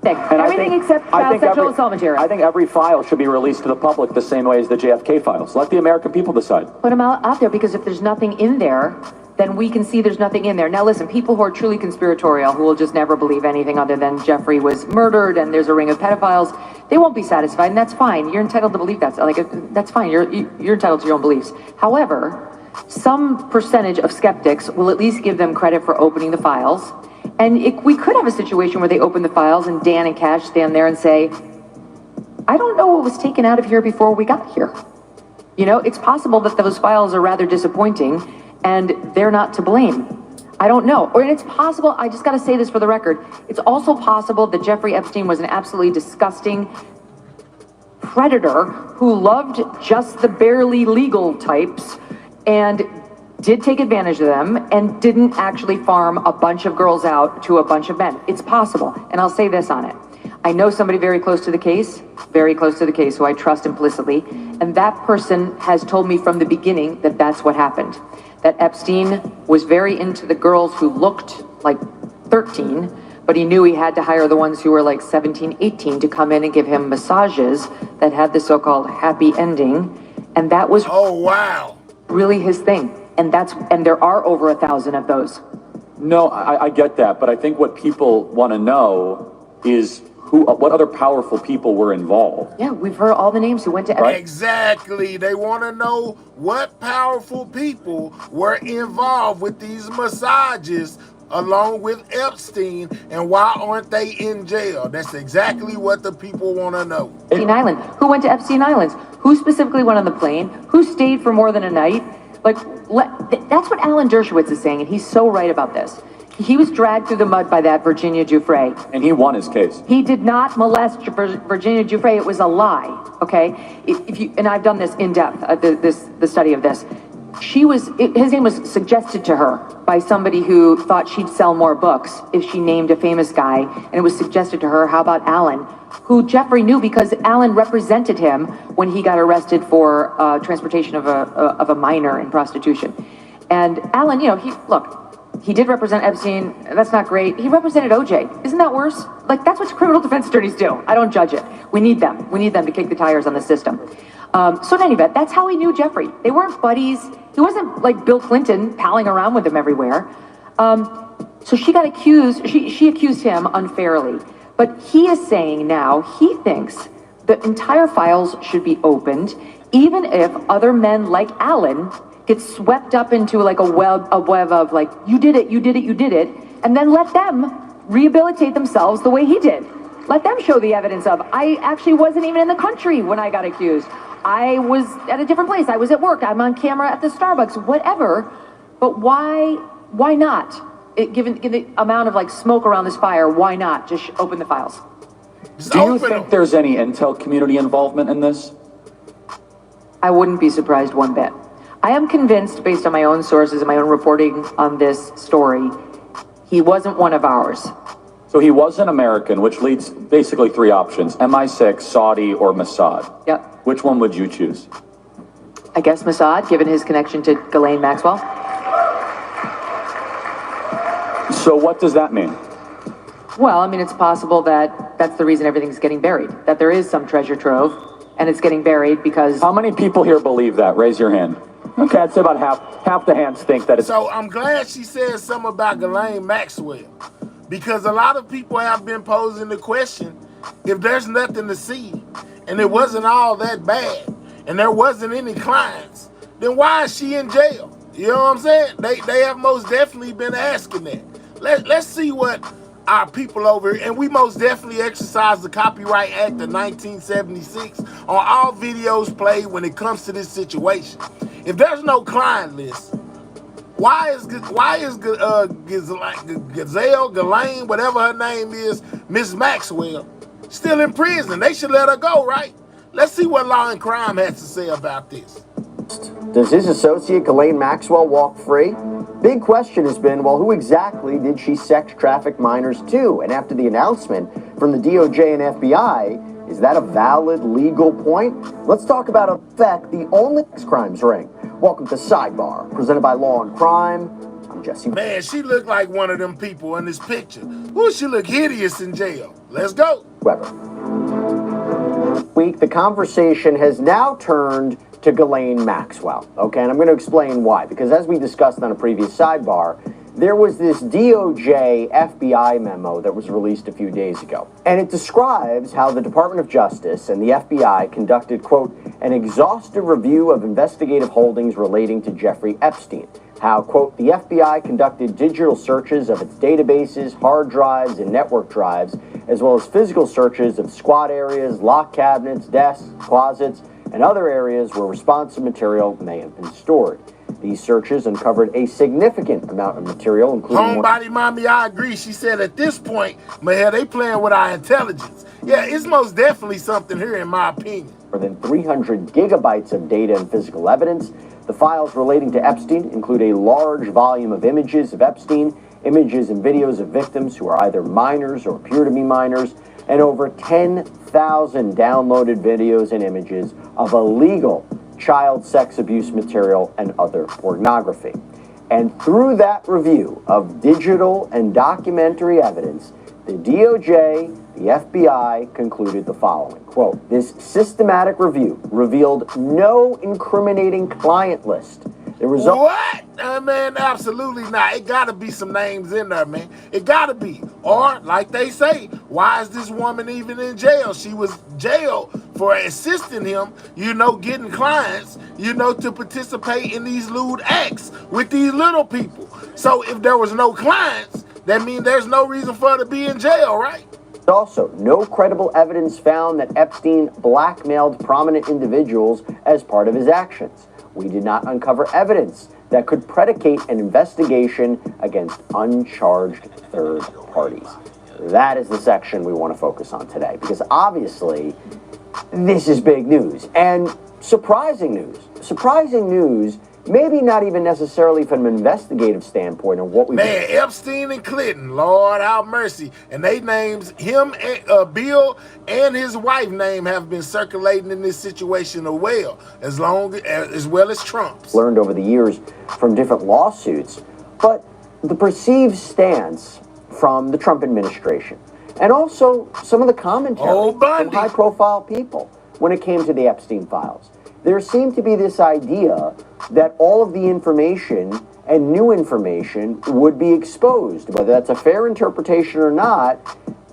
S18: Everything except sexual assault material.
S14: I think every file should be released to the public the same way as the JFK files. Let the American people decide.
S18: Put them out there, because if there's nothing in there, then we can see there's nothing in there. Now listen, people who are truly conspiratorial, who will just never believe anything other than Jeffrey was murdered and there's a ring of pedophiles, they won't be satisfied, and that's fine. You're entitled to believe that. That's fine. You're entitled to your own beliefs. However, some percentage of skeptics will at least give them credit for opening the files. And we could have a situation where they open the files and Dan and Cash stand there and say, I don't know what was taken out of here before we got here. It's possible that those files are rather disappointing and they're not to blame. I don't know. Or it's possible, I just got to say this for the record, it's also possible that Jeffrey Epstein was an absolutely disgusting predator who loved just the barely legal types and did take advantage of them and didn't actually farm a bunch of girls out to a bunch of men. It's possible. And I'll say this on it. I know somebody very close to the case, who I trust implicitly, and that person has told me from the beginning that that's what happened. That Epstein was very into the girls who looked like 13, but he knew he had to hire the ones who were like 17, 18 to come in and give him massages that had the so-called happy ending, and that was really his thing. And there are over 1,000 of those.
S14: No, I get that, but I think what people want to know is what other powerful people were involved.
S18: Yeah, we've heard all the names who went to
S14: Right.
S1: Exactly. They want to know what powerful people were involved with these massages along with Epstein, and why aren't they in jail? That's exactly what the people want to know.
S18: Epstein Island. Who went to Epstein Islands? Who specifically went on the plane? Who stayed for more than a night? Like, that's what Alan Dershowitz is saying, and he's so right about this. He was dragged through the mud by that Virginia Giuffre.
S14: And he won his case.
S18: He did not molest Virginia Giuffre. It was a lie, okay? And I've done this in depth, the study of this. His name was suggested to her by somebody who thought she'd sell more books if she named a famous guy, and it was suggested to her, how about Alan, who Jeffrey knew because Alan represented him when he got arrested for transportation of a minor in prostitution. And Alan, he did represent Epstein. That's not great. He represented OJ. Isn't that worse? Like, that's what criminal defense attorneys do. I don't judge it. We need them. We need them to kick the tires on the system. So in any event, that's how he knew Jeffrey. They weren't buddies. He wasn't like Bill Clinton palling around with him everywhere. So she got accused. She accused him unfairly. But he is saying now he thinks the entire files should be opened, even if other men like Alan get swept up into like a web of like, you did it, and then let them rehabilitate themselves the way he did. Let them show the evidence of, I actually wasn't even in the country when I got accused. I was at a different place. I was at work. I'm on camera at the Starbucks, whatever. But why not? Given the amount of like smoke around this fire, why not just open the files?
S14: Do you think there's any intel community involvement in this?
S18: I wouldn't be surprised one bit. I am convinced, based on my own sources and my own reporting on this story, he wasn't one of ours.
S14: So he was an American, which leads basically three options: MI6, Saudi, or Mossad.
S18: Yep.
S14: Which one would you choose?
S18: I guess Mossad, given his connection to Ghislaine Maxwell.
S14: So what does that mean?
S18: Well, I mean, it's possible that that's the reason everything's getting buried, that there is some treasure trove, and it's getting buried because...
S14: How many people here believe that? Raise your hand. Okay, I'd say about half the hands think that it's...
S1: So I'm glad she said something about Ghislaine Maxwell, because a lot of people have been posing the question, if there's nothing to see, and it wasn't all that bad, and there wasn't any clients, then why is she in jail? You know what I'm saying? They have most definitely been asking that. Let's see what our people over here, and we most definitely exercise the Copyright Act of 1976 on all videos played when it comes to this situation. If there's no client list, why is Ghislaine, whatever her name is, Miss Maxwell, still in prison? They should let her go, right? Let's see what Law and Crime has to say about this.
S5: Does his associate Ghislaine Maxwell walk free? Big question has been, well, who exactly did she sex traffic minors to? And after the announcement from the DOJ and FBI, is that a valid legal point? Let's talk about, in fact, the only crimes ring. Welcome to Sidebar, presented by Law and Crime. I'm Jesse.
S1: Man, she looked like one of them people in this picture. Ooh, she look hideous in jail. Let's go.
S5: Weber. Week, the conversation has now turned to Ghislaine Maxwell, okay? And I'm going to explain why. Because as we discussed on a previous sidebar, there was this DOJ FBI memo that was released a few days ago. And it describes how the Department of Justice and the FBI conducted, quote, an exhaustive review of investigative holdings relating to Jeffrey Epstein. How, quote, the FBI conducted digital searches of its databases, hard drives, and network drives, as well as physical searches of squad areas, locked cabinets, desks, closets, and other areas where responsive material may have been stored. These searches uncovered a significant amount of material, including
S1: Homebody mommy, I agree. She said at this point, man, they playing with our intelligence. Yeah, it's most definitely something here, in my opinion.
S5: more than 300 gigabytes of data and physical evidence. The files relating to Epstein include a large volume of images of Epstein, images and videos of victims who are either minors or appear to be minors, and over 10,000 downloaded videos and images of illegal child sex abuse material and other pornography. And through that review of digital and documentary evidence, the DOJ, the FBI concluded the following, quote, "This systematic review revealed no incriminating client list." There was
S1: What? Man, absolutely not. It gotta be some names in there, man. It gotta be. Or, like they say, why is this woman even in jail? She was jailed for assisting him, getting clients, to participate in these lewd acts with these little people. So if there was no clients, that means there's no reason for her to be in jail, right?
S5: Also, no credible evidence found that Epstein blackmailed prominent individuals as part of his actions. We did not uncover evidence that could predicate an investigation against uncharged third parties. That is the section we want to focus on today, because obviously this is big news and surprising news. Surprising news, maybe not even necessarily from an investigative standpoint of what we...
S1: Man, Epstein and Clinton, Lord have mercy. And they names, him, and Bill and his wife name have been circulating in this situation as well as Trump's.
S5: Learned over the years from different lawsuits, but the perceived stance from the Trump administration, and also some of the commentary from high-profile people when it came to the Epstein files. There seemed to be this idea that all of the information and new information would be exposed. Whether that's a fair interpretation or not,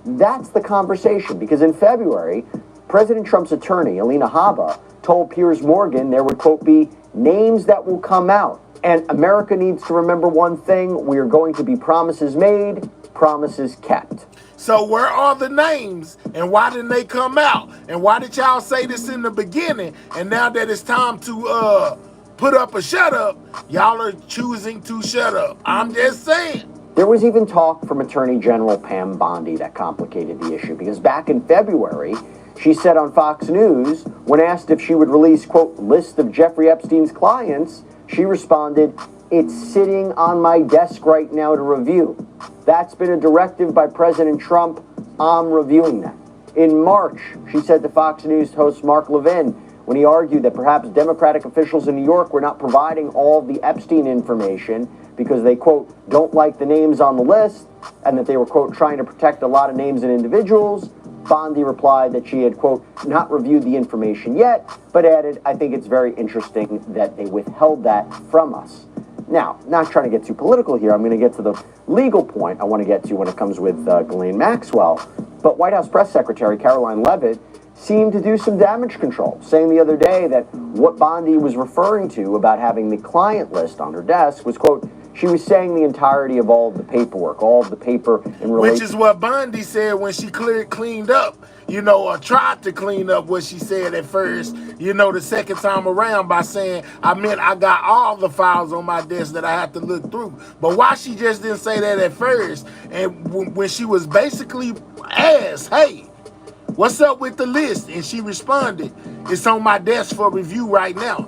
S5: that's the conversation. Because in February, President Trump's attorney, Alina Habba, told Piers Morgan there would, quote, be names that will come out. And America needs to remember one thing: we are going to be promises made, promises kept.
S1: So where are the names, and why didn't they come out? And why did y'all say this in the beginning? And now that it's time to put up a shut up, y'all are choosing to shut up. I'm just saying.
S5: There was even talk from Attorney General Pam Bondi that complicated the issue, because back in February, she said on Fox News, when asked if she would release, quote, list of Jeffrey Epstein's clients, she responded, "It's sitting on my desk right now to review. That's been a directive by President Trump. I'm reviewing that." In March, she said to Fox News host Mark Levin, when he argued that perhaps Democratic officials in New York were not providing all of the Epstein information because they, quote, don't like the names on the list, and that they were, quote, trying to protect a lot of names and individuals, Bondi replied that she had, quote, not reviewed the information yet, but added, "I think it's very interesting that they withheld that from us." Now, not trying to get too political here, I'm going to get to the legal point I want to get to when it comes with Ghislaine Maxwell. But White House Press Secretary Caroline Leavitt seemed to do some damage control, saying the other day that what Bondi was referring to about having the client list on her desk was, quote, she was saying the entirety of all of the paperwork, all of the paper in relation...
S1: Which is what Bondi said when she cleaned up, or tried to clean up what she said at first, the second time around by saying, I got all the files on my desk that I have to look through. But why she just didn't say that at first, and when she was basically asked, hey, what's up with the list? And she responded, it's on my desk for review right now.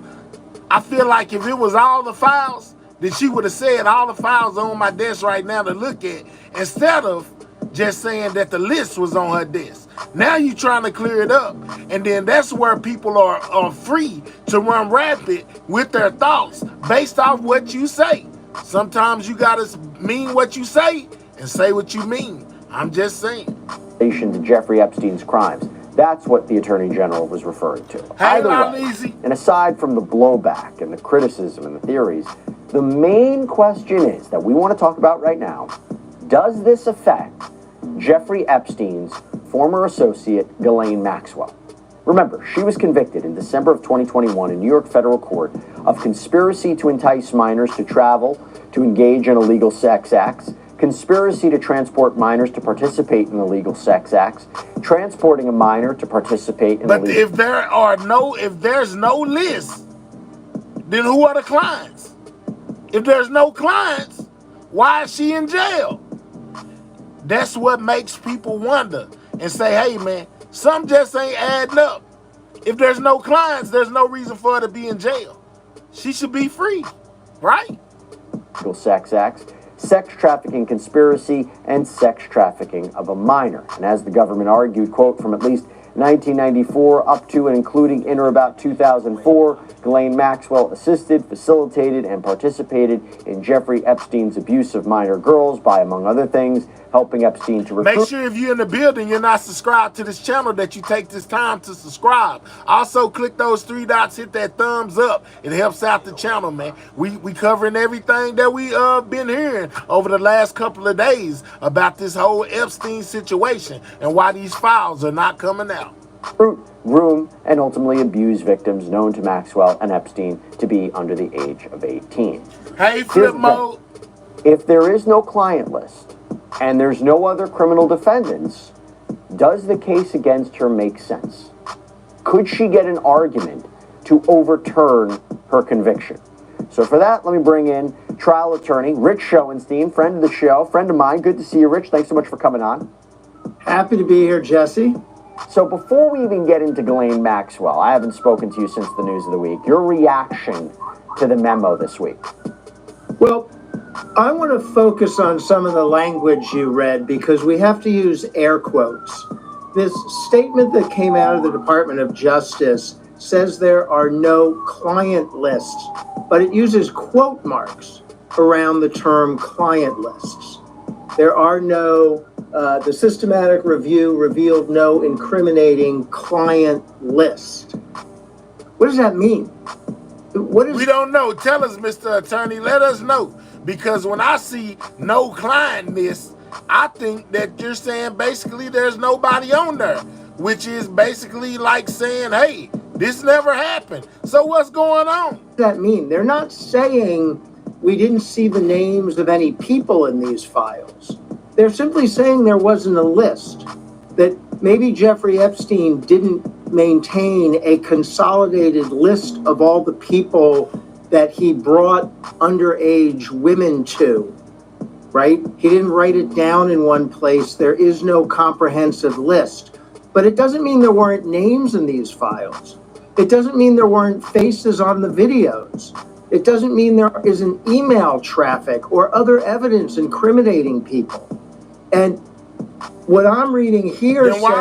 S1: I feel like if it was all the files, then she would have said all the files are on my desk right now to look at, instead of just saying that the list was on her desk. Now you're trying to clear it up, and then that's where people are free to run rapid with their thoughts based off what you say. Sometimes you gotta mean what you say and say what you mean. I'm just saying.
S5: In relation to Jeffrey Epstein's crimes. That's what the Attorney General was referring to. Either way, and aside from the blowback and the criticism and the theories, the main question is that we want to talk about right now: does this affect Jeffrey Epstein's former associate, Ghislaine Maxwell? Remember, she was convicted in December of 2021 in New York federal court of conspiracy to entice minors to travel, to engage in illegal sex acts, conspiracy to transport minors to participate in illegal sex acts, transporting a minor to participate in illegal...
S1: But if there's no list, then who are the clients? If there's no clients, why is she in jail? That's what makes people wonder and say, hey, man, something just ain't adding up. If there's no clients, there's no reason for her to be in jail. She should be free, right?
S5: Sex acts, sex trafficking conspiracy, and sex trafficking of a minor. And as the government argued, quote, from at least 1994 up to and including in or about 2004, Ghislaine Maxwell assisted, facilitated, and participated in Jeffrey Epstein's abuse of minor girls by, among other things, helping Epstein to recruit.
S1: Make sure if you're in the building, you're not subscribed to this channel, that you take this time to subscribe. Also, click those 3 dots, hit that thumbs up. It helps out the channel, man. We covering everything that we been hearing over the last couple of days about this whole Epstein situation and why these files are not coming out.
S5: Groom, and ultimately abuse victims known to Maxwell and Epstein to be under the age of 18.
S1: Hey, Flip Mode.
S5: If there is no client list and there's no other criminal defendants, does the case against her make sense? Could she get an argument to overturn her conviction? So for that, let me bring in trial attorney Rich Schoenstein, friend of the show, friend of mine. Good to see you, Rich. Thanks so much for coming on.
S7: Happy to be here, Jesse.
S5: So before we even get into Ghislaine Maxwell, I haven't spoken to you since the news of the week. Your reaction to the memo this week?
S7: Well, I want to focus on some of the language you read because we have to use air quotes. This statement that came out of the Department of Justice says there are no client lists, but it uses quote marks around the term client lists. There are no the systematic review revealed no incriminating client list. What does that mean?
S1: We don't know. Tell us, Mr. Attorney. Let us know. Because when I see no client list, I think that you're saying basically there's nobody on there, which is basically like saying, hey, this never happened. So what's going on?
S7: What does that mean? They're not saying we didn't see the names of any people in these files. They're simply saying there wasn't a list, that maybe Jeffrey Epstein didn't maintain a consolidated list of all the people that he brought underage women to, right? He didn't write it down in one place. There is no comprehensive list. But it doesn't mean there weren't names in these files. It doesn't mean there weren't faces on the videos. It doesn't mean there isn't email traffic or other evidence incriminating people. And what I'm reading here
S1: then why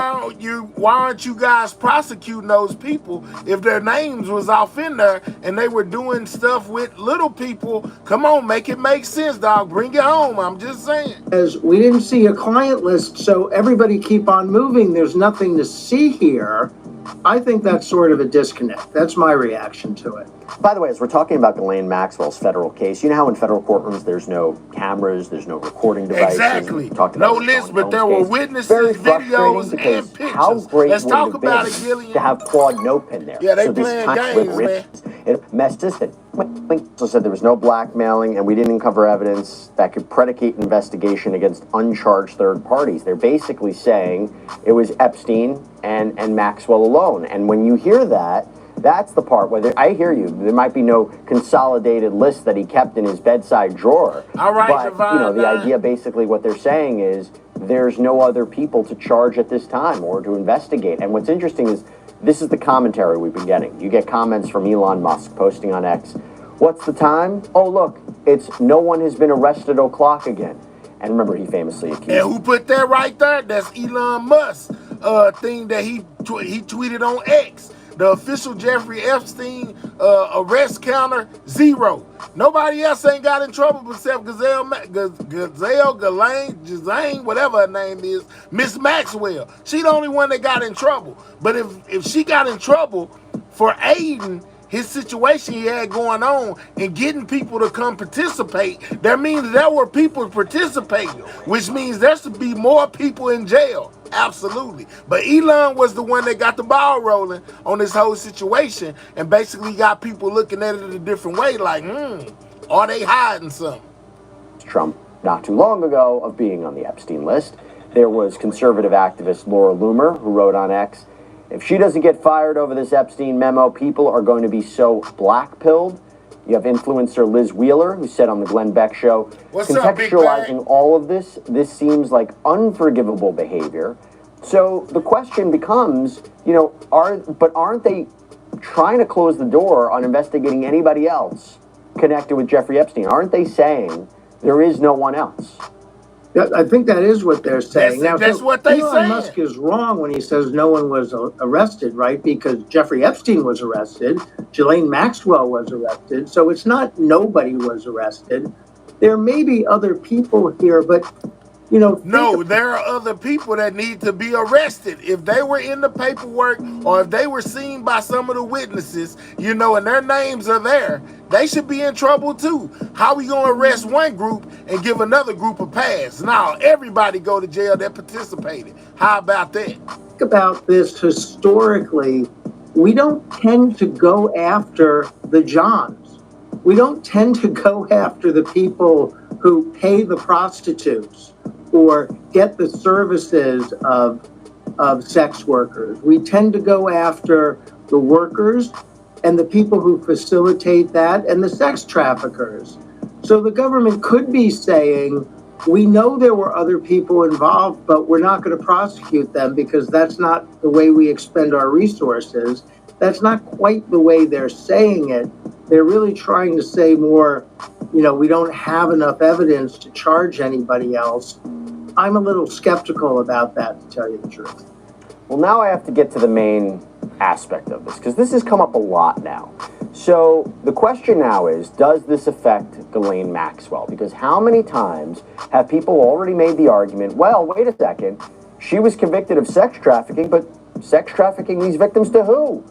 S1: aren't you guys prosecuting those people if their names was off in there and they were doing stuff with little people? Come on, make it make sense, dog. Bring it home. I'm just saying.
S7: As we didn't see a client list, so everybody keep on moving. There's nothing to see here. I think that's sort of a disconnect. That's my reaction to it.
S5: By the way, as we're talking about Ghislaine Maxwell's federal case, you know how in federal courtrooms there's no cameras, there's no recording devices.
S1: Exactly. No list, but there were witnesses, videos, and pictures.
S5: How great
S1: Let's
S5: would
S1: talk
S5: it
S1: about
S5: have
S1: it,
S5: been
S1: Gillian.
S5: to have Claude Nopin there?
S1: Yeah, they
S5: so
S1: playing games, man.
S5: It messed us in. Also said there was no blackmailing and we didn't uncover evidence that could predicate an investigation against uncharged third parties. They're basically saying it was Epstein and Maxwell alone. And when you hear that, that's the part where I hear you. There might be no consolidated list that he kept in his bedside drawer.
S1: All right,
S5: but, you know, the idea basically what they're saying is there's no other people to charge at this time or to investigate. And what's interesting is this is the commentary we've been getting. You get comments from Elon Musk posting on X. What's the time? Oh, look, it's no one has been arrested o'clock again. And remember, he famously accused.
S1: And who put that right there? That's Elon Musk thing that he tweeted on X. The official Jeffrey Epstein arrest counter, 0. Nobody else ain't got in trouble except Ghislaine, whatever her name is, Miss Maxwell. She the only one that got in trouble. But if she got in trouble for aiding his situation he had going on and getting people to come participate, that means there were people participating, which means there should be more people in jail. Absolutely. But Elon was the one that got the ball rolling on this whole situation and basically got people looking at it in a different way, like, are they hiding something?
S5: Trump, not too long ago, of being on the Epstein list. There was conservative activist Laura Loomer, who wrote on X, if she doesn't get fired over this Epstein memo, people are going to be so black-pilled You have influencer Liz Wheeler, who said on the Glenn Beck show,
S1: What's up, big
S5: contextualizing all of this seems like unforgivable behavior. So the question becomes, aren't they trying to close the door on investigating anybody else connected with Jeffrey Epstein? Aren't they saying there is no one else?
S7: Yeah, I think that is what they're saying.
S1: That's what they
S7: Elon
S1: saying.
S7: Musk is wrong when he says no one was arrested, right? Because Jeffrey Epstein was arrested, Ghislaine Maxwell was arrested, so it's not nobody was arrested. There may be other people here, but
S1: no, there are other people that need to be arrested. If they were in the paperwork or if they were seen by some of the witnesses, and their names are there, they should be in trouble too. How we gonna arrest one group and give another group a pass? Now everybody go to jail that participated. How about that?
S7: Think about this historically. We don't tend to go after the Johns. We don't tend to go after the people who pay the prostitutes or get the services of sex workers. We tend to go after the workers and the people who facilitate that and the sex traffickers. So the government could be saying, we know there were other people involved, but we're not going to prosecute them because that's not the way we expend our resources. That's not quite the way they're saying it. They're really trying to say more, we don't have enough evidence to charge anybody else. I'm a little skeptical about that, to tell you the truth.
S5: Well, now I have to get to the main aspect of this, because this has come up a lot now. So the question now is, does this affect Ghislaine Maxwell? Because how many times have people already made the argument, well, wait a second, she was convicted of sex trafficking, but sex trafficking these victims to who?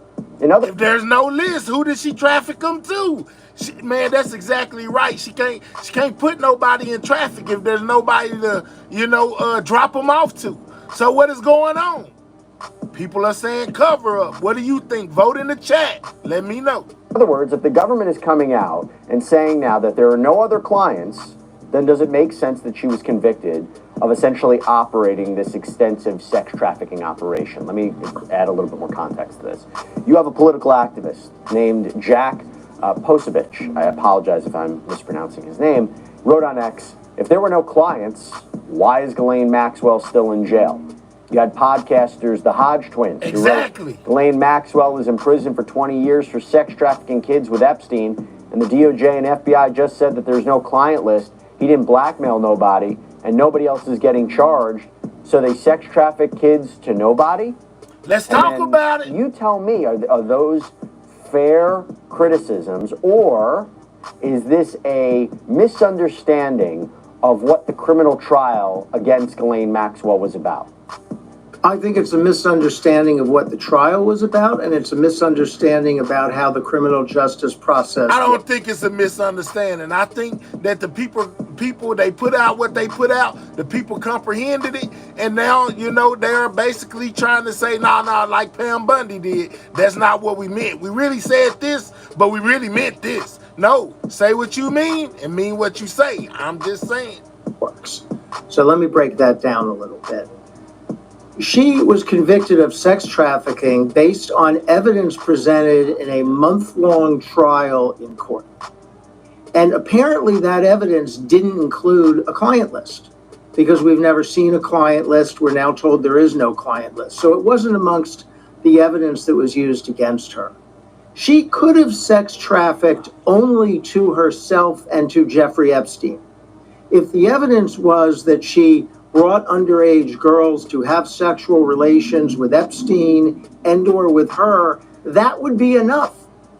S1: If there's no list, who did she traffic them to? Man, that's exactly right. She can't put nobody in traffic if there's nobody to, drop them off to. So what is going on? People are saying cover up. What do you think? Vote in the chat. Let me know.
S5: In other words, if the government is coming out and saying now that there are no other clients, then does it make sense that she was convicted of essentially operating this extensive sex trafficking operation? Let me add a little bit more context to this. You have a political activist named Jack Posevich, I apologize if I'm mispronouncing his name, wrote on X, if there were no clients, why is Ghislaine Maxwell still in jail? You had podcasters, the Hodge twins.
S1: Exactly.
S5: Ghislaine Maxwell is in prison for 20 years for sex trafficking kids with Epstein, and the DOJ and FBI just said that there's no client list. He didn't blackmail nobody, and nobody else is getting charged, so they sex traffic kids to nobody?
S1: Let's talk about it.
S5: You tell me, are those fair criticisms, or is this a misunderstanding of what the criminal trial against Ghislaine Maxwell was about?
S7: I think it's a misunderstanding of what the trial was about, and it's a misunderstanding about how the criminal justice process.
S1: I don't think it's a misunderstanding. I think that the people they put out what they put out, the people comprehended it, and now they're basically trying to say, nah, like Pam Bondi did. That's not what we meant. We really said this, but we really meant this. No, say what you mean and mean what you say. I'm just saying.
S7: Works. So let me break that down a little bit. She was convicted of sex trafficking based on evidence presented in a month-long trial in court. And apparently that evidence didn't include a client list, because we've never seen a client list. We're now told there is no client list. So it wasn't amongst the evidence that was used against her. She could have sex trafficked only to herself and to Jeffrey Epstein. If the evidence was that she brought underage girls to have sexual relations with Epstein and or with her, that would be enough.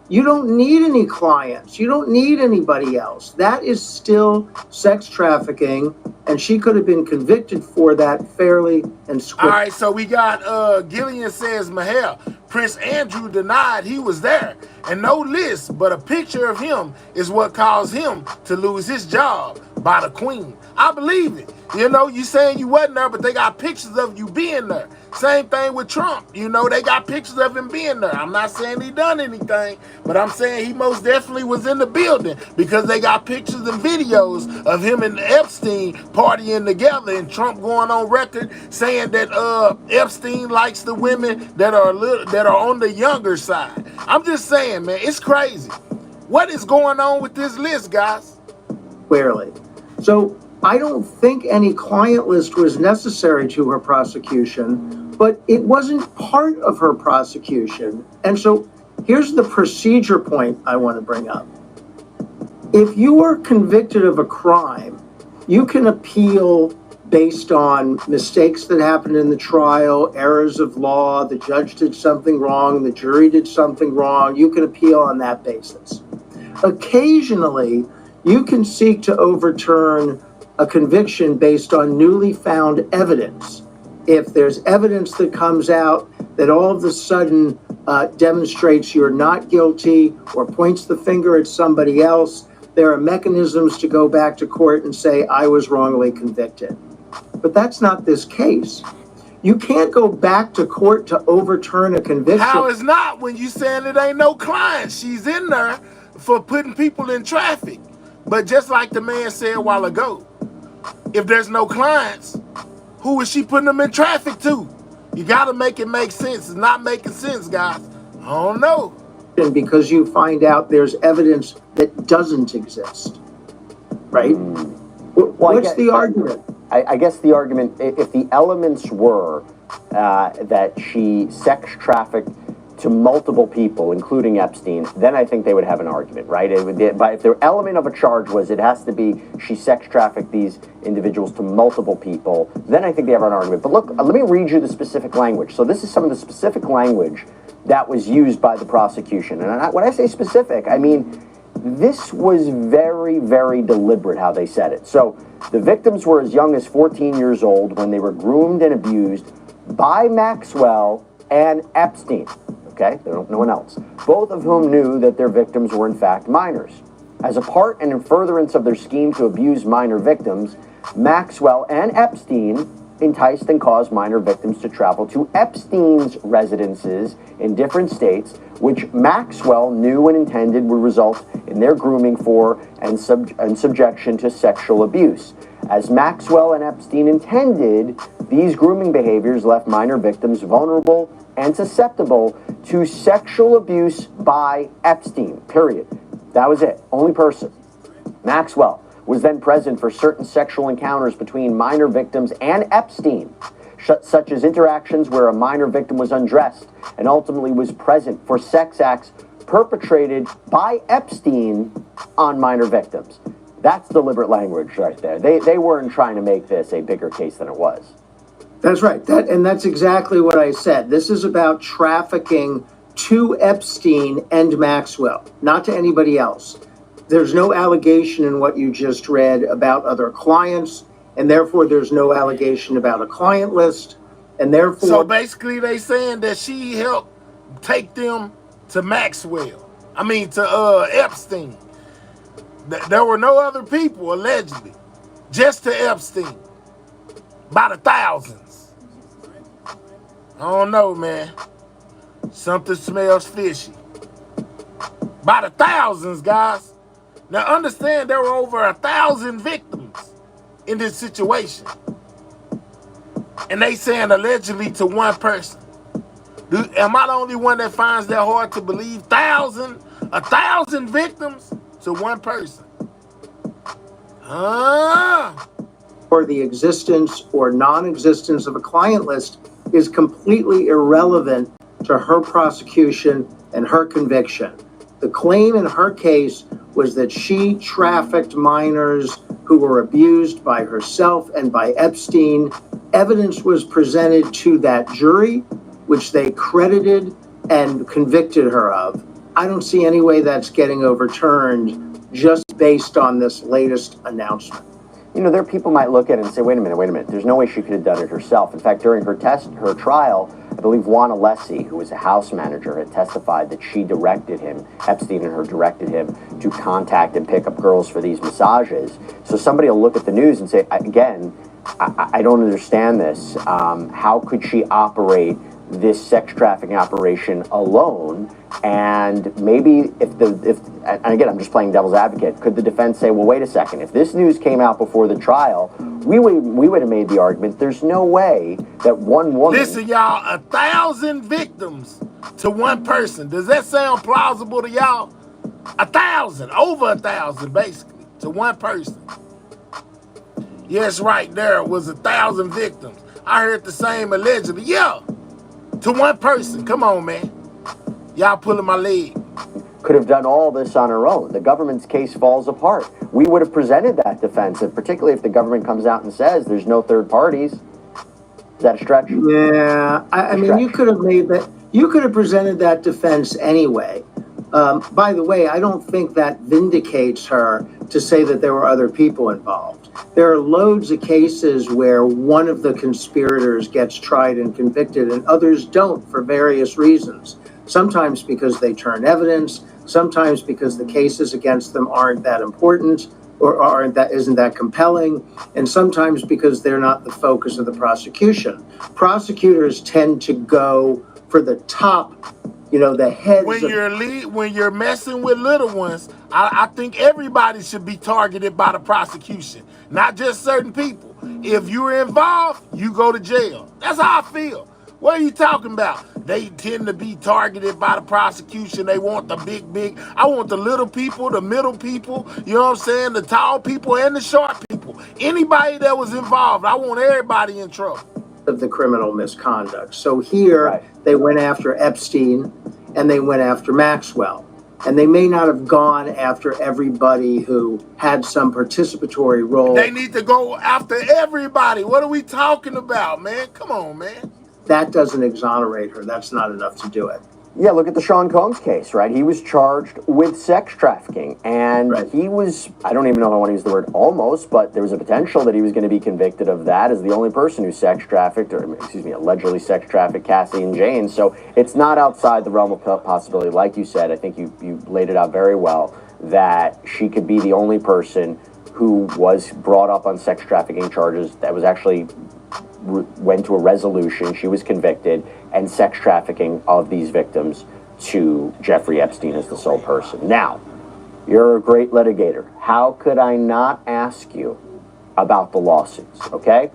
S7: You don't need any clients. You don't need anybody else. That is still sex trafficking, and she could have been convicted for that fairly and swiftly.
S1: All right, so we got Gillian says, Mahel, Prince Andrew denied he was there, and no list, but a picture of him is what caused him to lose his job by the Queen. I believe it. You saying you wasn't there, but they got pictures of you being there. Same thing with Trump. They got pictures of him being there. I'm not saying he done anything, but I'm saying he most definitely was in the building because they got pictures and videos of him and Epstein partying together, and Trump going on record saying that Epstein likes the women that are on the younger side. I'm just saying, man, it's crazy. What is going on with this list, guys?
S7: Clearly. So I don't think any client list was necessary to her prosecution, but it wasn't part of her prosecution. And so here's the procedure point I want to bring up. If you are convicted of a crime, you can appeal based on mistakes that happened in the trial, errors of law, the judge did something wrong, the jury did something wrong. You can appeal on that basis. Occasionally, you can seek to overturn a conviction based on newly found evidence. If there's evidence that comes out that all of a sudden demonstrates you're not guilty or points the finger at somebody else, there are mechanisms to go back to court and say, I was wrongly convicted. But that's not this case. You can't go back to court to overturn a conviction.
S1: How is not when you saying it ain't no client? She's in there for putting people in traffic. But just like the man said a while ago, if there's no clients, who is she putting them in traffic to? You got to make it make sense. It's not making sense, guys. I don't know.
S7: Because you find out there's evidence that doesn't exist, right? What's the argument?
S5: I guess the argument, if the elements were that she sex trafficked to multiple people, including Epstein, then I think they would have an argument, right? But if the element of a charge was it has to be she sex trafficked these individuals to multiple people, then I think they have an argument. But look, let me read you the specific language. So this is some of the specific language that was used by the prosecution. And when I say specific, I mean, this was very, very deliberate how they said it. So the victims were as young as 14 years old when they were groomed and abused by Maxwell and Epstein. Okay, no one else. Both of whom knew that their victims were in fact minors. As a part and in furtherance of their scheme to abuse minor victims, Maxwell and Epstein enticed and caused minor victims to travel to Epstein's residences in different states, which Maxwell knew and intended would result in their grooming for and subjection to sexual abuse. As Maxwell and Epstein intended, these grooming behaviors left minor victims vulnerable and susceptible to sexual abuse by Epstein, period. That was it, only person. Maxwell was then present for certain sexual encounters between minor victims and Epstein, such as interactions where a minor victim was undressed and ultimately was present for sex acts perpetrated by Epstein on minor victims. That's deliberate language right there. They weren't trying to make this a bigger case than it was.
S7: That's right. And that's exactly what I said. This is about trafficking to Epstein and Maxwell, not to anybody else. There's no allegation in what you just read about other clients, and therefore there's no allegation about a client list, and therefore...
S1: So basically they saying that she helped take them to Maxwell. I mean to Epstein. There were no other people, allegedly. Just to Epstein. By the thousands. I don't know, man. Something smells fishy. By the thousands, guys. Now understand there were over 1,000 victims in this situation. And they saying allegedly to one person. Am I the only one that finds that hard to believe? 1,000 victims to one person.
S7: Or the existence or non-existence of a client list is completely irrelevant to her prosecution and her conviction. The claim in her case was that she trafficked minors who were abused by herself and by Epstein. Evidence was presented to that jury, which they credited and convicted her of. I don't see any way that's getting overturned just based on this latest announcement.
S5: You know, there people might look at it and say, wait a minute, there's no way she could have done it herself. In fact, during her trial, I believe Juan Alessi, who was a house manager, had testified that she directed him, Epstein and her directed him to contact and pick up girls for these massages. So somebody will look at the news and say, again, I don't understand this. How could she operate this sex trafficking operation alone? And maybe and again, I'm just playing devil's advocate, could the defense say, well, wait a second, if this news came out before the trial, we would have made the argument, there's no way that one woman...
S1: Listen, y'all, 1,000 victims to one person. Does that sound plausible to y'all? 1,000, over 1,000 basically, to one person. Yes, right there was 1,000 victims. I heard the same allegedly. Yeah, to one person. Come on, man. Y'all pulling my leg.
S5: Could have done all this on her own. The government's case falls apart. We would have presented that defense, and particularly if the government comes out and says there's no third parties. Is that a stretch?
S7: Yeah, I mean, you could have made that. You could have presented that defense anyway. By the way, I don't think that vindicates her to say that there were other people involved. There are loads of cases where one of the conspirators gets tried and convicted and others don't for various reasons. Sometimes because they turn evidence, sometimes because the cases against them aren't that important or isn't that compelling, and sometimes because they're not the focus of the prosecution. Prosecutors tend to go for the top, the heads.
S1: When you're messing with little ones, I think everybody should be targeted by the prosecution, not just certain people. If you're involved, you go to jail. That's how I feel. What are you talking about? They tend to be targeted by the prosecution. They want the big. I want the little people, the middle people, you know what I'm saying? The tall people and the short people. Anybody that was involved, I want everybody in trouble.
S7: Of the criminal misconduct. So here they went after Epstein and they went after Maxwell. And they may not have gone after everybody who had some participatory role.
S1: They need to go after everybody. What are we talking about, man? Come on, man.
S7: That doesn't exonerate her. That's not enough to do it.
S5: Yeah, look at the Sean Combs case, right? He was charged with sex trafficking, and he was, I don't even know if I want to use the word almost, but there was a potential that he was going to be convicted of that as the only person who allegedly sex trafficked Cassie and Jane. So it's not outside the realm of possibility. Like you said, I think you laid it out very well, that she could be the only person who was brought up on sex trafficking charges that was actually went to a resolution. She was convicted, and sex trafficking of these victims to Jeffrey Epstein as the sole person. Now, you're a great litigator. How could I not ask you about the lawsuits, okay?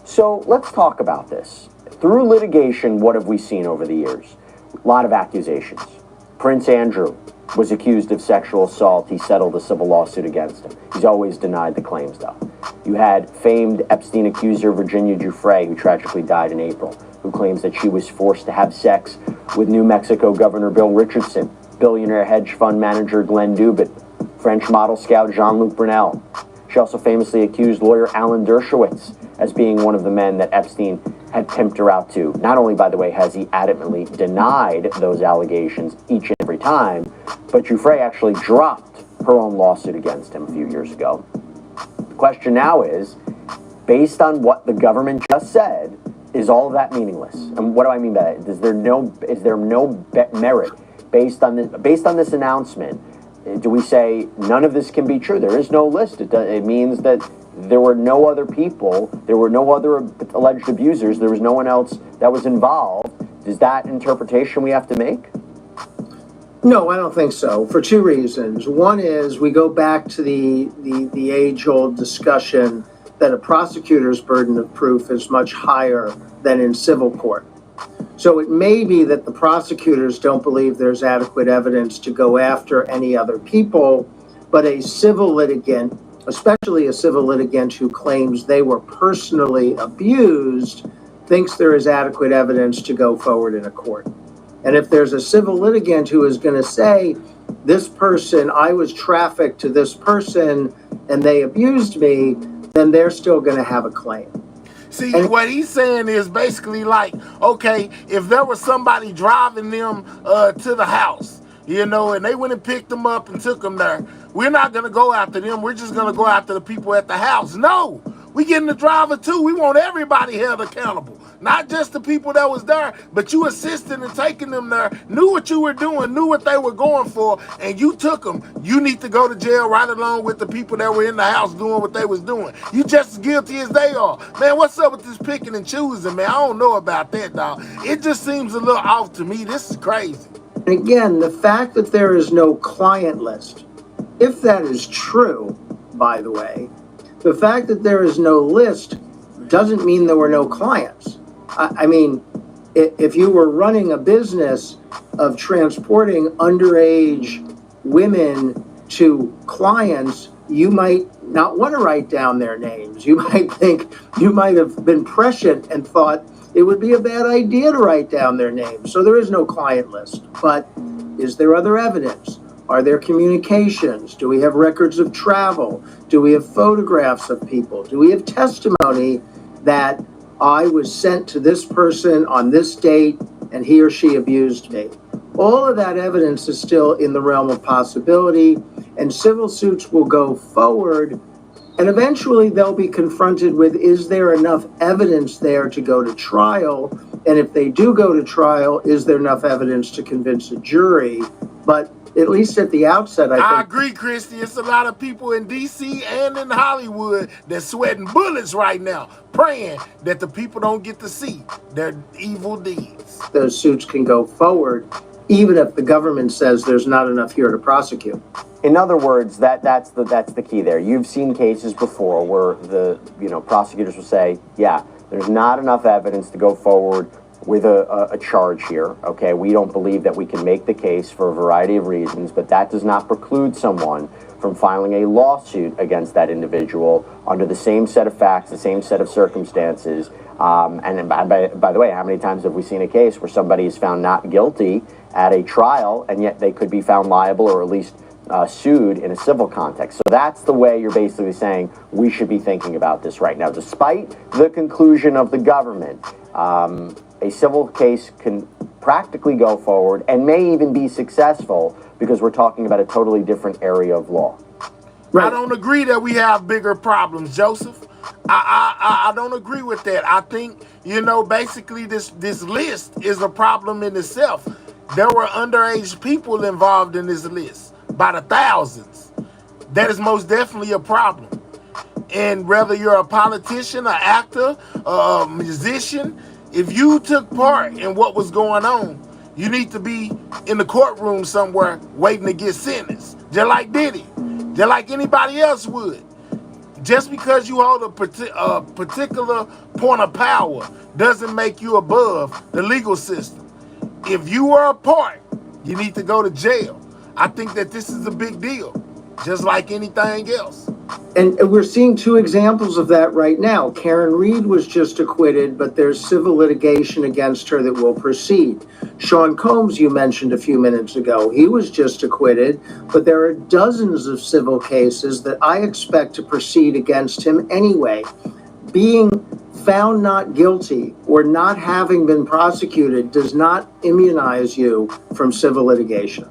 S5: So let's talk about this. Through litigation, what have we seen over the years? A lot of accusations. Prince Andrew was accused of sexual assault. He settled a civil lawsuit against him. He's always denied the claims, though. You had famed Epstein accuser Virginia Giuffre, who tragically died in April, who claims that she was forced to have sex with New Mexico Governor Bill Richardson, billionaire hedge fund manager Glenn Dubin, French model scout Jean-Luc Brunel. She also famously accused lawyer Alan Dershowitz as being one of the men that Epstein had pimped her out to. Not only, by the way, has he adamantly denied those allegations each and every time, but Giuffre actually dropped her own lawsuit against him a few years ago. The question now is, based on what the government just said, is all of that meaningless? And what do I mean by that? Is there no merit based on this announcement? Do we say none of this can be true? There is no list. It means that there were no other people, there were no other alleged abusers, there was no one else that was involved. Is that interpretation we have to make?
S7: No, I don't think so, for two reasons. One is we go back to the age-old discussion that a prosecutor's burden of proof is much higher than in civil court. So it may be that the prosecutors don't believe there's adequate evidence to go after any other people, but a civil litigant, especially a civil litigant who claims they were personally abused, thinks there is adequate evidence to go forward in a court. And if there's a civil litigant who is going to say, this person, I was trafficked to this person and they abused me, then they're still going to have a claim.
S1: See, what he's saying is basically like, okay, if there was somebody driving them to the house, and they went and picked them up and took them there, we're not going to go after them. We're just going to go after the people at the house. No, we getting the driver too. We want everybody held accountable, not just the people that was there, but you assisted in taking them there, knew what you were doing, knew what they were going for, and you took them. You need to go to jail right along with the people that were in the house doing what they was doing. You just as guilty as they are. Man, what's up with this picking and choosing, man? I don't know about that, dog. It just seems a little off to me. This is crazy.
S7: And again, the fact that there is no client list, if that is true, by the way, the fact that there is no list doesn't mean there were no clients. I mean, if you were running a business of transporting underage women to clients, you might not want to write down their names. You might think, you might have been prescient and thought it would be a bad idea to write down their names. So there is no client list. But is there other evidence? Are there communications? Do we have records of travel? Do we have photographs of people? Do we have testimony that I was sent to this person on this date and he or she abused me? All of that evidence is still in the realm of possibility, and civil suits will go forward, and eventually they'll be confronted with, is there enough evidence there to go to trial? And if they do go to trial, is there enough evidence to convince a jury? But at least at the outset,
S1: I agree, Christy. It's a lot of people in D.C. and in Hollywood that's sweating bullets right now, praying that the people don't get to see their evil deeds.
S7: Those suits can go forward, even if the government says there's not enough here to prosecute.
S5: In other words, that's the key there. You've seen cases before where the prosecutors will say, yeah, there's not enough evidence to go forward with a charge here. Okay, we don't believe that we can make the case for a variety of reasons, but that does not preclude someone from filing a lawsuit against that individual under the same set of facts, the same set of circumstances. And by the way, how many times have we seen a case where somebody is found not guilty at a trial, and yet they could be found liable or at least sued in a civil context? So that's the way you're basically saying we should be thinking about this right now. Despite the conclusion of the government, a civil case can practically go forward and may even be successful because we're talking about a totally different area of law.
S1: Right. I don't agree that we have bigger problems, Joseph. I don't agree with that. I think, basically this list is a problem in itself. There were underage people involved in this list by the thousands. That is most definitely a problem. And whether you're a politician, an actor, a musician, if you took part in what was going on, you need to be in the courtroom somewhere waiting to get sentenced, just like Diddy, just like anybody else would. Just because you hold a particular point of power doesn't make you above the legal system. If you are a part, you need to go to jail. I think that this is a big deal, just like anything else.
S7: And we're seeing two examples of that right now. Karen Reed was just acquitted, but there's civil litigation against her that will proceed. Sean Combs, you mentioned a few minutes ago, he was just acquitted, but there are dozens of civil cases that I expect to proceed against him anyway. Being found not guilty or not having been prosecuted does not immunize you from civil litigation.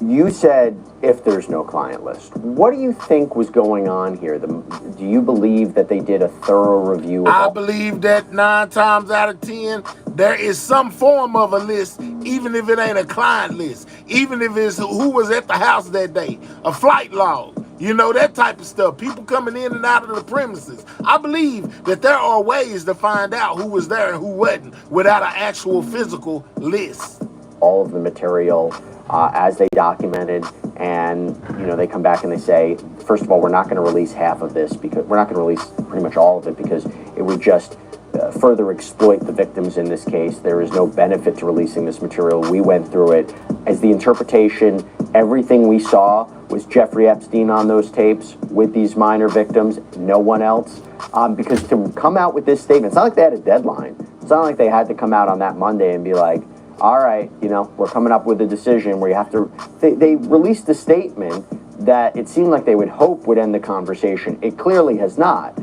S5: You said if there's no client list. What do you think was going on here? Do you believe that they did a thorough review of
S1: I believe that 9 times out of 10, there is some form of a list, even if it ain't a client list, even if it's who was at the house that day, a flight log, that type of stuff, people coming in and out of the premises. I believe that there are ways to find out who was there and who wasn't without an actual physical list.
S5: All of the material as they documented, and they come back and they say, first of all, we're not going to release half of this, because we're not going to release pretty much all of it, because it would just further exploit the victims in this case. There is no benefit to releasing this material. We went through it. As the interpretation, everything we saw was Jeffrey Epstein on those tapes with these minor victims, no one else. Because to come out with this statement, it's not like they had a deadline. It's not like they had to come out on that Monday and be like, all right, we're coming up with a decision where you have to... They released a statement that it seemed like they would hope would end the conversation. It clearly has not.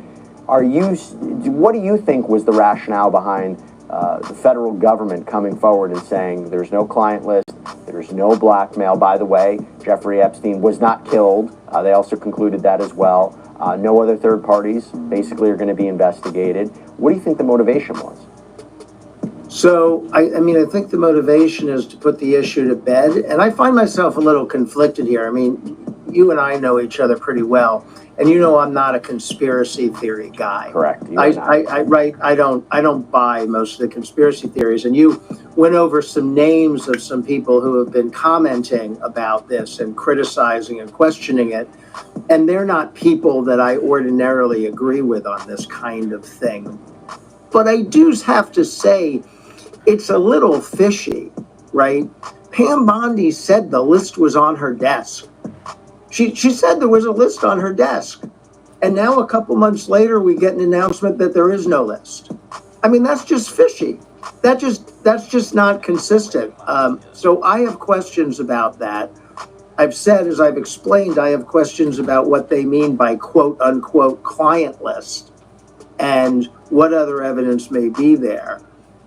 S5: What do you think was the rationale behind the federal government coming forward and saying there's no client list, there's no blackmail? By the way, Jeffrey Epstein was not killed. They also concluded that as well. No other third parties basically are going to be investigated. What do you think the motivation was?
S7: So, I think the motivation is to put the issue to bed, and I find myself a little conflicted here. You and I know each other pretty well, and I'm not a conspiracy theory guy.
S5: Correct.
S7: I don't buy most of the conspiracy theories, and you went over some names of some people who have been commenting about this and criticizing and questioning it, and they're not people that I ordinarily agree with on this kind of thing. But I do have to say, it's a little fishy, right? Pam Bondi said the list was on her desk. She said there was a list on her desk. And now a couple months later, we get an announcement that there is no list. I mean, that's just fishy. That's just not consistent. So I have questions about that. I've said, as I've explained, I have questions about what they mean by quote unquote client list and what other evidence may be there.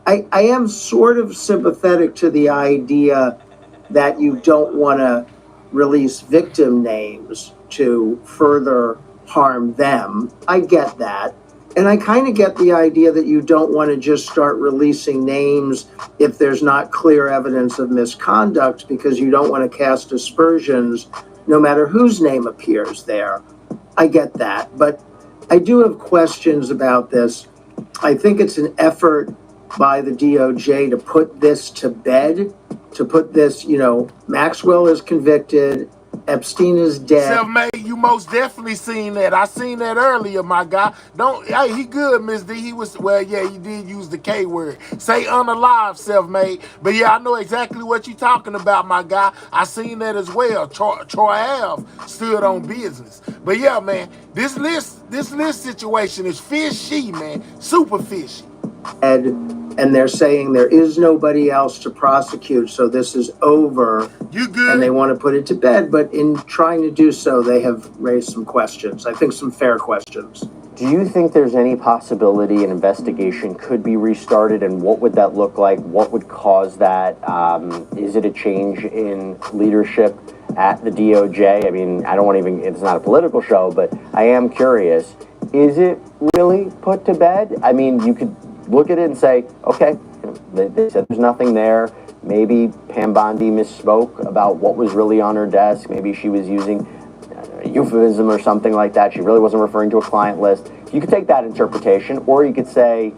S7: I am sort of sympathetic to the idea that you don't want to release victim names to further harm them. I get that. And I kind of get the idea that you don't want to just start releasing names if there's not clear evidence of misconduct, because you don't want to cast aspersions no matter whose name appears there. I get that. But I do have questions about this. I think it's an effort by the DOJ to put this to bed, to put this, Maxwell is convicted, Epstein is dead.
S1: Self-made, you most definitely seen that. I seen that earlier, my guy. Hey, he good, Miss D. He did use the K word. Say unalive, self-made. But yeah, I know exactly what you're talking about, my guy. I seen that as well. Troy Ave stood on business. But yeah, man, this list situation is fishy, man. Super fishy.
S7: And they're saying there is nobody else to prosecute, so this is over.
S1: You good?
S7: And they want to put it to bed, but in trying to do so, they have raised some questions. I think some fair questions.
S5: Do you think there's any possibility an investigation could be restarted, and what would that look like? What would cause that? Is it a change in leadership at the DOJ? I mean, it's not a political show, but I am curious. Is it really put to bed? I mean, you could look at it and say, okay, they said there's nothing there. Maybe Pam Bondi misspoke about what was really on her desk. Maybe she was using a euphemism or something like that. She really wasn't referring to a client list. You could take that interpretation, or you could say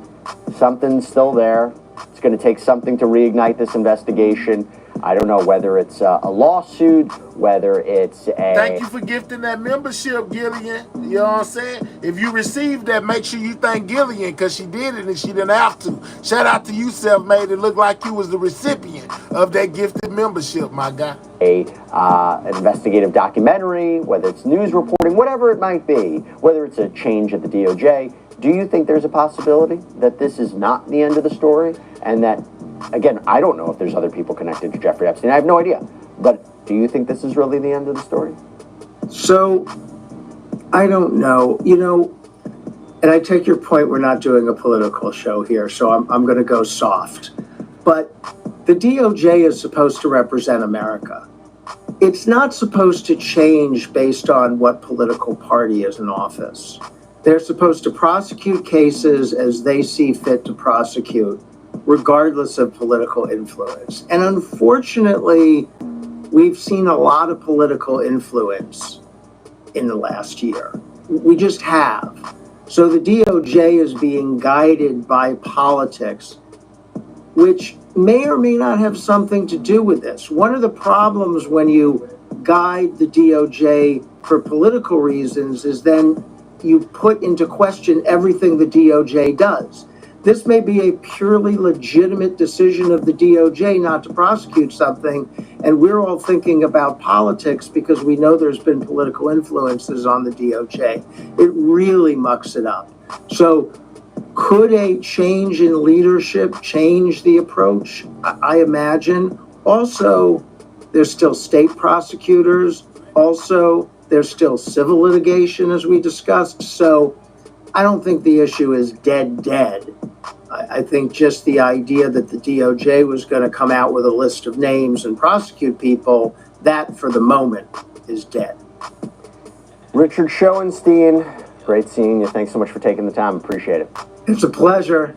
S5: something's still there. It's going to take something to reignite this investigation. I don't know whether it's a lawsuit, whether it's a...
S1: Thank you for gifting that membership, Gillian. You know what I'm saying? If you received that, make sure you thank Gillian, because she did it and she didn't have to. Shout out to you, Self-Made. It looked like you was the recipient of that gifted membership, my guy.
S5: An investigative documentary, whether it's news reporting, whatever it might be, whether it's a change at the DOJ. Do you think there's a possibility that this is not the end of the story, and that, again, I don't know if there's other people connected to Jeffrey Epstein. I have no idea. But do you think this is really the end of the story?
S7: So, I don't know. And I take your point, we're not doing a political show here, so I'm going to go soft. But the DOJ is supposed to represent America. It's not supposed to change based on what political party is in office. They're supposed to prosecute cases as they see fit to prosecute, regardless of political influence. And unfortunately, we've seen a lot of political influence in the last year. We just have. So the DOJ is being guided by politics, which may or may not have something to do with this. One of the problems when you guide the DOJ for political reasons is then you put into question everything the DOJ does. This may be a purely legitimate decision of the DOJ not to prosecute something, and we're all thinking about politics because we know there's been political influences on the DOJ. It really mucks it up. So could a change in leadership change the approach? I imagine. Also, there's still state prosecutors. Also, there's still civil litigation, as we discussed. So I don't think the issue is dead. I think just the idea that the DOJ was going to come out with a list of names and prosecute people, that for the moment is dead.
S5: Richard Schoenstein, great seeing you. Thanks so much for taking the time. Appreciate it.
S7: It's a pleasure.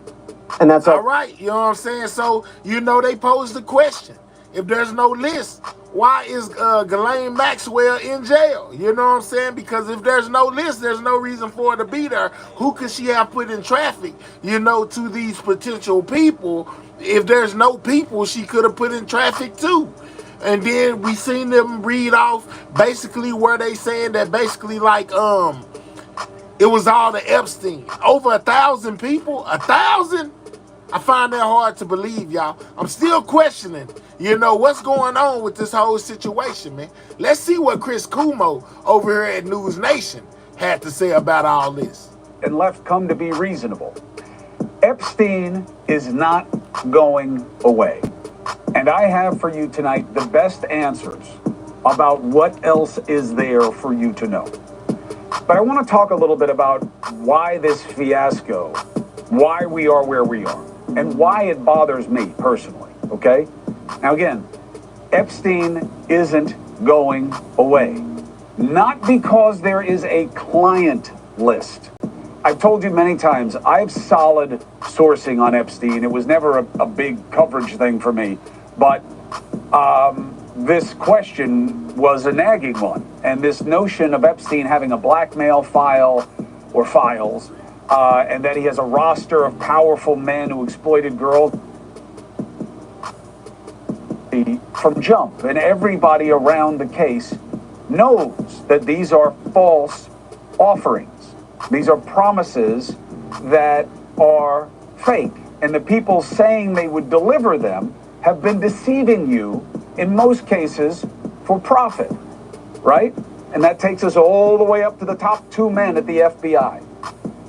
S5: And that's
S1: all right. You know what I'm saying? So, they posed the question. If there's no list, why is Ghislaine Maxwell in jail? You know what I'm saying? Because if there's no list, there's no reason for her to be there. Who could she have put in traffic, to these potential people? If there's no people, she could have put in traffic too. And then we seen them read off basically where they saying that basically it was all the Epstein. Over 1,000 people? 1,000? I find that hard to believe, y'all. I'm still questioning. You know, what's going on with this whole situation, man? Let's see what Chris Cuomo over here at News Nation had to say about all this.
S15: And left come to be reasonable. Epstein is not going away. And I have for you tonight the best answers about what else is there for you to know. But I want to talk a little bit about why this fiasco, why we are where we are, and why it bothers me personally, okay? Now again, Epstein isn't going away. Not because there is a client list. I've told you many times, I have solid sourcing on Epstein. It was never a big coverage thing for me. But this question was a nagging one. And this notion of Epstein having a blackmail file or files, and that he has a roster of powerful men who exploited girls from jump. And everybody around the case knows that these are false offerings. These are promises that are fake. And the people saying they would deliver them have been deceiving you, in most cases, for profit, right? And that takes us all the way up to the top 2 men at the FBI.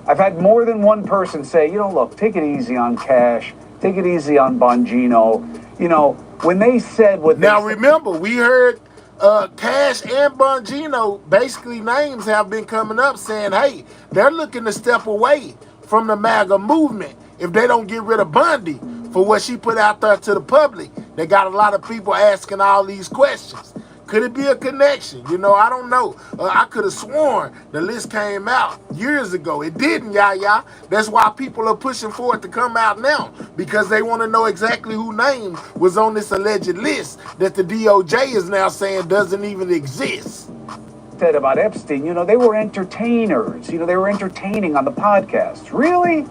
S15: I've had more than one person say, you know, look, take it easy on Cash, take it easy on Bongino. You know, when they said what they
S1: Now,
S15: said,
S1: remember, we heard Cash and Bongino, basically names have been coming up saying, hey, they're looking to step away from the MAGA movement if they don't get rid of Bondi for what she put out there to the public. They got a lot of people asking all these questions. Could it be a connection? You know, I don't know. I could have sworn the list came out years ago. It didn't, Yaya. That's why people are pushing for it to come out now, because they want to know exactly who name was on this alleged list that the DOJ is now saying doesn't even exist.
S15: said about Epstein, you know, they were entertainers. You know, they were entertaining on the podcast. Really?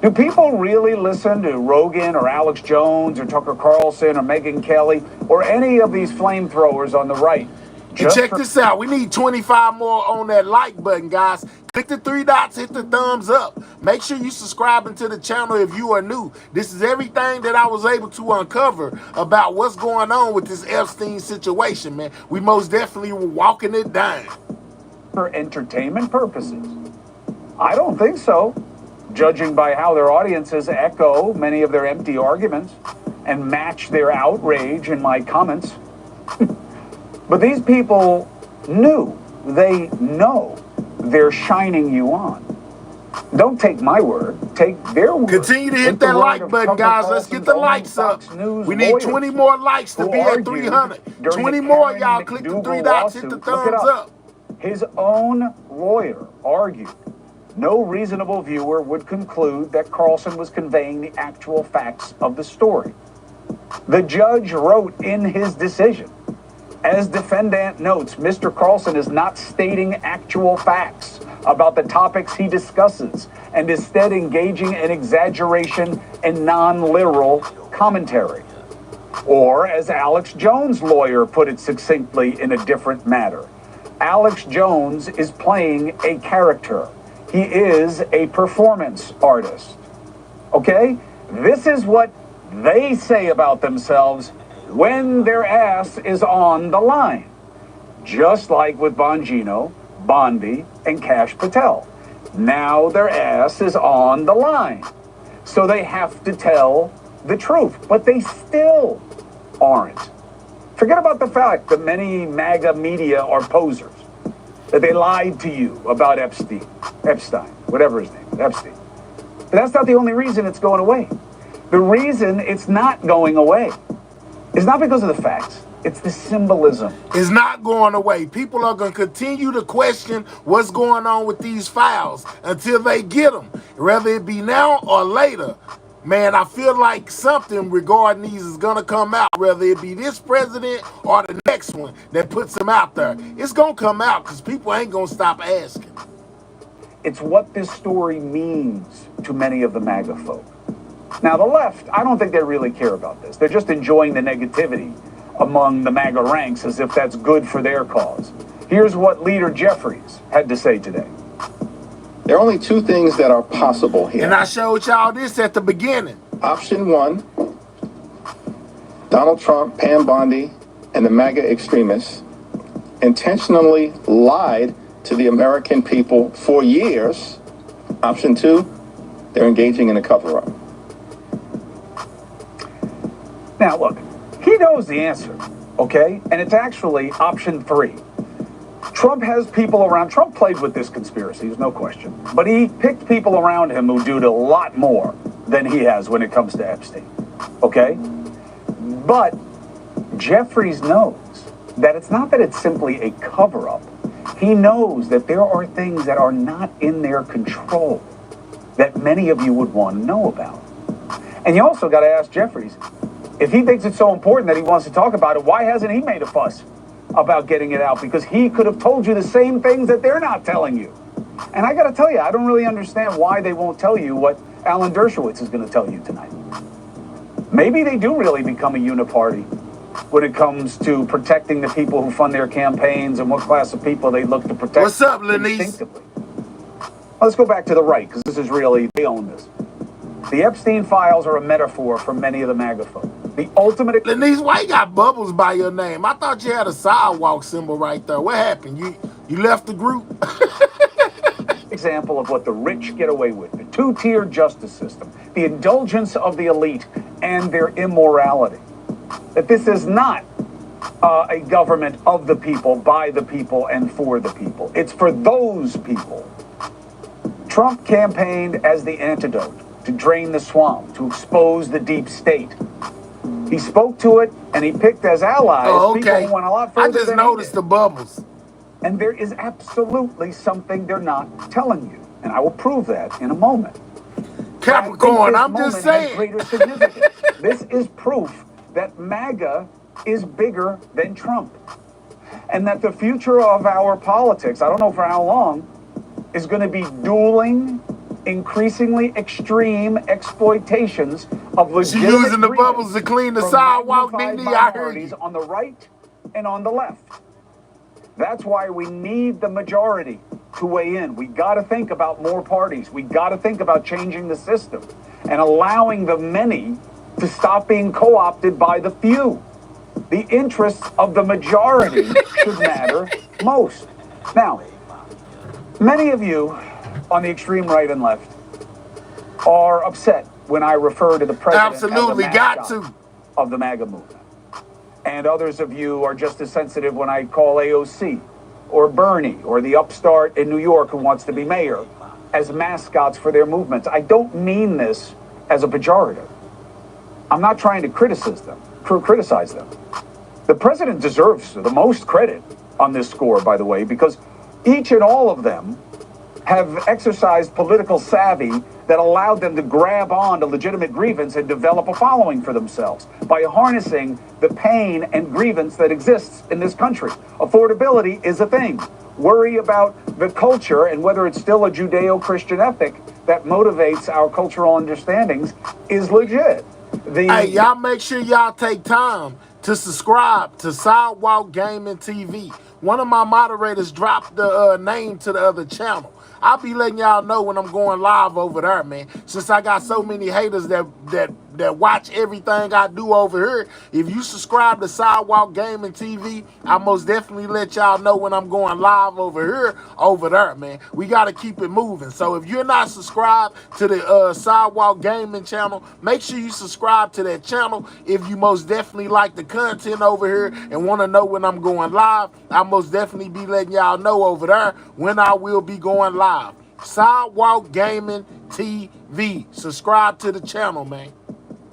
S15: Do people really listen to Rogan or Alex Jones or Tucker Carlson or Megyn Kelly or any of these flamethrowers on the right?
S1: And check this out. We need 25 more on that like button, guys. Click the 3 dots, hit the thumbs up. Make sure you subscribing to the channel if you are new. This is everything that I was able to uncover about what's going on with this Epstein situation, man. We most definitely were walking it down.
S15: For entertainment purposes? I don't think so. Judging by how their audiences echo many of their empty arguments and match their outrage in my comments. But these people they know they're shining you on. Don't take my word, take their word.
S1: Continue to hit that like button, guys. Let's get the likes up. We need 20 more likes to be at 300. 20 more, y'all. Click the 3 dots, hit the thumbs up.
S15: His own lawyer argued no reasonable viewer would conclude that Carlson was conveying the actual facts of the story. The judge wrote in his decision, as defendant notes, Mr. Carlson is not stating actual facts about the topics he discusses and instead engaging in exaggeration and non-literal commentary. Or, as Alex Jones' lawyer put it succinctly in a different matter, Alex Jones is playing a character. He is a performance artist. Okay? This is what they say about themselves when their ass is on the line. Just like with Bongino, Bondi, and Cash Patel. Now their ass is on the line. So they have to tell the truth, but they still aren't. Forget about the fact that many MAGA media are posers, that they lied to you about Epstein, whatever his name is, Epstein. But that's not the only reason it's going away. The reason it's not going away is not because of the facts. It's the symbolism.
S1: It's not going away. People are going to continue to question what's going on with these files until they get them, whether it be now or later. Man, I feel like something regarding these is going to come out, whether it be this president or the next one that puts them out there. It's going to come out because people ain't going to stop asking.
S15: It's what this story means to many of the MAGA folk. Now, the left, I don't think they really care about this. They're just enjoying the negativity among the MAGA ranks as if that's good for their cause. Here's what leader Jeffries had to say today.
S17: There are only 2 things that are possible here.
S1: And I showed y'all this at the beginning.
S17: Option 1 Donald Trump, Pam Bondi, and the MAGA extremists intentionally lied to the American people for years. Option 2, they're engaging in a cover-up.
S15: Now, look, he knows the answer, okay? And it's actually option 3. Trump has people around. Trump played with this conspiracy, there's no question. But he picked people around him who do a lot more than he has when it comes to Epstein, okay? But Jeffries knows that it's not that it's simply a cover-up. He knows that there are things that are not in their control that many of you would want to know about. And you also got to ask Jeffries, if he thinks it's so important that he wants to talk about it, why hasn't he made a fuss about getting it out? Because he could have told you the same things that they're not telling you. And I got to tell you, I don't really understand why they won't tell you what Alan Dershowitz is going to tell you tonight. Maybe they do really become a uniparty when it comes to protecting the people who fund their campaigns and what class of people they look to protect.
S1: What's up, Lenise?
S15: Instinctively. Let's go back to the right, because this is really, they own this. The Epstein files are a metaphor for many of the MAGA folk. The ultimate...
S1: Lenise, why you got bubbles by your name? I thought you had a sidewalk symbol right there. What happened? You left the group?
S15: Example of what the rich get away with. The two-tier justice system. The indulgence of the elite and their immorality. That this is not a government of the people, by the people, and for the people. It's for those people. Trump campaigned as the antidote to drain the swamp, to expose the deep state. He spoke to it, and he picked as allies people who went a lot further.
S1: I just noticed the bubbles.
S15: And there is absolutely something they're not telling you. And I will prove that in a moment.
S1: Capricorn, I'm just saying.
S15: Greater significance. This is proof that MAGA is bigger than Trump. And that the future of our politics, I don't know for how long, is going to be dueling, increasingly extreme exploitations of legitimate...
S1: She's using the bubbles to clean the sidewalk, Didi. I heard you.
S15: On the right and on the left. That's why we need the majority to weigh in. We got to think about more parties. We got to think about changing the system and allowing the many to stop being co-opted by the few. The interests of the majority should matter most. Now, many of you on the extreme right and left are upset when I refer to the president
S1: absolutely
S15: as a
S1: got
S15: mascot
S1: to
S15: of the MAGA movement. And others of you are just as sensitive when I call AOC or Bernie or the upstart in New York who wants to be mayor as mascots for their movements. I don't mean this as a pejorative. I'm not trying to criticize them. The president deserves the most credit on this score, by the way, because each and all of them have exercised political savvy that allowed them to grab on to legitimate grievance and develop a following for themselves by harnessing the pain and grievance that exists in this country. Affordability is a thing. Worry about the culture and whether it's still a Judeo-Christian ethic that motivates our cultural understandings is legit.
S1: Hey, y'all make sure y'all take time to subscribe to Sidewalk Gaming TV. One of my moderators dropped the name to the other channel. I'll be letting y'all know when I'm going live over there, man. Since I got so many haters that watch everything I do over here, if you subscribe to Sidewalk Gaming TV, I most definitely let y'all know when I'm going live over here, over there, man. We got to keep it moving. So if you're not subscribed to the Sidewalk Gaming channel, make sure you subscribe to that channel. If you most definitely like the content over here and want to know when I'm going live, I'll most definitely be letting y'all know over there when I will be going live. Sidewalk Gaming TV. Subscribe to the channel, man.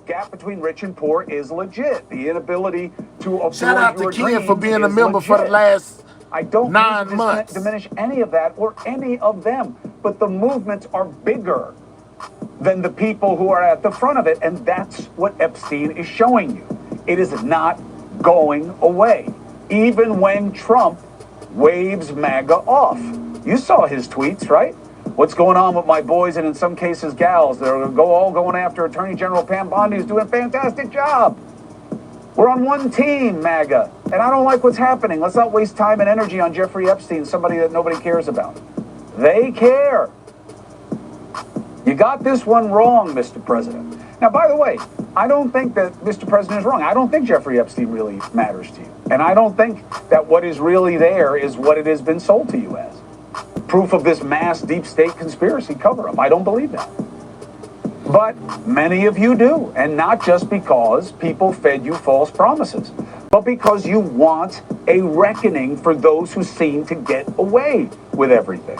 S15: Gap between rich and poor is legit. The inability to afford
S1: shout out to Ken for being a member
S15: legit.
S1: for the last
S15: I don't
S1: 9 months.
S15: Diminish any of that or any of them, but the movements are bigger than the people who are at the front of it, and that's what Epstein is showing you. It is not going away, even when Trump waves MAGA off. You saw his tweets, right? What's going on with my boys and in some cases gals? They're all going after Attorney General Pam Bondi, who's doing a fantastic job. We're on one team, MAGA, and I don't like what's happening. Let's not waste time and energy on Jeffrey Epstein, somebody that nobody cares about. They care. You got this one wrong, Mr. President. Now, by the way, I don't think that Mr. President is wrong. I don't think Jeffrey Epstein really matters to you. And I don't think that what is really there is what it has been sold to you as. Proof of this mass deep state conspiracy cover-up. I don't believe that. But many of you do, and not just because people fed you false promises, but because you want a reckoning for those who seem to get away with everything.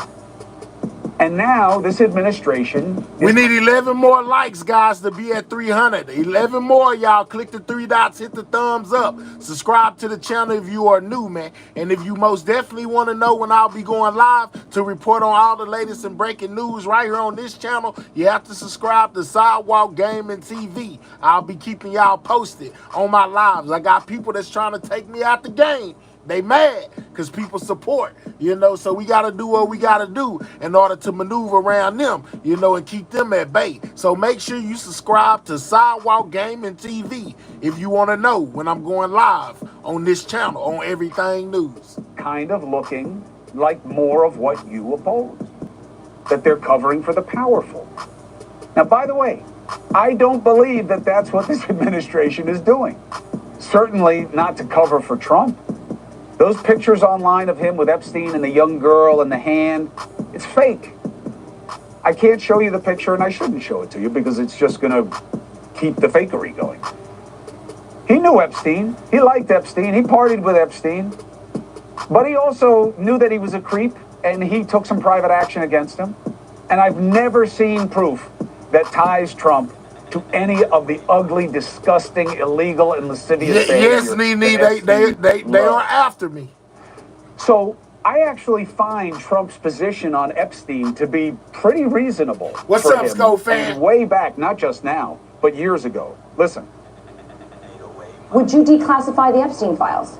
S15: And now this administration...
S1: We need 11 more likes, guys, to be at 300. 11 more, y'all. Click the 3 dots, hit the thumbs up. Subscribe to the channel if you are new, man. And if you most definitely want to know when I'll be going live to report on all the latest and breaking news right here on this channel, you have to subscribe to Sidewalk Gaming TV. I'll be keeping y'all posted on my lives. I got people that's trying to take me out the game. They mad because people support, you know, so we got to do what we got to do in order to maneuver around them, you know, and keep them at bay. So make sure you subscribe to Sidewalk Gaming TV if you want to know when I'm going live on this channel on Everything News.
S15: Kind of looking like more of what you oppose, that they're covering for the powerful. Now, by the way, I don't believe that that's what this administration is doing. Certainly not to cover for Trump. Those pictures online of him with Epstein and the young girl and the hand, it's fake. I can't show you the picture, and I shouldn't show it to you because it's just going to keep the fakery going. He knew Epstein. He liked Epstein. He partied with Epstein. But he also knew that he was a creep, and he took some private action against him. And I've never seen proof that ties Trump to any of the ugly, disgusting, illegal, and lascivious behavior.
S1: Yes, Nene, they are after me.
S15: So I actually find Trump's position on Epstein to be pretty reasonable.
S1: What's up, Sco fan?
S15: And way back, not just now, but years ago. Listen.
S16: Would you declassify the Epstein files?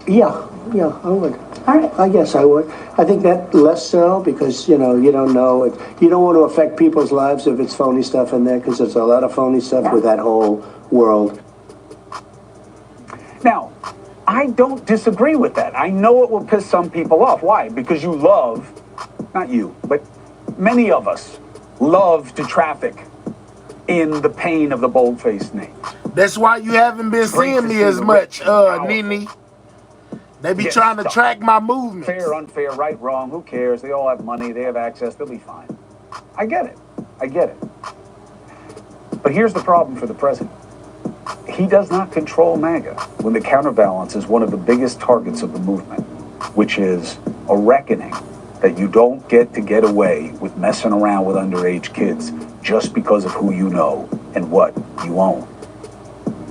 S7: Yeah, I would.
S16: All right.
S7: I guess I would. I think that less so because, you know, you don't know. You don't want to affect people's lives if it's phony stuff in there because there's a lot of phony stuff with that whole world.
S15: Now, I don't disagree with that. I know it will piss some people off. Why? Because you love, not you, but many of us love to traffic in the pain of the bold-faced name.
S1: That's why you haven't been seeing me as much, Nene. They be trying to track my movements.
S15: Fair, unfair, right, wrong, who cares? They all have money, they have access, they'll be fine. I get it. I get it. But here's the problem for the president. He does not control MAGA when the counterbalance is one of the biggest targets of the movement, which is a reckoning that you don't get away with messing around with underage kids just because of who you know and what you own.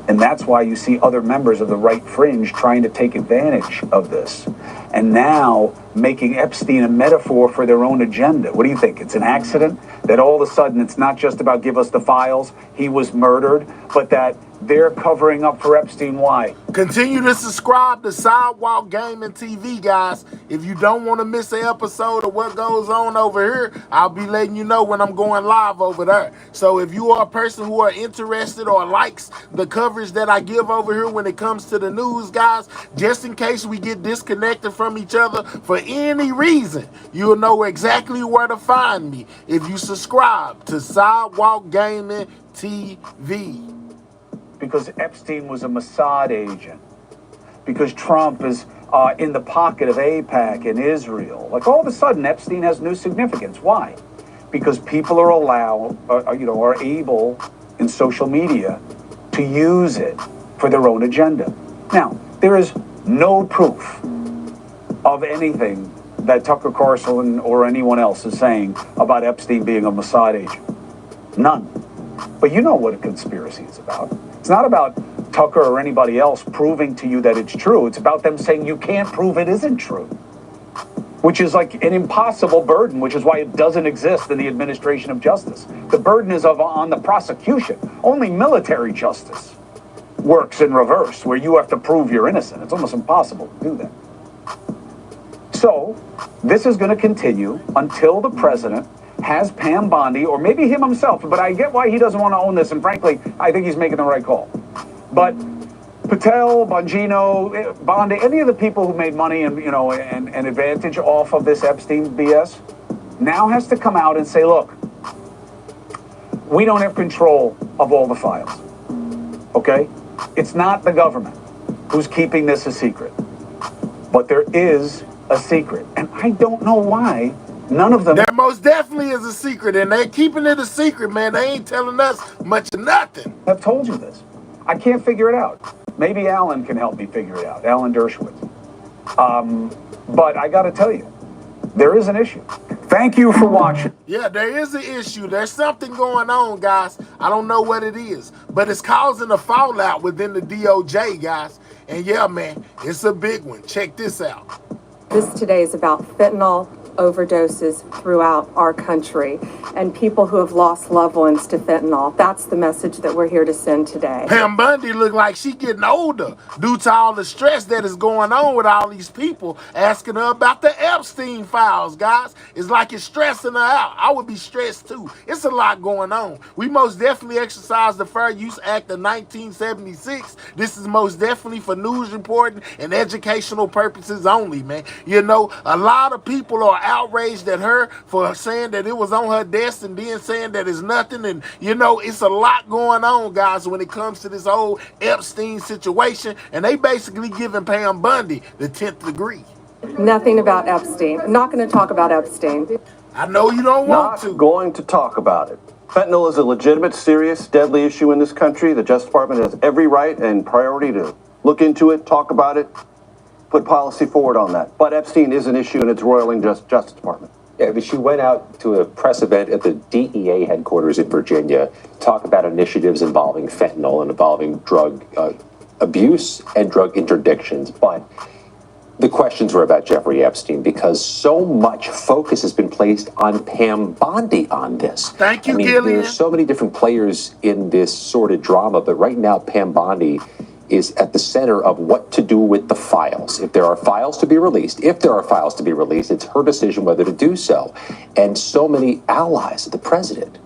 S15: And that's why you see other members of the right fringe trying to take advantage of this. And now making Epstein a metaphor for their own agenda. What do you think? It's an accident that all of a sudden it's not just about give us the files, he was murdered, but that they're covering up for Epstein. Why?
S1: Continue to subscribe to Sidewalk Gaming TV, guys. If you don't want to miss an episode of what goes on over here, I'll be letting you know when I'm going live over there. So if you are a person who are interested or likes the coverage that I give over here when it comes to the news, guys, just in case we get disconnected from each other for any reason, you'll know exactly where to find me if you subscribe to Sidewalk Gaming TV.
S15: Because Epstein was a Mossad agent, because Trump is in the pocket of AIPAC in Israel. Like all of a sudden, Epstein has new significance. Why? Because people are are able in social media to use it for their own agenda. Now, there is no proof of anything that Tucker Carlson or anyone else is saying about Epstein being a Mossad agent. None. But you know what a conspiracy is about. It's not about Tucker or anybody else proving to you that it's true. It's about them saying you can't prove it isn't true, which is like an impossible burden, which is why it doesn't exist in the administration of justice. The burden is on the prosecution. Only military justice works in reverse, where you have to prove you're innocent. It's almost impossible to do that. So this is going to continue until the president has Pam Bondi, or maybe him himself, but I get why he doesn't want to own this, and frankly, I think he's making the right call. But Patel, Bongino, Bondi, any of the people who made money and advantage off of this Epstein BS, now has to come out and say, look, we don't have control of all the files. Okay? It's not the government who's keeping this a secret. But there is a secret. And I don't know why none of them...
S1: There most definitely is a secret, and they're keeping it a secret, man. They ain't telling us much of nothing.
S15: I've told you this. I can't figure it out. Maybe Alan can help me figure it out, Alan Dershowitz. But I got to tell you, there is an issue. Thank you for watching.
S1: Yeah, there is an issue. There's something going on, guys. I don't know what it is, but it's causing a fallout within the DOJ, guys. And yeah, man, it's a big one. Check this out.
S10: This today is about fentanyl overdoses throughout our country and people who have lost loved ones to fentanyl. That's the message that we're here to send today.
S1: Pam Bondi look like she getting older due to all the stress that is going on with all these people asking her about the Epstein files, guys. It's like it's stressing her out. I would be stressed too. It's a lot going on. We most definitely exercise the Fair Use Act of 1976. This is most definitely for news reporting and educational purposes only, man. You know, a lot of people are outraged at her for saying that it was on her desk and then saying that it's nothing. And, you know, it's a lot going on, guys, when it comes to this whole Epstein situation. And they basically giving Pam Bondi the 10th degree.
S10: Nothing about Epstein. I'm not going to talk about Epstein.
S1: I know you don't want to.
S20: Not going to talk about it. Fentanyl is a legitimate, serious, deadly issue in this country. The Justice Department has every right and priority to look into it, talk about it, put policy forward on that. But Epstein is an issue in its roiling Justice Department.
S22: Yeah, but she went out to a press event at the DEA headquarters in Virginia to talk about initiatives involving fentanyl and involving drug abuse and drug interdictions. But the questions were about Jeffrey Epstein because so much focus has been placed on Pam Bondi on this.
S1: Thank you,
S22: I mean,
S1: Gillian.
S22: there's so many different players in this sordid drama, but right now Pam Bondi is at the center of what to do with the files. If there are files to be released, it's her decision whether to do so. And so many allies of the president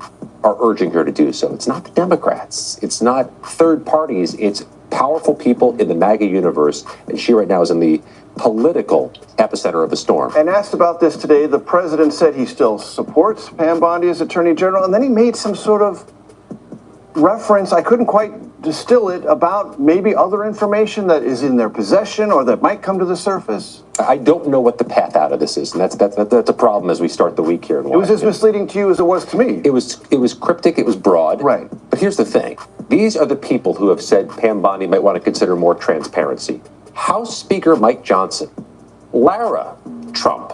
S22: are urging her to do so. It's not the Democrats. It's not third parties. It's powerful people in the MAGA universe. And she right now is in the political epicenter of the storm.
S20: And asked about this today, the president said he still supports Pam Bondi as Attorney General. And then he made some sort of reference, I couldn't quite distill it, about maybe other information that is in their possession or that might come to the surface.
S22: I don't know what the path out of this is, and that's a problem as we start the week here in
S20: Washington. It was as misleading to you as it was to me.
S22: It was cryptic, it was broad.
S20: Right.
S22: But here's the thing. These are the people who have said Pam Bondi might want to consider more transparency. House Speaker Mike Johnson, Lara Trump,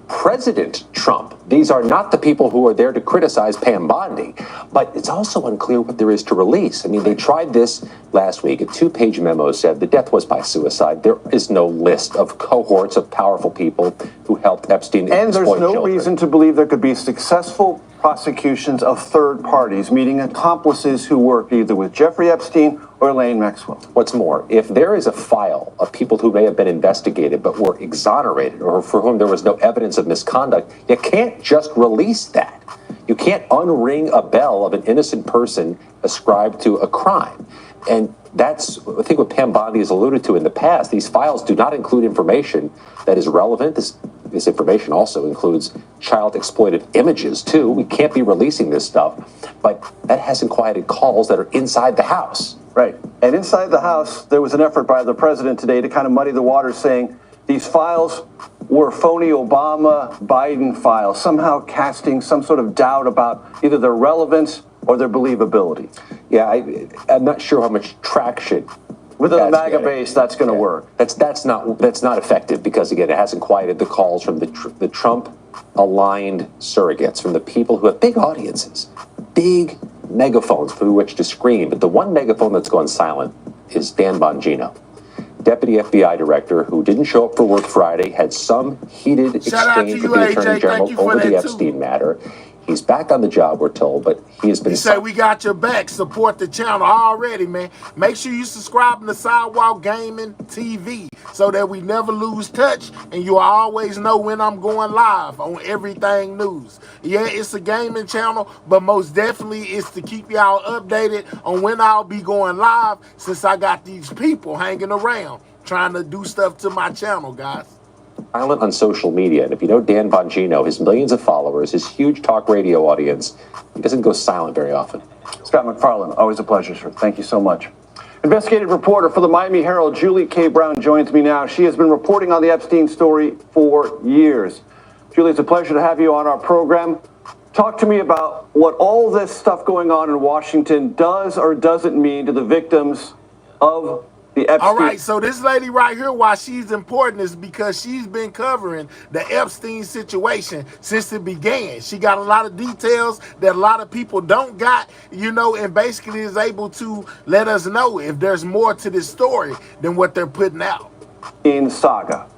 S22: President Trump. These are not the people who are there to criticize Pam Bondi, but it's also unclear what there is to release. I mean, they tried this last week. A 2-page memo said the death was by suicide. There is no list of cohorts of powerful people who helped Epstein
S20: and there's no
S22: children.
S20: Reason to believe there could be successful prosecutions of third parties, meaning accomplices who work either with Jeffrey Epstein or Elaine Maxwell.
S22: What's more, if there is a file of people who may have been investigated but were exonerated or for whom there was no evidence of misconduct, you can't just release that. You can't unring a bell of an innocent person ascribed to a crime. And that's, I think, what Pam Bondi has alluded to in the past. These files do not include information that is relevant. This information also includes child exploited images, too. We can't be releasing this stuff. But that hasn't quieted calls that are inside the House.
S20: Right. And inside the House, there was an effort by the president today to kind of muddy the waters, saying these files were phony Obama-Biden files, somehow casting some sort of doubt about either their relevance or their believability.
S22: Yeah, I'm not sure how much traction
S20: within the MAGA base that's going to work.
S22: That's not effective because, again, it hasn't quieted the calls from the Trump-aligned surrogates, from the people who have big audiences, big megaphones through which to scream. But the one megaphone that's gone silent is Dan Bongino, Deputy FBI Director, who didn't show up for work Friday, had some heated exchange with the Attorney General over the Epstein matter. He's back on the job, we're told, but he has been...
S1: He said we got your back. Support the channel already, man. Make sure you subscribe to Sidewalk Gaming TV so that we never lose touch and you always know when I'm going live on Everything News. Yeah, it's a gaming channel, but most definitely it's to keep y'all updated on when I'll be going live, since I got these people hanging around trying to do stuff to my channel, guys.
S22: Silent on social media, and if you know Dan Bongino, his millions of followers, his huge talk radio audience, he doesn't go silent very often.
S20: Scott McFarland, always a pleasure, sir. Thank you so much. Investigative reporter for the Miami Herald, Julie K. Brown, joins me now. She has been reporting on the Epstein story for years. Julie, it's a pleasure to have you on our program. Talk to me about what all this stuff going on in Washington does or doesn't mean to the victims of the Epstein.
S1: All right, so this lady right here, why she's important is because she's been covering the Epstein situation since it began. She got a lot of details that a lot of people don't got, you know, and basically is able to let us know if there's more to this story than what they're putting out.
S20: In saga.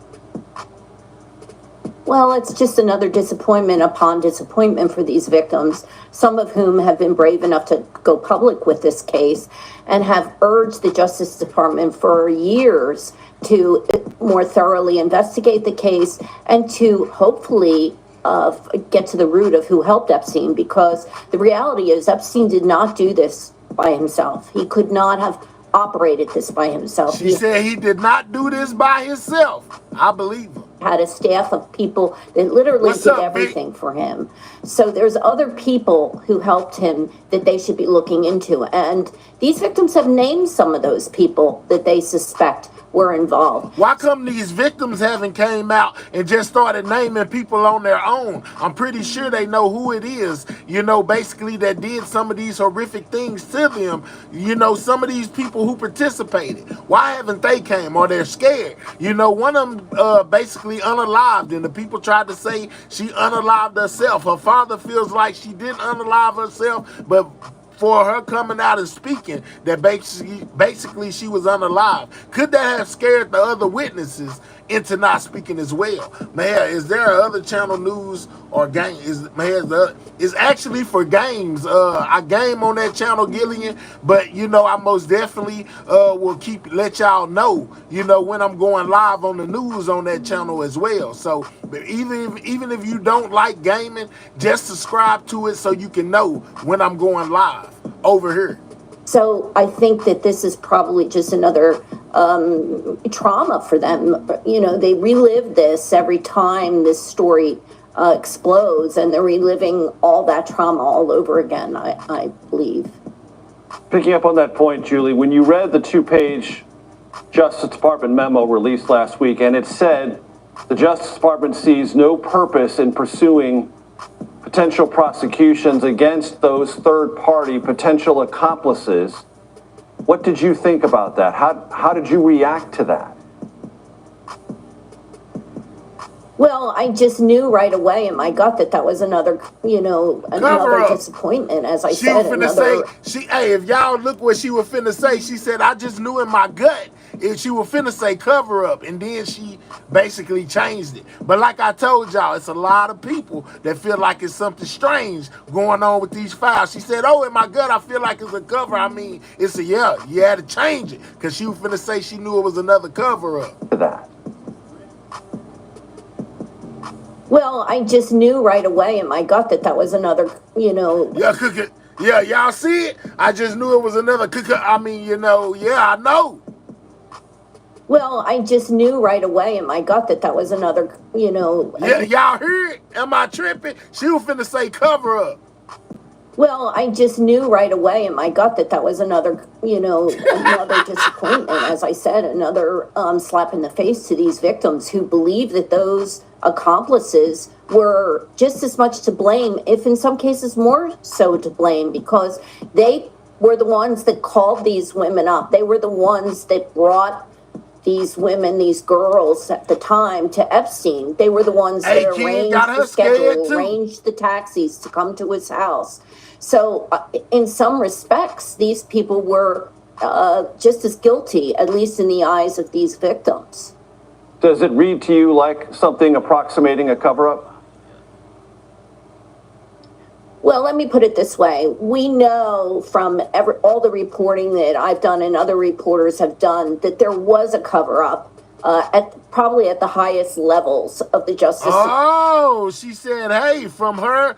S3: Well, it's just another disappointment upon disappointment for these victims, some of whom have been brave enough to go public with this case and have urged the Justice Department for years to more thoroughly investigate the case and to hopefully get to the root of who helped Epstein, because the reality is Epstein did not do this by himself. He could not have operated this by himself.
S1: She said he did not do this by himself. I believe her.
S3: Had a staff of people that literally did everything for him. So there's other people who helped him that they should be looking into. And these victims have named some of those people that they suspect were involved.
S1: Why come these victims haven't came out and just started naming people on their own? I'm pretty sure they know who it is, you know, basically that did some of these horrific things to them. You know, some of these people who participated. Why haven't they came? Or they're scared? You know, one of them basically unalived, and the people tried to say she unalived herself. Her father feels like she didn't unalive herself, but for her coming out and speaking that basically she was unalive. Could that have scared the other witnesses into not speaking as well? Man, is there other channel news or game? It's actually for games. I game on that channel, Gillian, but you know I most definitely will let y'all know, you know, when I'm going live on the news on that channel as well. So but even if you don't like gaming, just subscribe to it so you can know when I'm going live over here.
S3: So I think that this is probably just another trauma for them. You know, they relive this every time this story explodes, and they're reliving all that trauma all over again, I believe.
S20: Picking up on that point, Julie, when you read the 2-page Justice Department memo released last week, and it said the Justice Department sees no purpose in pursuing potential prosecutions against those third-party potential accomplices, what did you think about that? How did you react to that?
S3: Well, I just knew right away in my gut that was another, you know, another disappointment. As I said,
S1: hey, if y'all look what she was finna say, she said, I just knew in my gut if she was finna say cover up, and then she basically changed it. But like I told y'all, it's a lot of people that feel like it's something strange going on with these files. She said, oh, in my gut, I feel like it's a cover. I mean, it's a, yeah, you had to change it, because she was finna say she knew it was another cover up.
S20: That.
S3: Well, I just knew right away in my gut that was another, you know.
S1: Yeah, y'all see it? I just knew it was another I mean, you know, yeah, I know.
S3: Well, I just knew right away in my gut that was another, you know.
S1: Yeah, y'all heard it? Am I tripping? She was finna say cover up.
S3: Well, I just knew right away in my gut that was another, you know, another disappointment. As I said, another slap in the face to these victims who believe that those accomplices were just as much to blame, if in some cases more so to blame, because they were the ones that called these women up. They were the ones that brought these women, these girls at the time, to Epstein. They were the ones that arranged the schedule, arranged the taxis to come to his house. So in some respects, these people were just as guilty, at least in the eyes of these victims.
S20: Does it read to you like something approximating a cover-up?
S3: Well, let me put it this way. We know from all the reporting that I've done and other reporters have done that there was a cover-up probably at the highest levels of the justice.
S1: Oh, she said, hey, from her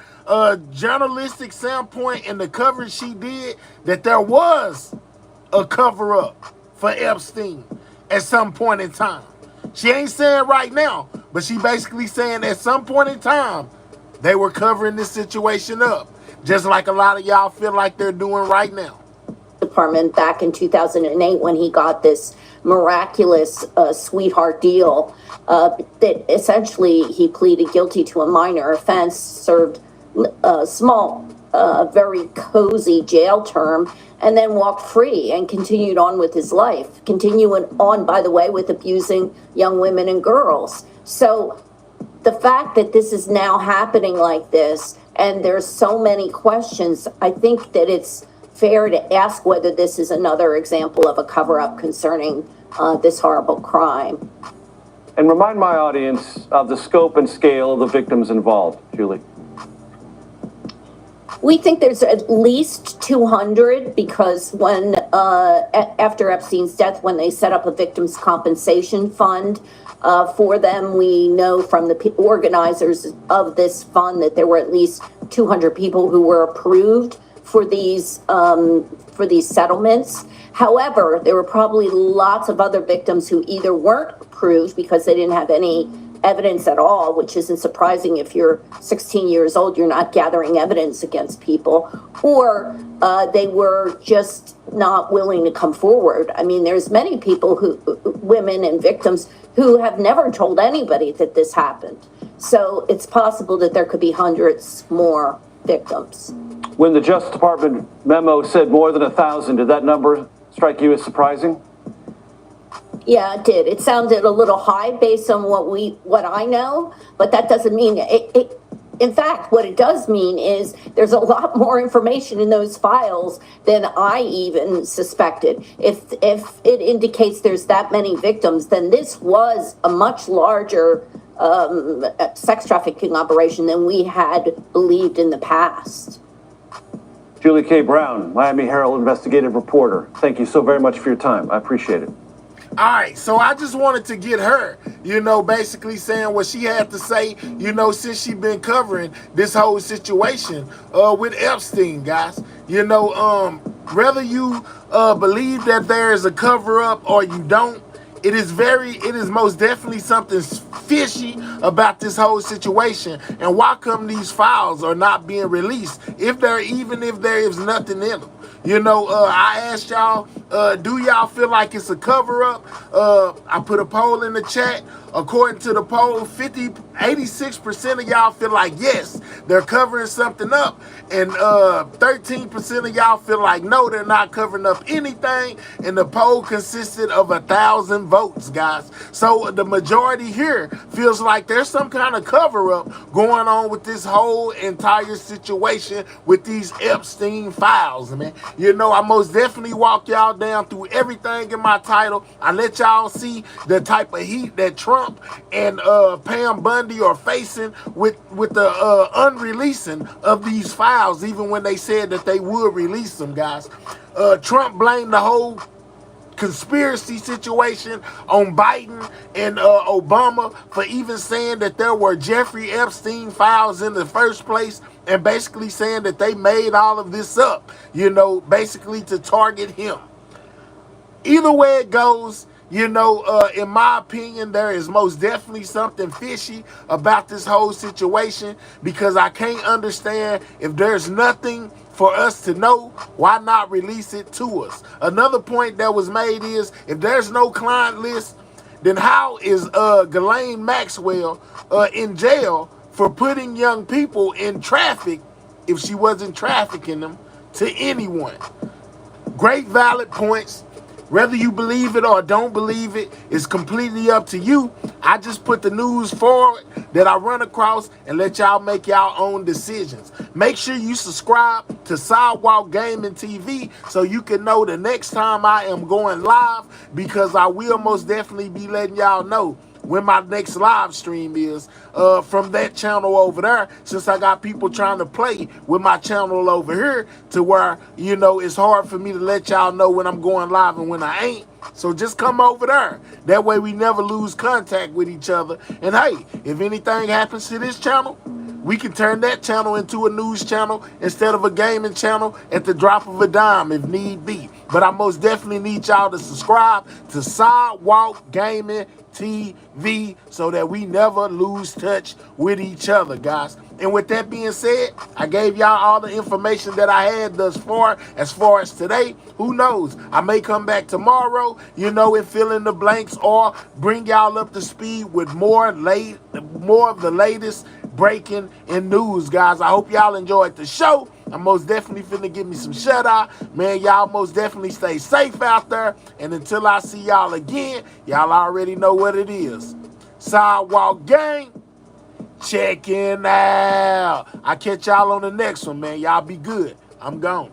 S1: journalistic standpoint and the coverage she did, that there was a cover-up for Epstein at some point in time. She ain't saying right now, but she basically saying at some point in time, they were covering this situation up. just like a lot of y'all feel like they're doing right now.
S3: Department back in 2008 when he got this miraculous sweetheart deal that essentially he pleaded guilty to a minor offense, served a small, very cozy jail term, and then walked free and continued on with his life, continuing on, by the way, with abusing young women and girls. So the fact that this is now happening like this, and there's so many questions, I think that it's fair to ask whether this is another example of a cover-up concerning this horrible crime.
S20: And remind my audience of the scope and scale of the victims involved, Julie.
S3: We think there's at least 200 because when, after Epstein's death, when they set up a victims' compensation fund for them, we know from the organizers of this fund that there were at least 200 people who were approved for these settlements. However, there were probably lots of other victims who either weren't approved because they didn't have any evidence at all, which isn't surprising. If you're 16 years old, you're not gathering evidence against people, or they were just not willing to come forward. I mean, there's many people women and victims who have never told anybody that this happened. So it's possible that there could be hundreds more victims.
S20: When the Justice Department memo said more than 1,000, did that number strike you as surprising?
S3: Yeah, it did. It sounded a little high based on what I know, but that doesn't mean it. In fact, what it does mean is there's a lot more information in those files than I even suspected. If it indicates there's that many victims, then this was a much larger sex trafficking operation than we had believed in the past.
S20: Julie K. Brown, Miami Herald investigative reporter. Thank you so very much for your time. I appreciate it.
S1: All right, so I just wanted to get her, basically saying what she had to say, since she been covering this whole situation with Epstein, guys. Whether you believe that there is a cover-up or you don't, it is most definitely something fishy about this whole situation. And why come these files are not being released even if there is nothing in them? I asked y'all, do y'all feel like it's a cover-up? I put a poll in the chat. According to the poll, 86% of y'all feel like yes, they're covering something up, and 13% of y'all feel like no, they're not covering up anything. And the poll consisted of 1,000 votes, guys. So the majority here feels like there's some kind of cover-up going on with this whole entire situation with these Epstein files, man. I most definitely walk y'all down through everything in my title. I let y'all see the type of heat that Trump and Pam Bondi are facing with the unreleasing of these files, even when they said that they would release them, guys. Trump blamed the whole conspiracy situation on Biden and Obama for even saying that there were Jeffrey Epstein files in the first place, and basically saying that they made all of this up, basically to target him. Either way it goes, in my opinion, there is most definitely something fishy about this whole situation, because I can't understand, if there's nothing for us to know, why not release it to us? Another point that was made is, if there's no client list, then how is Ghislaine Maxwell in jail for putting young people in traffic if she wasn't trafficking them to anyone? Great valid points. Whether you believe it or don't believe it is completely up to you. I just put the news forward that I run across and let y'all make y'all own decisions. Make sure you subscribe to Sidewalk Gaming TV so you can know the next time I am going live, because I will most definitely be letting y'all know when my next live stream is from that channel over there, since I got people trying to play with my channel over here to where, it's hard for me to let y'all know when I'm going live and when I ain't. So just come over there. That way we never lose contact with each other. And hey, if anything happens to this channel, we can turn that channel into a news channel instead of a gaming channel at the drop of a dime if need be. But I most definitely need y'all to subscribe to Sidewalk Gaming TV so that we never lose touch with each other, guys. And with that being said, I gave y'all all the information that I had thus far as today. Who knows? I may come back tomorrow, and fill in the blanks, or bring y'all up to speed with more of the latest breaking in news, guys. I hope y'all enjoyed the show. I'm most definitely finna give me some shut eye. Man, y'all most definitely stay safe out there. And until I see y'all again, y'all already know what it is. Sidewalk Gang, checking out. I'll catch y'all on the next one, man. Y'all be good. I'm gone.